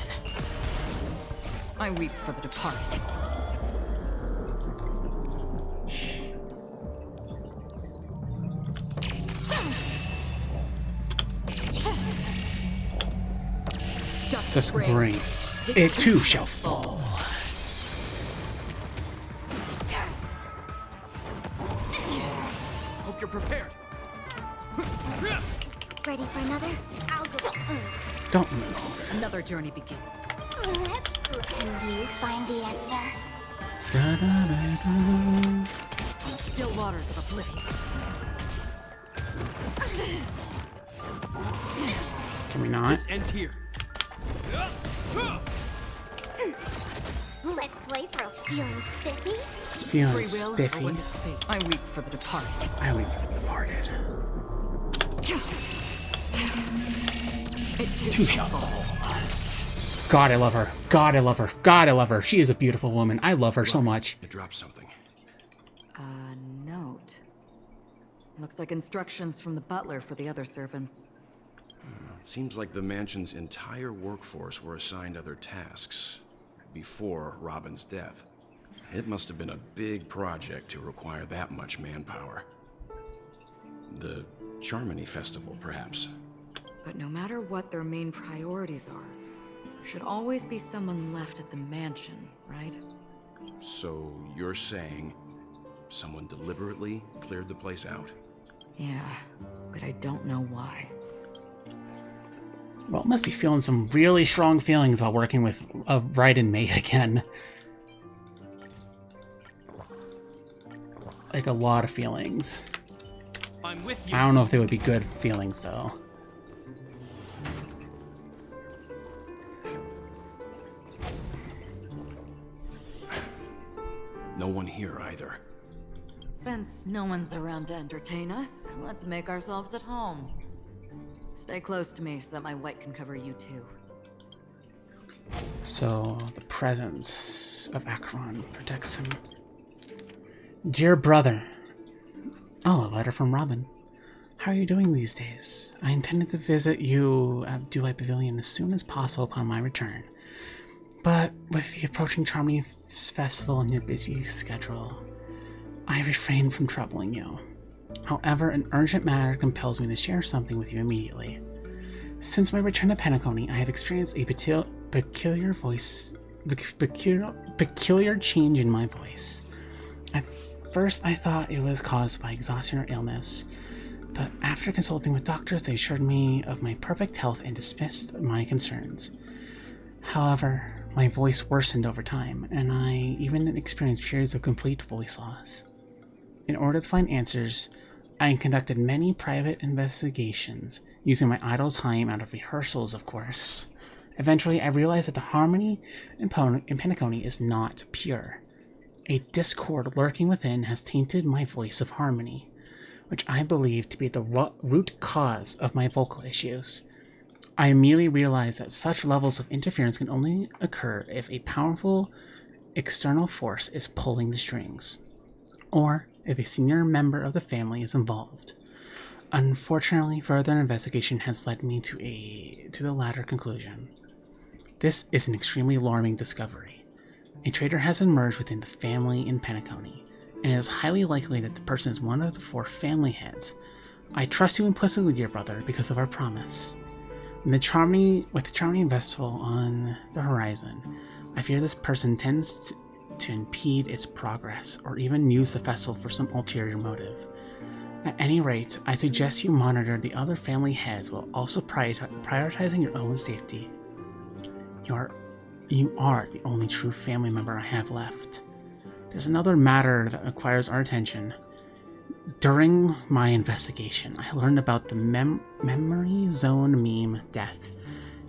I weep for the departed. Just bring it too shall fall. Hope you're prepared. Ready for another? I'll go. Don't move. Another journey begins. Let's go. Can you find the answer? Da, da, da, da. Still waters of oblivion. Can we not? This ends here. Let's play for a feeling spiffy. It's feeling spiffy. I weep for the departed. I weep for the departed. Too shall fall. God, I love her. God, I love her. God, I love her. She is a beautiful woman. I love her so much. It dropped something. A note. Looks like instructions from the butler for the other servants. Seems like the mansion's entire workforce were assigned other tasks before Robin's death. It must have been a big project to require that much manpower. The Charmony Festival, perhaps. But no matter what their main priorities are, there should always be someone left at the mansion, right? So you're saying someone deliberately cleared the place out? Yeah, but I don't know why. Well, must be feeling some really strong feelings while working with Raiden May again. Like a lot of feelings. I'm with you. I don't know if they would be good feelings though. No one here either. Since no one's around to entertain us, let's make ourselves at home. Stay close to me so that my white can cover you too. So, the presence of Acheron protects him. Dear brother. Oh, a letter from Robin. How are you doing these days? I intended to visit you at Dewey Pavilion as soon as possible upon my return. But with the approaching Charmony Festival and your busy schedule, I refrained from troubling you. However, an urgent matter compels me to share something with you immediately. Since my return to Penacony, I have experienced a peculiar change in my voice. At first, I thought it was caused by exhaustion or illness, but after consulting with doctors, they assured me of my perfect health and dismissed my concerns. However, my voice worsened over time, and I even experienced periods of complete voice loss. In order to find answers, I conducted many private investigations, using my idle time out of rehearsals, of course. Eventually, I realized that the harmony in Penacony is not pure. A discord lurking within has tainted my voice of harmony, which I believe to be the root cause of my vocal issues. I immediately realized that such levels of interference can only occur if a powerful external force is pulling the strings, or if a senior member of the family is involved. Unfortunately, further investigation has led me to the latter conclusion. This is an extremely alarming discovery. A traitor has emerged within the family in Penacony, and it is highly likely that the person is one of the 4 family heads. I trust you implicitly, dear brother, because of our promise. With the charming festival on the horizon, I fear this person tends to impede its progress, or even use the festival for some ulterior motive. At any rate, I suggest you monitor the other family heads while also prioritizing your own safety. You are the only true family member I have left. There's another matter that requires our attention. During my investigation, I learned about the memory zone meme death,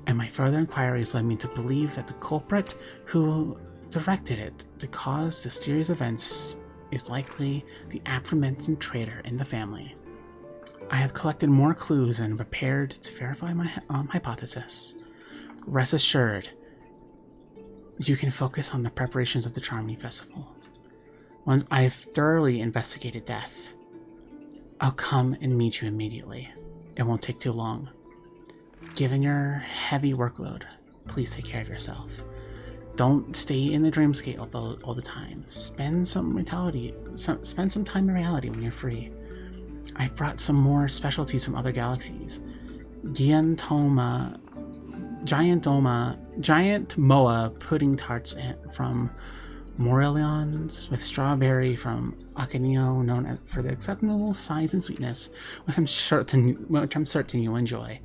and my further inquiries led me to believe that the culprit who directed it to cause the series of events is likely the aforementioned traitor in the family. I have collected more clues and prepared to verify my hypothesis. Rest assured, you can focus on the preparations of the Charming Festival. Once I've thoroughly investigated death, I'll come and meet you immediately. It won't take too long. Given your heavy workload, please take care of yourself. Don't stay in the dreamscape all the time. Spend some time in reality when you're free. I've brought some more specialties from other galaxies. Giant Moa pudding tarts from Morelions with strawberry from Acanio, known for the acceptable size and sweetness, which I'm certain you'll enjoy.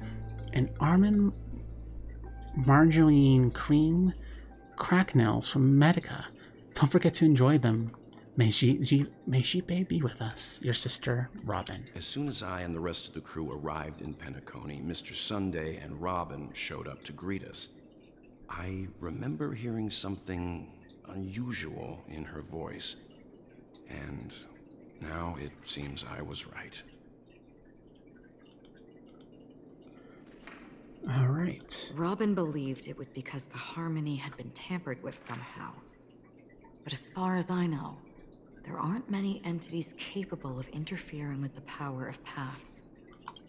And almond margarine cream cracknels from Medica. Don't forget to enjoy them. May she be with us, your sister, Robin. As soon as I and the rest of the crew arrived in Penacony, Mr. Sunday and Robin showed up to greet us. I remember hearing something unusual in her voice, and now it seems I was right. All right. Robin believed it was because the harmony had been tampered with somehow. But as far as I know, there aren't many entities capable of interfering with the power of paths.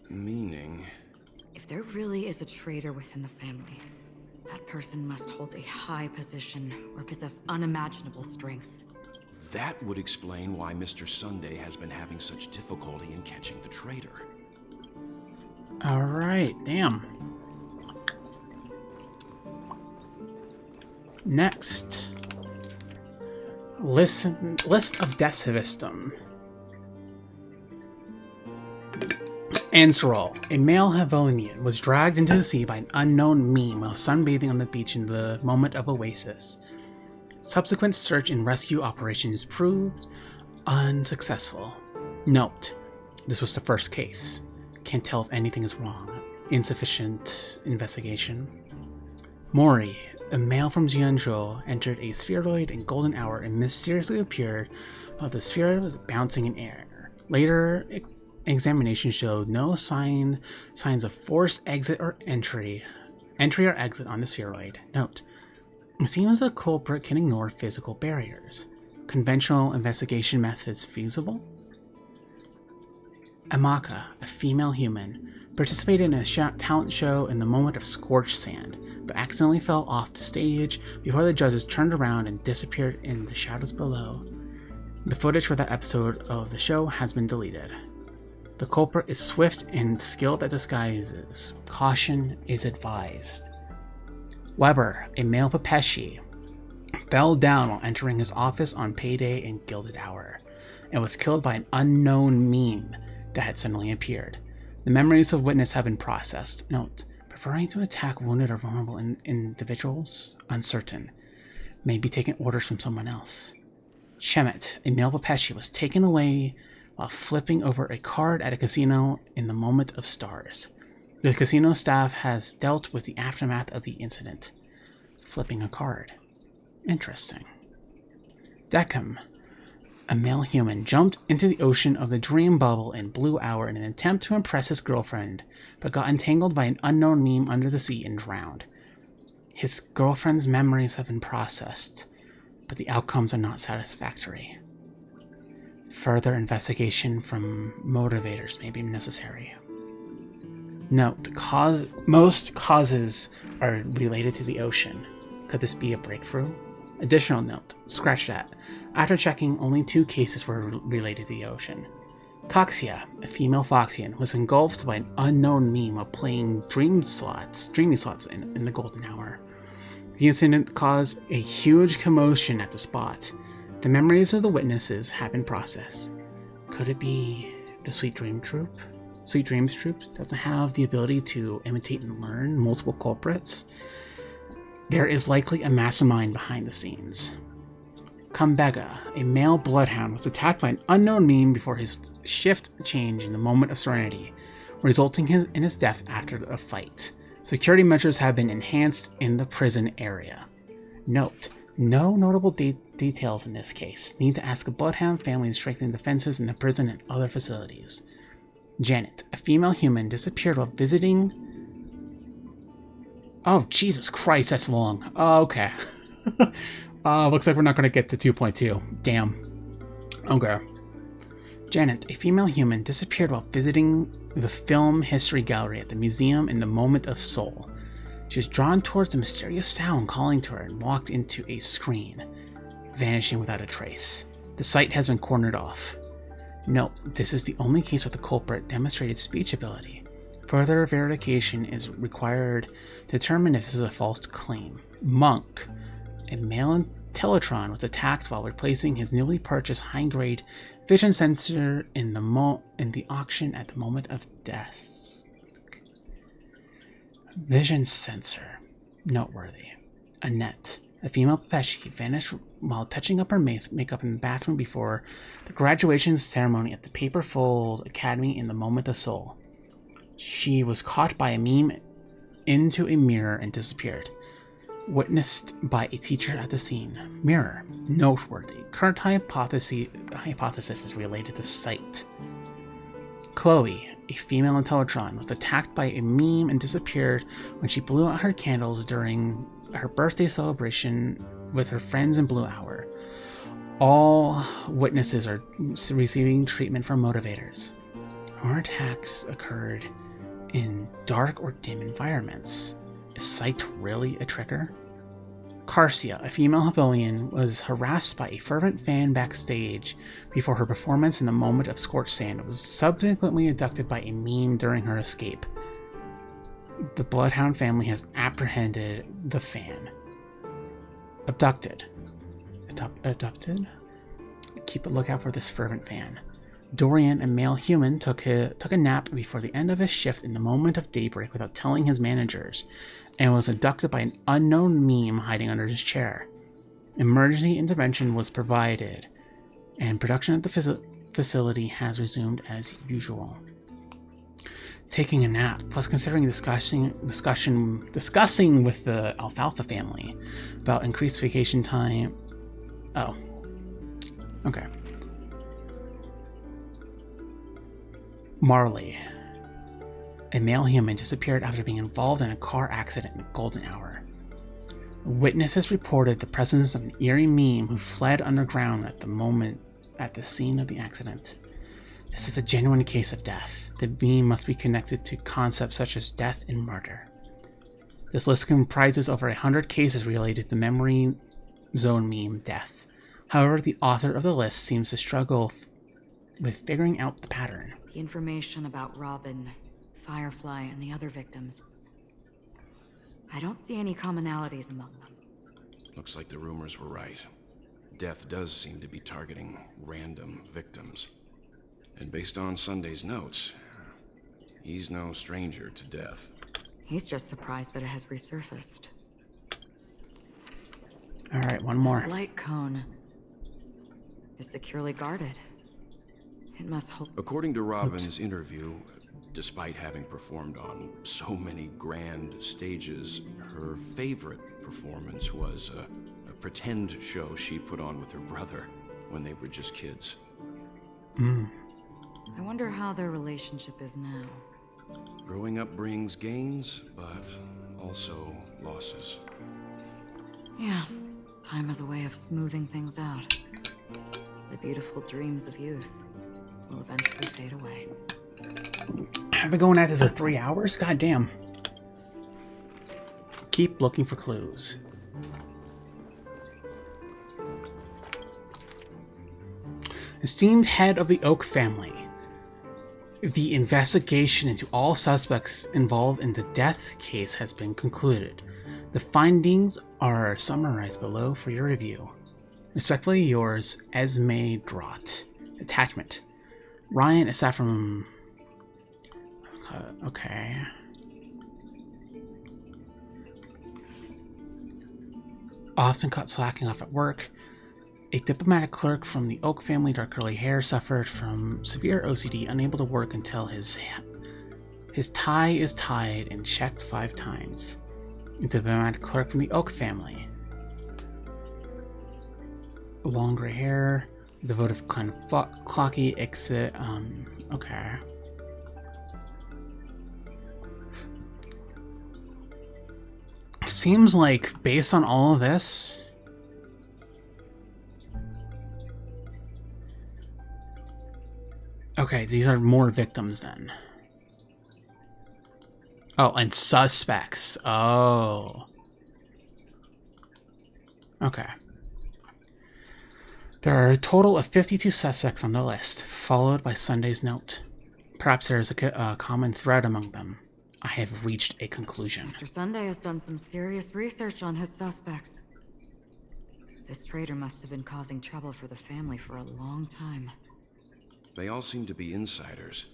Meaning? If there really is a traitor within the family, that person must hold a high position or possess unimaginable strength. That would explain why Mr. Sunday has been having such difficulty in catching the traitor. All right, damn. Next. List of death system. Answerall, a male Havonian, was dragged into the sea by an unknown meme while sunbathing on the beach in the moment of oasis. Subsequent search and rescue operations proved unsuccessful. Note, this was the first case. Can't tell if anything is wrong. Insufficient investigation. Mori, a male from Jianzhou, entered a spheroid in golden hour and mysteriously appeared while the spheroid was bouncing in air. Later examination showed no signs of forced exit or entry or exit on the spheroid. Note, it seems the culprit can ignore physical barriers. Conventional investigation methods feasible? Amaka, a female human, participated in a talent show in the moment of scorched sand, but accidentally fell off the stage before the judges turned around and disappeared in the shadows below. The footage for that episode of the show has been deleted. The culprit is swift and skilled at disguises. Caution is advised. Weber, a male Pepeshi, fell down while entering his office on payday in Gilded Hour, and was killed by an unknown meme that had suddenly appeared. The memories of witness have been processed. Note, preferring to attack wounded or vulnerable individuals? Uncertain. May be taking orders from someone else. Chemet, a male Pepeshi, was taken away while flipping over a card at a casino in the moment of stars. The casino staff has dealt with the aftermath of the incident. Flipping a card. Interesting. Deckham, A male human jumped into the ocean of the dream bubble in Blue Hour in an attempt to impress his girlfriend, but got entangled by an unknown meme under the sea and drowned. His girlfriend's memories have been processed, but the outcomes are not satisfactory. Further investigation from motivators may be necessary. Note, most causes are related to the ocean. Could this be a breakthrough? Additional note, scratch that. After checking, only 2 cases were related to the ocean. Coxia, a female Foxian, was engulfed by an unknown meme while playing dreaming slots in the golden hour. The incident caused a huge commotion at the spot. The memories of the witnesses have been processed. Could it be the Sweet Dreams Troop doesn't have the ability to imitate and learn multiple culprits? There is likely a mastermind behind the scenes. Kumbega, a male bloodhound, was attacked by an unknown meme before his shift change in the moment of serenity, resulting in his death after a fight. Security measures have been enhanced in the prison area. Note, no notable details in this case. Need to ask a bloodhound family to strengthen defenses in the prison and other facilities. Janet, a female human, disappeared while visiting... Oh, Jesus Christ, that's long. Oh, okay. Looks like we're not going to get to 2.2. Damn. Okay. Janet, a female human, disappeared while visiting the Film History Gallery at the museum in the Moment of Soul. She was drawn towards a mysterious sound calling to her and walked into a screen, vanishing without a trace. The site has been cornered off. Note, this is the only case where the culprit demonstrated speech ability. Further verification is required to determine if this is a false claim. Monk, a male Teletron, was attacked while replacing his newly purchased high-grade vision sensor in the auction at the moment of death. Vision sensor. Noteworthy. Annette, a female Pesci, vanished while touching up her makeup in the bathroom before the graduation ceremony at the Paper Falls Academy in the Moment of Soul. She was caught by a meme into a mirror and disappeared. Witnessed by a teacher at the scene. Mirror. Noteworthy. Current hypothesis is related to sight. Chloe, a female Teletron, was attacked by a meme and disappeared when she blew out her candles during her birthday celebration with her friends in Blue Hour. All witnesses are receiving treatment from motivators. Her attacks occurred in dark or dim environments. Is sight really a trigger? Carcia, a female Havilian, was harassed by a fervent fan backstage before her performance in the Moment of Scorched Sand, was subsequently abducted by a meme during her escape. The Bloodhound family has apprehended the fan. Abducted. Abducted? Keep a lookout for this fervent fan. Dorian, a male human, took a nap before the end of his shift in the Moment of Daybreak without telling his managers, and was abducted by an unknown meme hiding under his chair. Emergency intervention was provided, and production at the facility has resumed as usual. Taking a nap, plus considering discussing with the Alfalfa family about increased vacation time. Oh. Okay. Marley, a male human, disappeared after being involved in a car accident in Golden Hour. Witnesses reported the presence of an eerie meme who fled underground at the scene of the accident. This is a genuine case of death. The meme must be connected to concepts such as death and murder. This list comprises over 100 cases related to the memory zone meme death. However, the author of the list seems to struggle with figuring out the pattern. The information about Robin, Firefly, and the other victims. I don't see any commonalities among them. Looks like the rumors were right. Death does seem to be targeting random victims. And based on Sunday's notes, he's no stranger to death. He's just surprised that it has resurfaced. Alright, one more. This light cone is securely guarded. It must hold... According to Robin's interview, despite having performed on so many grand stages, her favorite performance was a pretend show she put on with her brother when they were just kids. I wonder how their relationship is now. Growing up brings gains, but also losses. Yeah, time has a way of smoothing things out. The beautiful dreams of youth will eventually fade away. I've been going at this for 3 hours? God damn. Keep looking for clues. Esteemed head of the Oak family, the investigation into all suspects involved in the death case has been concluded. The findings are summarized below for your review. Respectfully yours, Esme Drott. Attachment. Ryan, aside from... okay. Often caught slacking off at work. A diplomatic clerk from the Oak family, dark curly hair, suffered from severe OCD, unable to work until his tie is tied and checked 5 times. A diplomatic clerk from the Oak family. Long gray hair, devoted kind of clocky exit. Okay. Seems like based on all of this, okay, these are more victims then. Oh, and suspects. Oh. Okay. There are a total of 52 suspects on the list, followed by Sunday's note. Perhaps there is a common thread among them. I have reached a conclusion. Mr. Sunday has done some serious research on his suspects. This traitor must have been causing trouble for the family for a long time. They all seem to be insiders,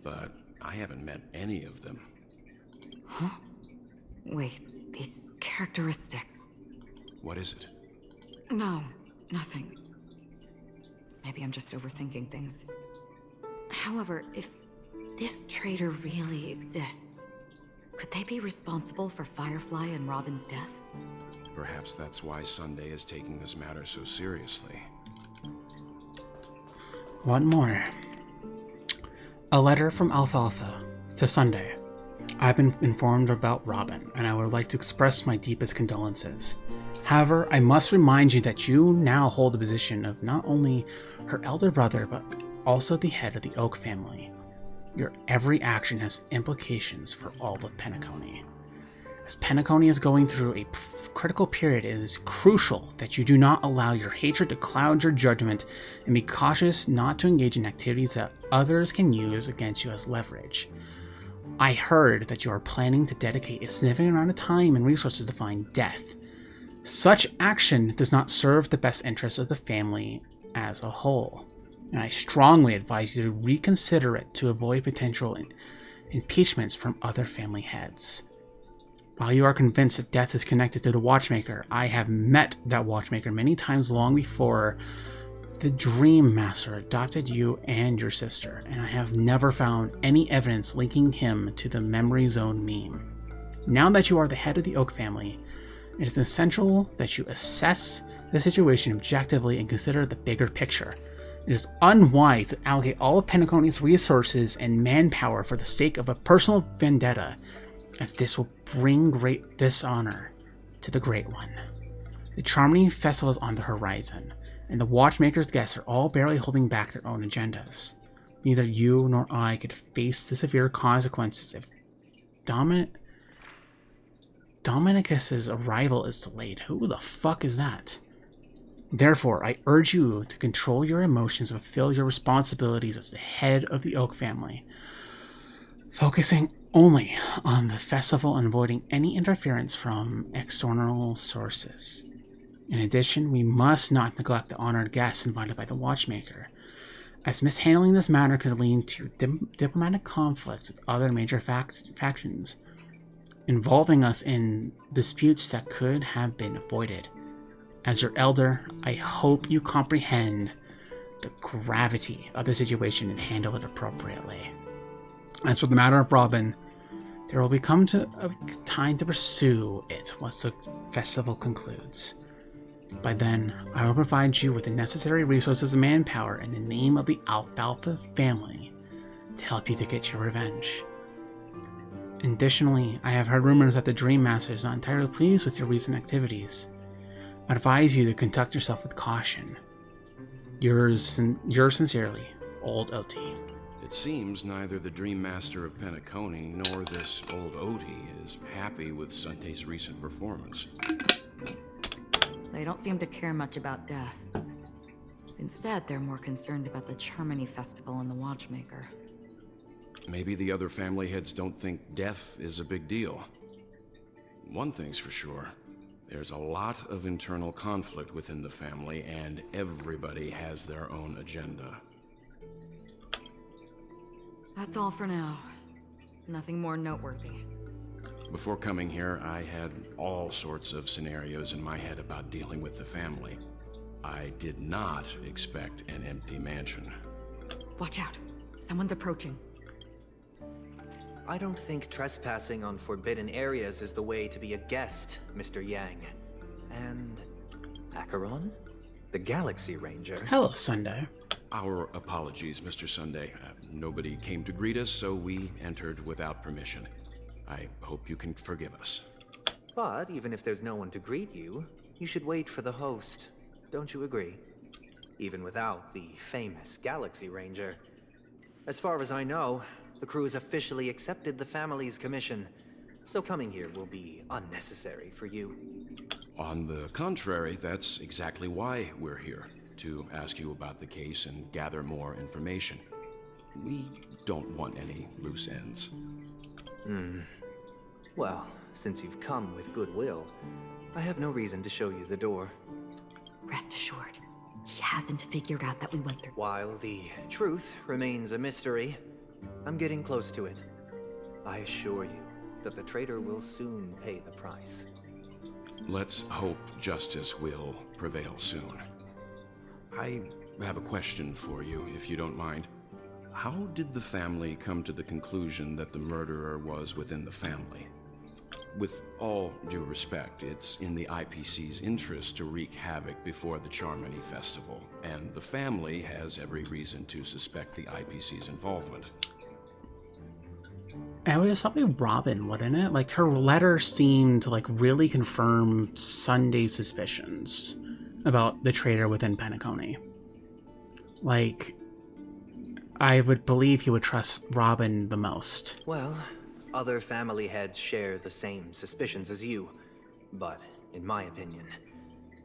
but I haven't met any of them. Huh? Wait, these characteristics. What is it? No, nothing. Maybe I'm just overthinking things. However, if this traitor really exists, could they be responsible for Firefly and Robin's deaths? Perhaps that's why Sunday is taking this matter so seriously. One more. A letter from Alfalfa to Sunday. I've been informed about Robin, and I would like to express my deepest condolences. However, I must remind you that you now hold the position of not only her elder brother, but also the head of the Oak family. Your every action has implications for all of Penacony. As Penacony is going through a critical period, it is crucial that you do not allow your hatred to cloud your judgment and be cautious not to engage in activities that others can use against you as leverage. I heard that you are planning to dedicate a significant amount of time and resources to find Death. Such action does not serve the best interests of the family as a whole, and I strongly advise you to reconsider it to avoid potential impeachments from other family heads. While you are convinced that Death is connected to the Watchmaker, I have met that Watchmaker many times long before the Dream Master adopted you and your sister, and I have never found any evidence linking him to the Memory Zone meme. Now that you are the head of the Oak family, it is essential that you assess the situation objectively and consider the bigger picture. It is unwise to allocate all of Penacony's resources and manpower for the sake of a personal vendetta, as this will bring great dishonor to the Great One. The Charmony Festival is on the horizon, and the Watchmaker's guests are all barely holding back their own agendas. Neither you nor I could face the severe consequences if Dominicus's arrival is delayed. Who the fuck is that? Therefore, I urge you to control your emotions and fulfill your responsibilities as the head of the Oak family, focusing only on the festival and avoiding any interference from external sources. In addition, we must not neglect the honored guests invited by the Watchmaker, as mishandling this matter could lead to diplomatic conflicts with other major factions, involving us in disputes that could have been avoided. As your elder, I hope you comprehend the gravity of the situation and handle it appropriately. As for the matter of Robin, there will become a time to pursue it once the festival concludes. By then, I will provide you with the necessary resources and manpower in the name of the Alfalfa family to help you to get your revenge. Additionally, I have heard rumors that the Dream Master is not entirely pleased with your recent activities. I advise you to conduct yourself with caution. Yours sincerely, Old OT. It seems neither the Dream Master of Penacony nor this Old Oti is happy with Sunday's recent performance. They don't seem to care much about death. Instead, they're more concerned about the Charmony Festival and the Watchmaker. Maybe the other family heads don't think death is a big deal. One thing's for sure. There's a lot of internal conflict within the family, and everybody has their own agenda. That's all for now. Nothing more noteworthy. Before coming here, I had all sorts of scenarios in my head about dealing with the family. I did not expect an empty mansion. Watch out. Someone's approaching. I don't think trespassing on forbidden areas is the way to be a guest, Mr. Yang. And Acheron? The Galaxy Ranger. Hello, Sunday. Our apologies, Mr. Sunday. Nobody came to greet us, so we entered without permission. I hope you can forgive us. But even if there's no one to greet you, you should wait for the host. Don't you agree? Even without the famous Galaxy Ranger. As far as I know, the crew has officially accepted the family's commission, so coming here will be unnecessary for you. On the contrary, that's exactly why we're here, to ask you about the case and gather more information. We don't want any loose ends. Well, since you've come with goodwill, I have no reason to show you the door. Rest assured, he hasn't figured out that we went through. While the truth remains a mystery, I'm getting close to it. I assure you that the traitor will soon pay the price. Let's hope justice will prevail soon. I have a question for you, if you don't mind. How did the family come to the conclusion that the murderer was within the family? With all due respect, it's in the IPC's interest to wreak havoc before the Charmony Festival, and the family has every reason to suspect the IPC's involvement. And it was probably Robin, wasn't it? Like, her letter seemed to, like, really confirm Sunday's suspicions about the traitor within Penacony. Like, I would believe he would trust Robin the most. Well, other family heads share the same suspicions as you, but in my opinion,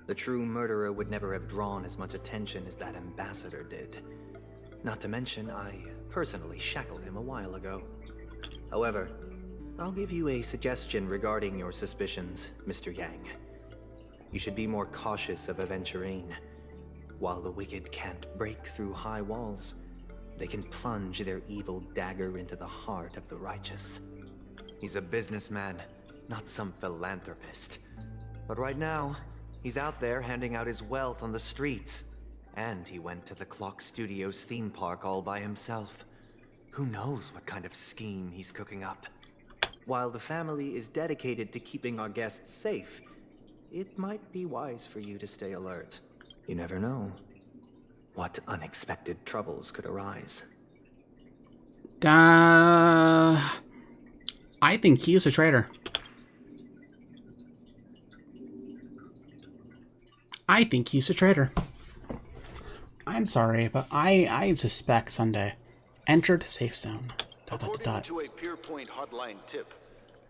the true murderer would never have drawn as much attention as that ambassador did. Not to mention, I personally shackled him a while ago. However, I'll give you a suggestion regarding your suspicions, Mr. Yang. You should be more cautious of Aventurine. While the wicked can't break through high walls, they can plunge their evil dagger into the heart of the righteous. He's a businessman, not some philanthropist. But right now, he's out there handing out his wealth on the streets. And he went to the Clock Studios theme park all by himself. Who knows what kind of scheme he's cooking up? While the family is dedicated to keeping our guests safe, it might be wise for you to stay alert. You never know what unexpected troubles could arise. I think he's a traitor. I think he's a traitor. I'm sorry, but I suspect Sunday entered safe zone. ... According to a Pierpoint hotline tip,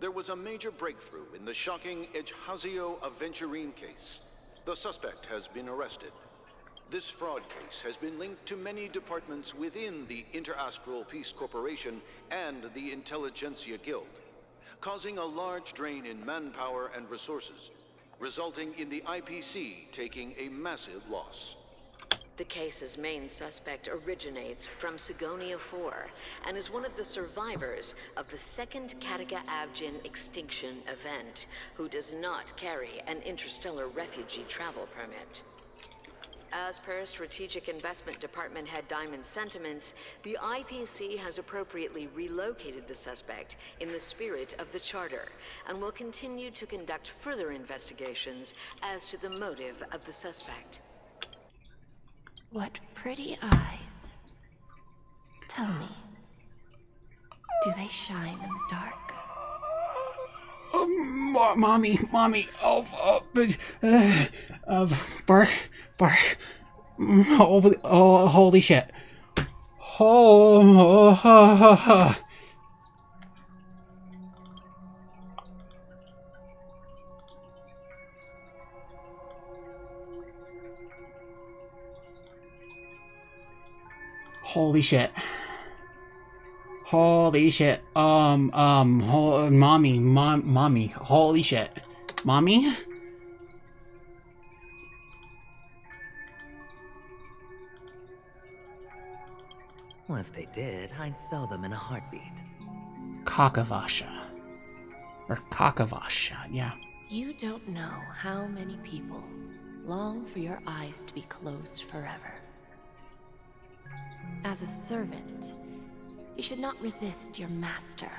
there was a major breakthrough in the shocking Ejhazio Aventurine case. The suspect has been arrested. This fraud case has been linked to many departments within the Interastral Peace Corporation and the Intelligentsia Guild, causing a large drain in manpower and resources, resulting in the IPC taking a massive loss. The case's main suspect originates from Sigonia 4 and is one of the survivors of the second Kataka Avgin extinction event, who does not carry an interstellar refugee travel permit. As per Strategic Investment Department Head Diamond's sentiments, the IPC has appropriately relocated the suspect in the spirit of the Charter, and will continue to conduct further investigations as to the motive of the suspect. What pretty eyes. Tell me, do they shine in the dark? Mommy, bark. Oh, holy shit. Holy shit. Holy shit. Mommy. Holy shit. Mommy? Well, if they did, I'd sell them in a heartbeat. Kakavasha. Or Kakavasha, yeah. You don't know how many people long for your eyes to be closed forever. As a servant, you should not resist your master.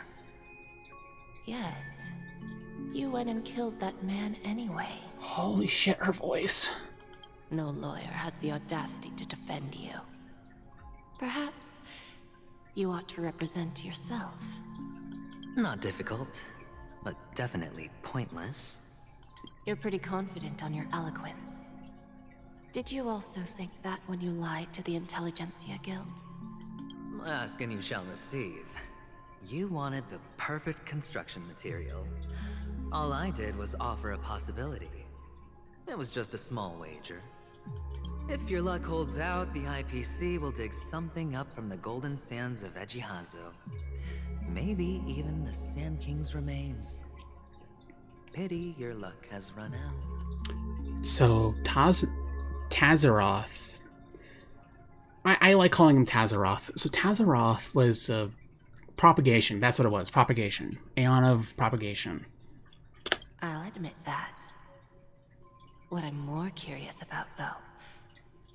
Yet, you went and killed that man anyway. Holy shit, her voice. No lawyer has the audacity to defend you. Perhaps you ought to represent yourself. Not difficult, but definitely pointless. You're pretty confident on your eloquence. Did you also think that when you lied to the Intelligentsia Guild? Ask and you shall receive. You wanted the perfect construction material. All I did was offer a possibility. It was just a small wager. If your luck holds out, the IPC will dig something up from the golden sands of Ejihazo. Maybe even the Sand King's remains. Pity your luck has run out. So, Tazaroth. I like calling him Tazaroth. So Tazaroth was propagation. That's what it was. Propagation. Aeon of propagation. I'll admit that. What I'm more curious about, though,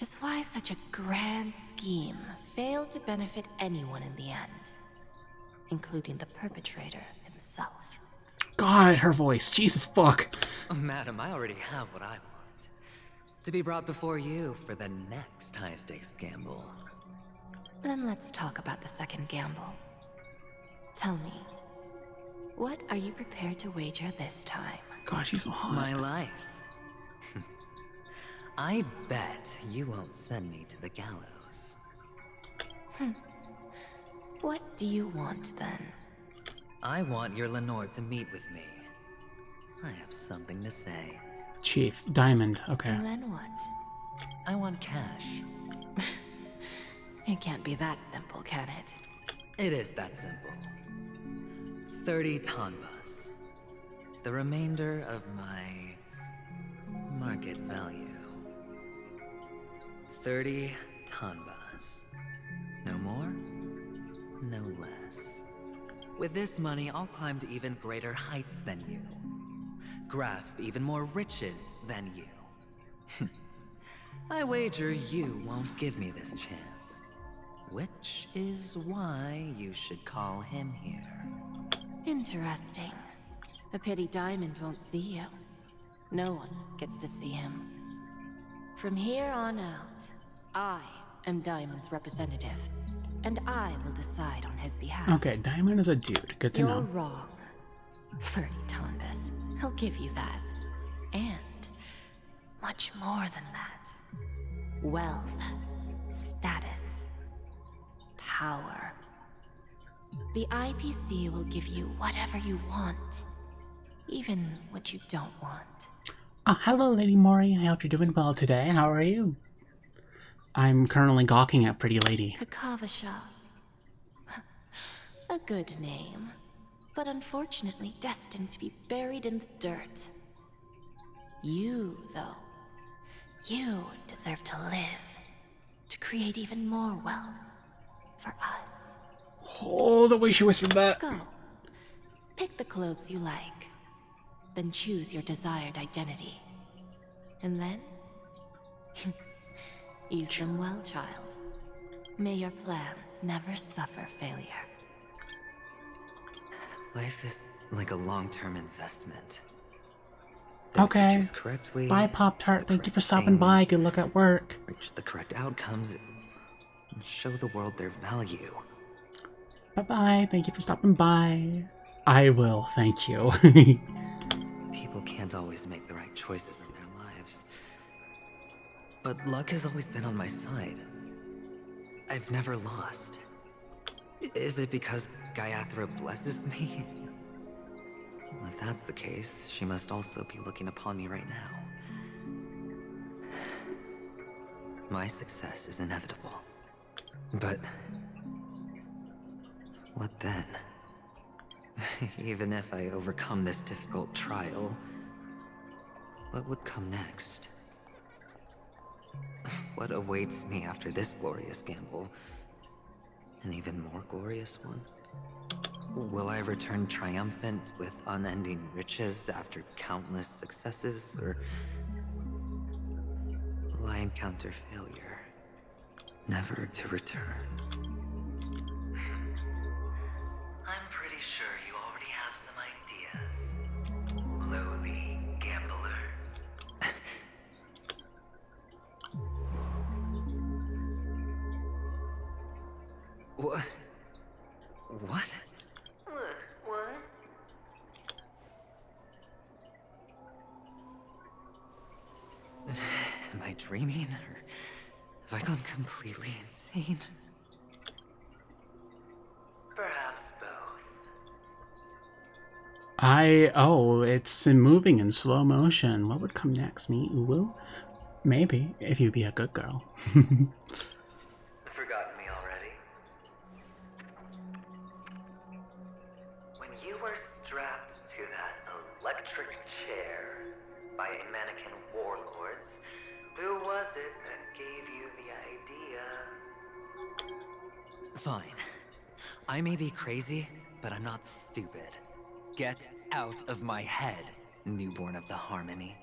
is why such a grand scheme failed to benefit anyone in the end, including the perpetrator himself. God, her voice. Jesus fuck. Oh, madam, I already have what I want. To be brought before you for the next high-stakes gamble. Then let's talk about the second gamble. Tell me, what are you prepared to wager this time? God, she's so hot. My life. I bet you won't send me to the gallows. What do you want, then? I want your Lenore to meet with me. I have something to say. Chief. Diamond. Okay. And then what? I want cash. It can't be that simple, can it? It is that simple. 30 tanbas. The remainder of my market value. 30 tanbas. No more, no less. With this money, I'll climb to even greater heights than you. Grasp even more riches than you. I wager you won't give me this chance. Which is why you should call him here. Interesting. A pity Diamond won't see you. No one gets to see him. From here on out, I am Diamond's representative, and I will decide on his behalf. Okay, Diamond is a dude. Good to know. You're wrong. 30 tanbas. I'll give you that. And much more than that. Wealth, status, power. The IPC will give you whatever you want, even what you don't want. Hello, Lady Mori. I hope you're doing well today. How are you? I'm currently gawking at Pretty Lady. Kakavasha. A good name, but unfortunately destined to be buried in the dirt. You, though, you deserve to live, to create even more wealth for us. Oh, the way she whispered that. Go. Pick the clothes you like, then choose your desired identity. And then, Use them well, child. May your plans never suffer failure. Life is like a long-term investment. Those who Okay. choose correctly, Bye, Pop-Tart. Thank you for stopping by. Good luck at work. reach the correct outcomes, and show the world their value. Bye-bye. Thank you for stopping by. I will. Thank you. People can't always make the right choices in their lives. But luck has always been on my side. I've never lost. Is it because Gaiathra blesses me? Well, if that's the case, she must also be looking upon me right now. My success is inevitable. But what then? Even if I overcome this difficult trial, what would come next? What awaits me after this glorious gamble? An even more glorious one? Will I return triumphant with unending riches after countless successes, or will I encounter failure, never to return? I'm pretty sure you already have some ideas, lowly gambler. What? What? What? Am I dreaming, or have I gone completely insane? Perhaps both. Oh, it's moving in slow motion. What would come next? Me, Uwu? Maybe, if you be a good girl. Forgotten me already? When you were strapped to that electric chair by a mannequin warlords, who was it that gave you the idea? Fine. I may be crazy, but I'm not stupid. Get out of my head, newborn of the Harmony.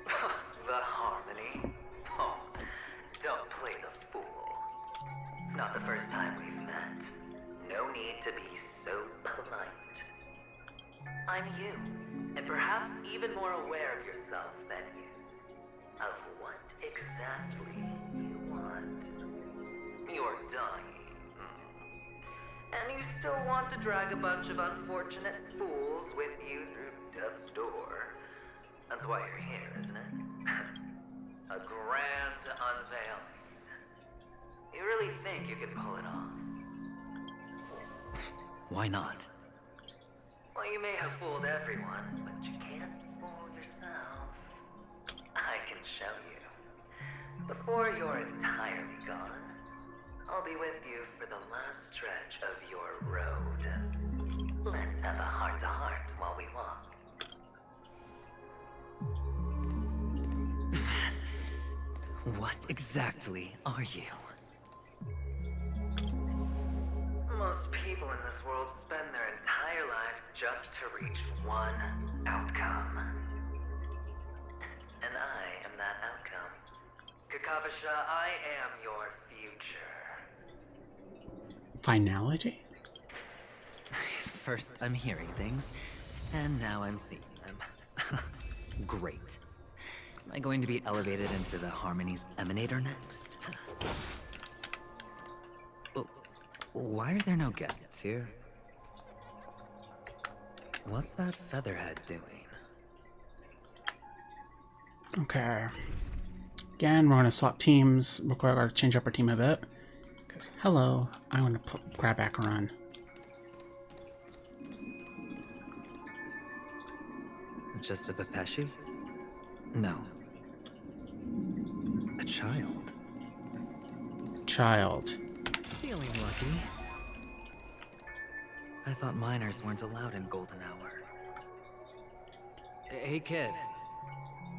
The Harmony? Oh, don't play the fool. It's not the first time we've met. No need to be so polite. I'm you, and perhaps even more aware of yourself than you. Of what exactly you want. You're dying. And you still want to drag a bunch of unfortunate fools with you through death's door. That's why you're here, isn't it? A grand unveiling. You really think you can pull it off? Why not? Well, you may have fooled everyone, but you can't fool yourself. I can show you. Before you're entirely gone, I'll be with you for the last stretch of your road. Let's have a heart-to-heart while we walk. What exactly are you? Most people in this world spend their entire lives just to reach one outcome. And I am that outcome. Kakavasha, I am your future. Finality? First I'm hearing things, and now I'm seeing them. Great. Am I going to be elevated into the Harmony's Emanator next? Oh, why are there no guests here? What's that Featherhead doing? Okay. Again, we're going to swap teams. We're going to change up our team a bit. Because, hello, I want to grab Acheron. Just a Pepeshi? No. A child. Child. Feeling lucky. I thought minors weren't allowed in Golden Hour. Hey kid.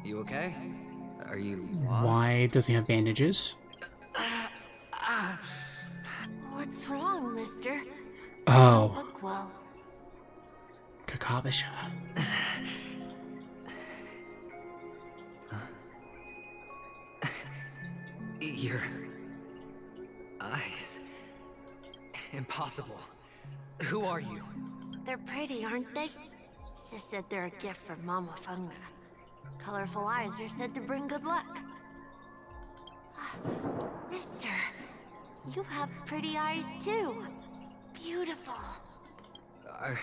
You okay? Are you lost? Why does he have bandages? What's wrong, mister? Oh. You look well. Kakavasha. Your eyes. Impossible. Who are you? They're pretty, aren't they? Sis said they're a gift from Mama Funga. Colorful eyes are said to bring good luck. Mister, you have pretty eyes too. Beautiful. Are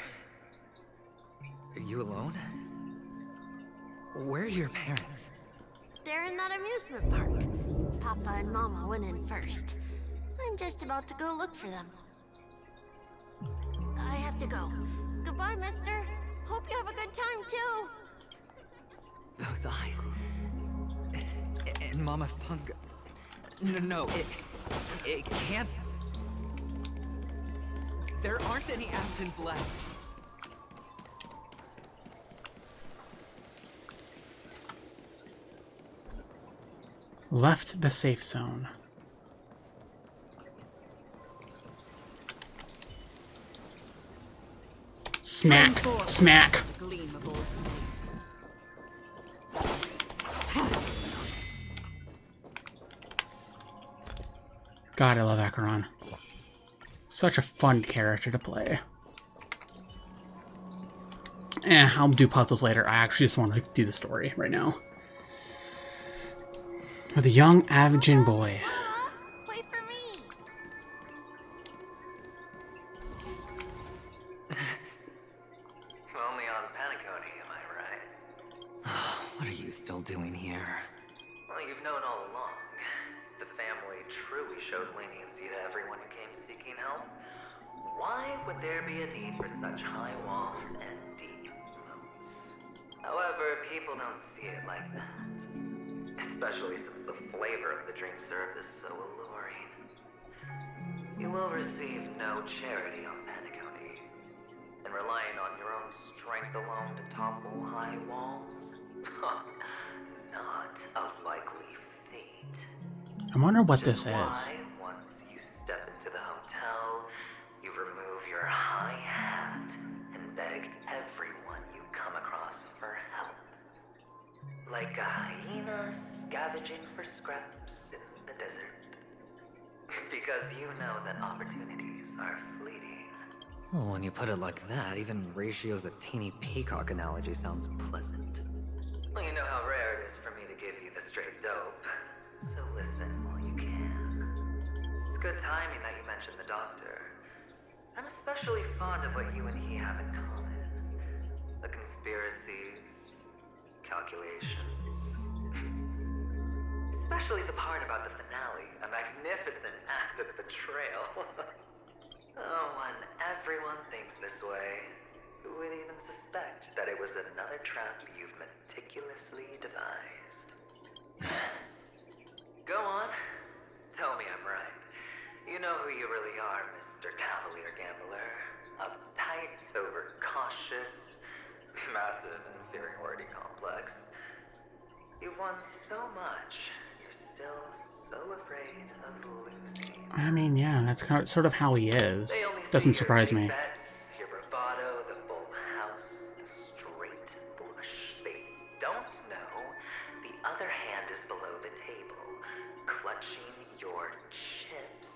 you alone? Where are your parents? They're in that amusement park. Papa and Mama went in first. I'm just about to go look for them. I have to go. Goodbye, mister. Hope you have a good time, too. Those eyes. And Mama Funga. No, it can't. There aren't any actions left. Left the safe zone. Smack! Smack! God, I love Acheron. Such a fun character to play. I'll do puzzles later. I actually just want to do the story right now. With a young Avigin boy. Wait for me. Only on Paniconi, am I right? What are you still doing here? Well, you've known all along. The family truly showed leniency to everyone who came seeking help. Why would there be a need for such high walls and deep moats? However, people don't see it like that. Especially since the flavor of the dream syrup is so alluring. You will receive no charity on Paniconi. And relying on your own strength alone to topple high walls? Not a likely fate. I wonder what this Why, is. once you step into the hotel, you remove your high hat and beg everyone you come across for help. Like a hyena scavenging for scraps in the desert. Because you know that opportunities are fleeting. Well, when you put it like that, even Ratio's a teeny peacock analogy sounds pleasant. Well, you know how rare it is for me to give you the straight dope. So listen while you can. It's good timing that you mentioned the doctor. I'm especially fond of what you and he have in common. The conspiracies, calculations. Especially the part about the finale, a magnificent act of betrayal. Oh, when everyone thinks this way, who would even suspect that it was another trap you've meticulously devised? Go on. Tell me I'm right. You know who you really are, Mr. Cavalier Gambler. Uptight, overcautious, massive inferiority complex. You want so much, you're still so afraid of losing. I mean, yeah, that's sort of how he is. Doesn't surprise me. Your bravado, the full house, the straight blush. They don't know the other hand is below the table, clutching your chips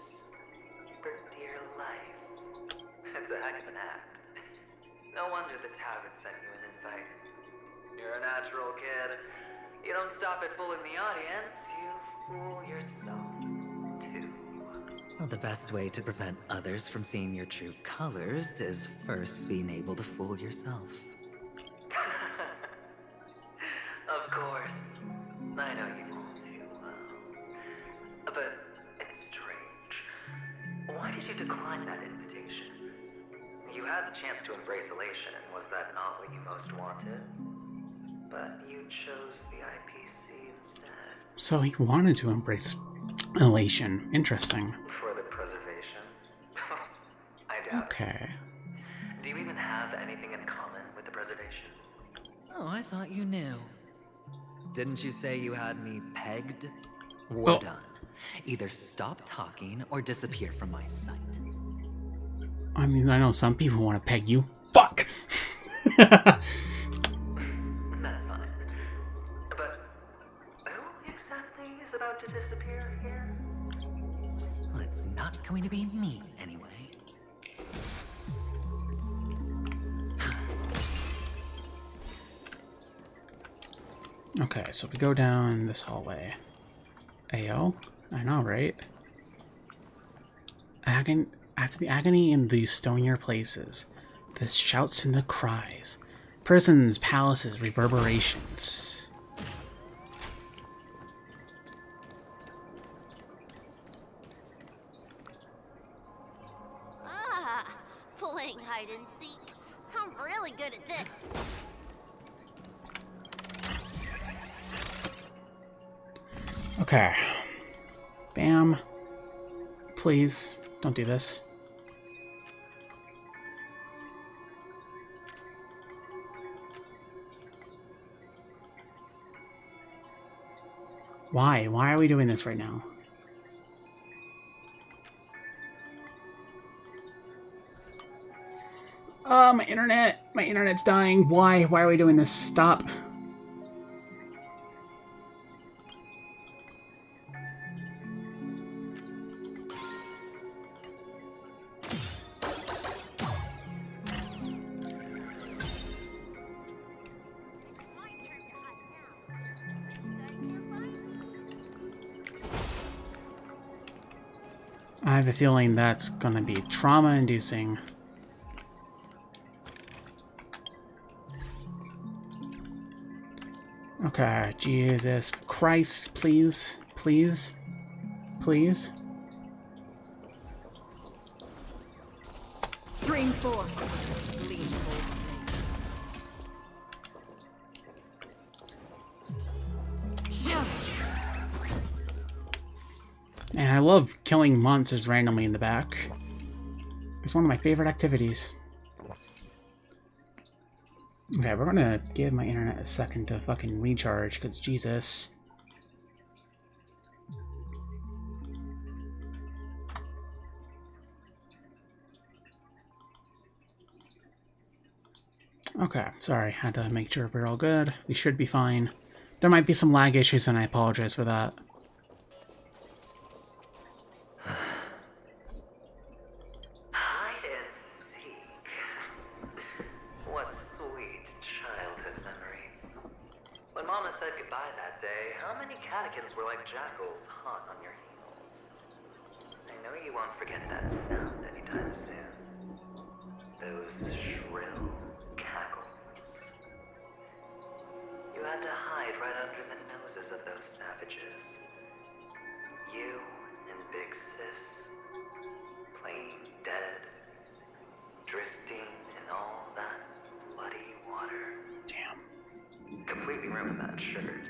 for dear life. It's a heck of an act. No wonder the tavern sent you an invite. You're a natural kid. You don't stop at fooling the audience, you fool yourself too. Well, the best way to prevent others from seeing your true colors is first being able to fool yourself. Of course. I know you all too well. But it's strange. Why did you decline that invitation? You had the chance to embrace elation, and was that not what you most wanted? But you chose the IPC instead. So he wanted to embrace elation. Interesting. For the preservation? I doubt Okay. it. Do you even have anything in common with the preservation? Oh, I thought you knew. Didn't you say you had me pegged? We're Oh. done. Either stop talking or disappear from my sight. I mean, I know some people want to peg you. Fuck! That's fine. But who exactly Somebody's about to disappear here. Well, it's not going to be me, anyway. Okay, so we go down this hallway. Ayo, I know, right? After the agony in these stonier places, the shouts and the cries, prisons, palaces, reverberations. Ah, playing hide and seek. I'm really good at this. Okay. Bam. Please, don't do this. Why? Why are we doing this right now? Oh, my internet! My internet's dying. Why? Why are we doing this? Stop. I have a feeling that's gonna be trauma-inducing. Okay, Jesus Christ, please, please, please. Stream force. And I love killing monsters randomly in the back. It's one of my favorite activities. Okay, we're gonna give my internet a second to fucking recharge, because Jesus. Okay, sorry, had to make sure we're all good. We should be fine. There might be some lag issues, and I apologize for that. Hide and seek. What sweet childhood memories. When Mama said goodbye that day, how many catechins were like jackals hot on your heels? I know you won't forget that sound anytime soon. Those shrill cackles. You had to hide right under the noses of those savages. You and Big Sis, playing dead, drifting in all that bloody water. Damn. Completely ruined that shirt.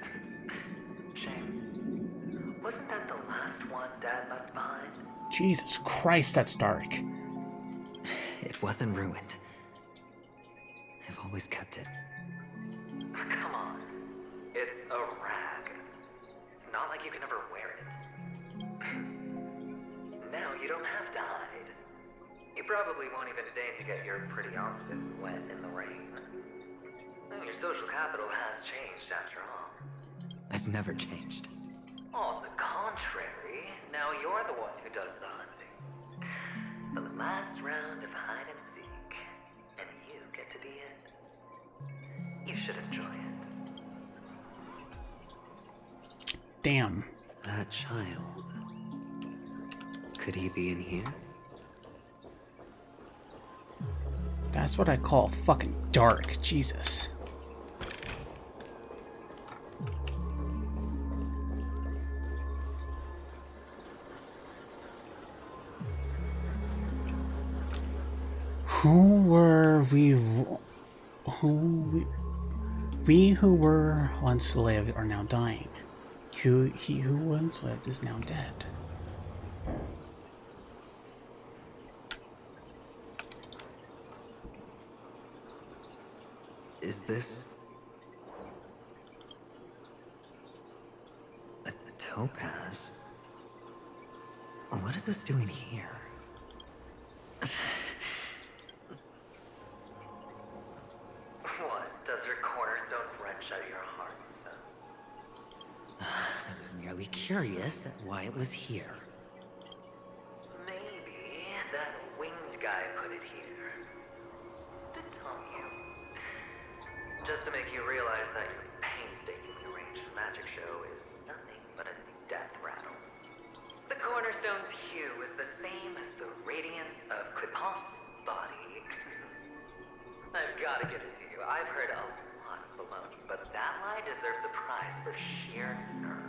Shame. Wasn't that the last one Dad left behind? Jesus Christ, that's dark. It wasn't ruined. I've always kept it. Come on. It's a rag. It's not like you can ever wear it. Now you don't have to hide. You probably won't even deign to get your pretty outfit wet in the rain. And your social capital has changed after all. I've never changed. On the contrary, now you're the one who does the hunting. The last round of hide and seek, and you get to be it. You should enjoy it. Damn. That child. Could he be in here? That's what I call fucking dark. Jesus. Who were we? We who were once lived are now dying. He who once lived is now dead. Is this a topaz? What is this doing here? What? Does your cornerstone wrench out your heart, son? I was was merely curious at why it was here. Maybe that winged guy put it here. To taunt you. Just to make you realize that your painstakingly arranged magic show is nothing but a death rattle. The cornerstone's hue is the same as the radiance of Clipant's body. I've got to give it to you. I've heard a lot of baloney, but that lie deserves a prize for sheer nerve.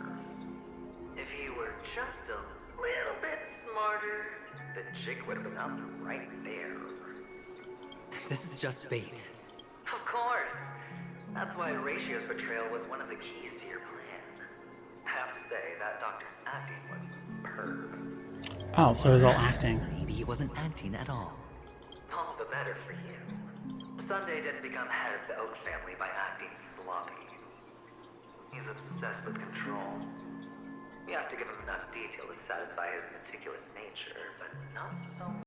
If he were just a little bit smarter, the chick would have been up right there. This is just bait. Of course. That's why Ratio's betrayal was one of the keys to your plan. I have to say, that doctor's acting was superb. Oh, so it was all acting. Maybe he wasn't acting at all. All the better for you. Sunday didn't become head of the Oak family by acting sloppy. He's obsessed with control. You have to give him enough detail to satisfy his meticulous nature, but not so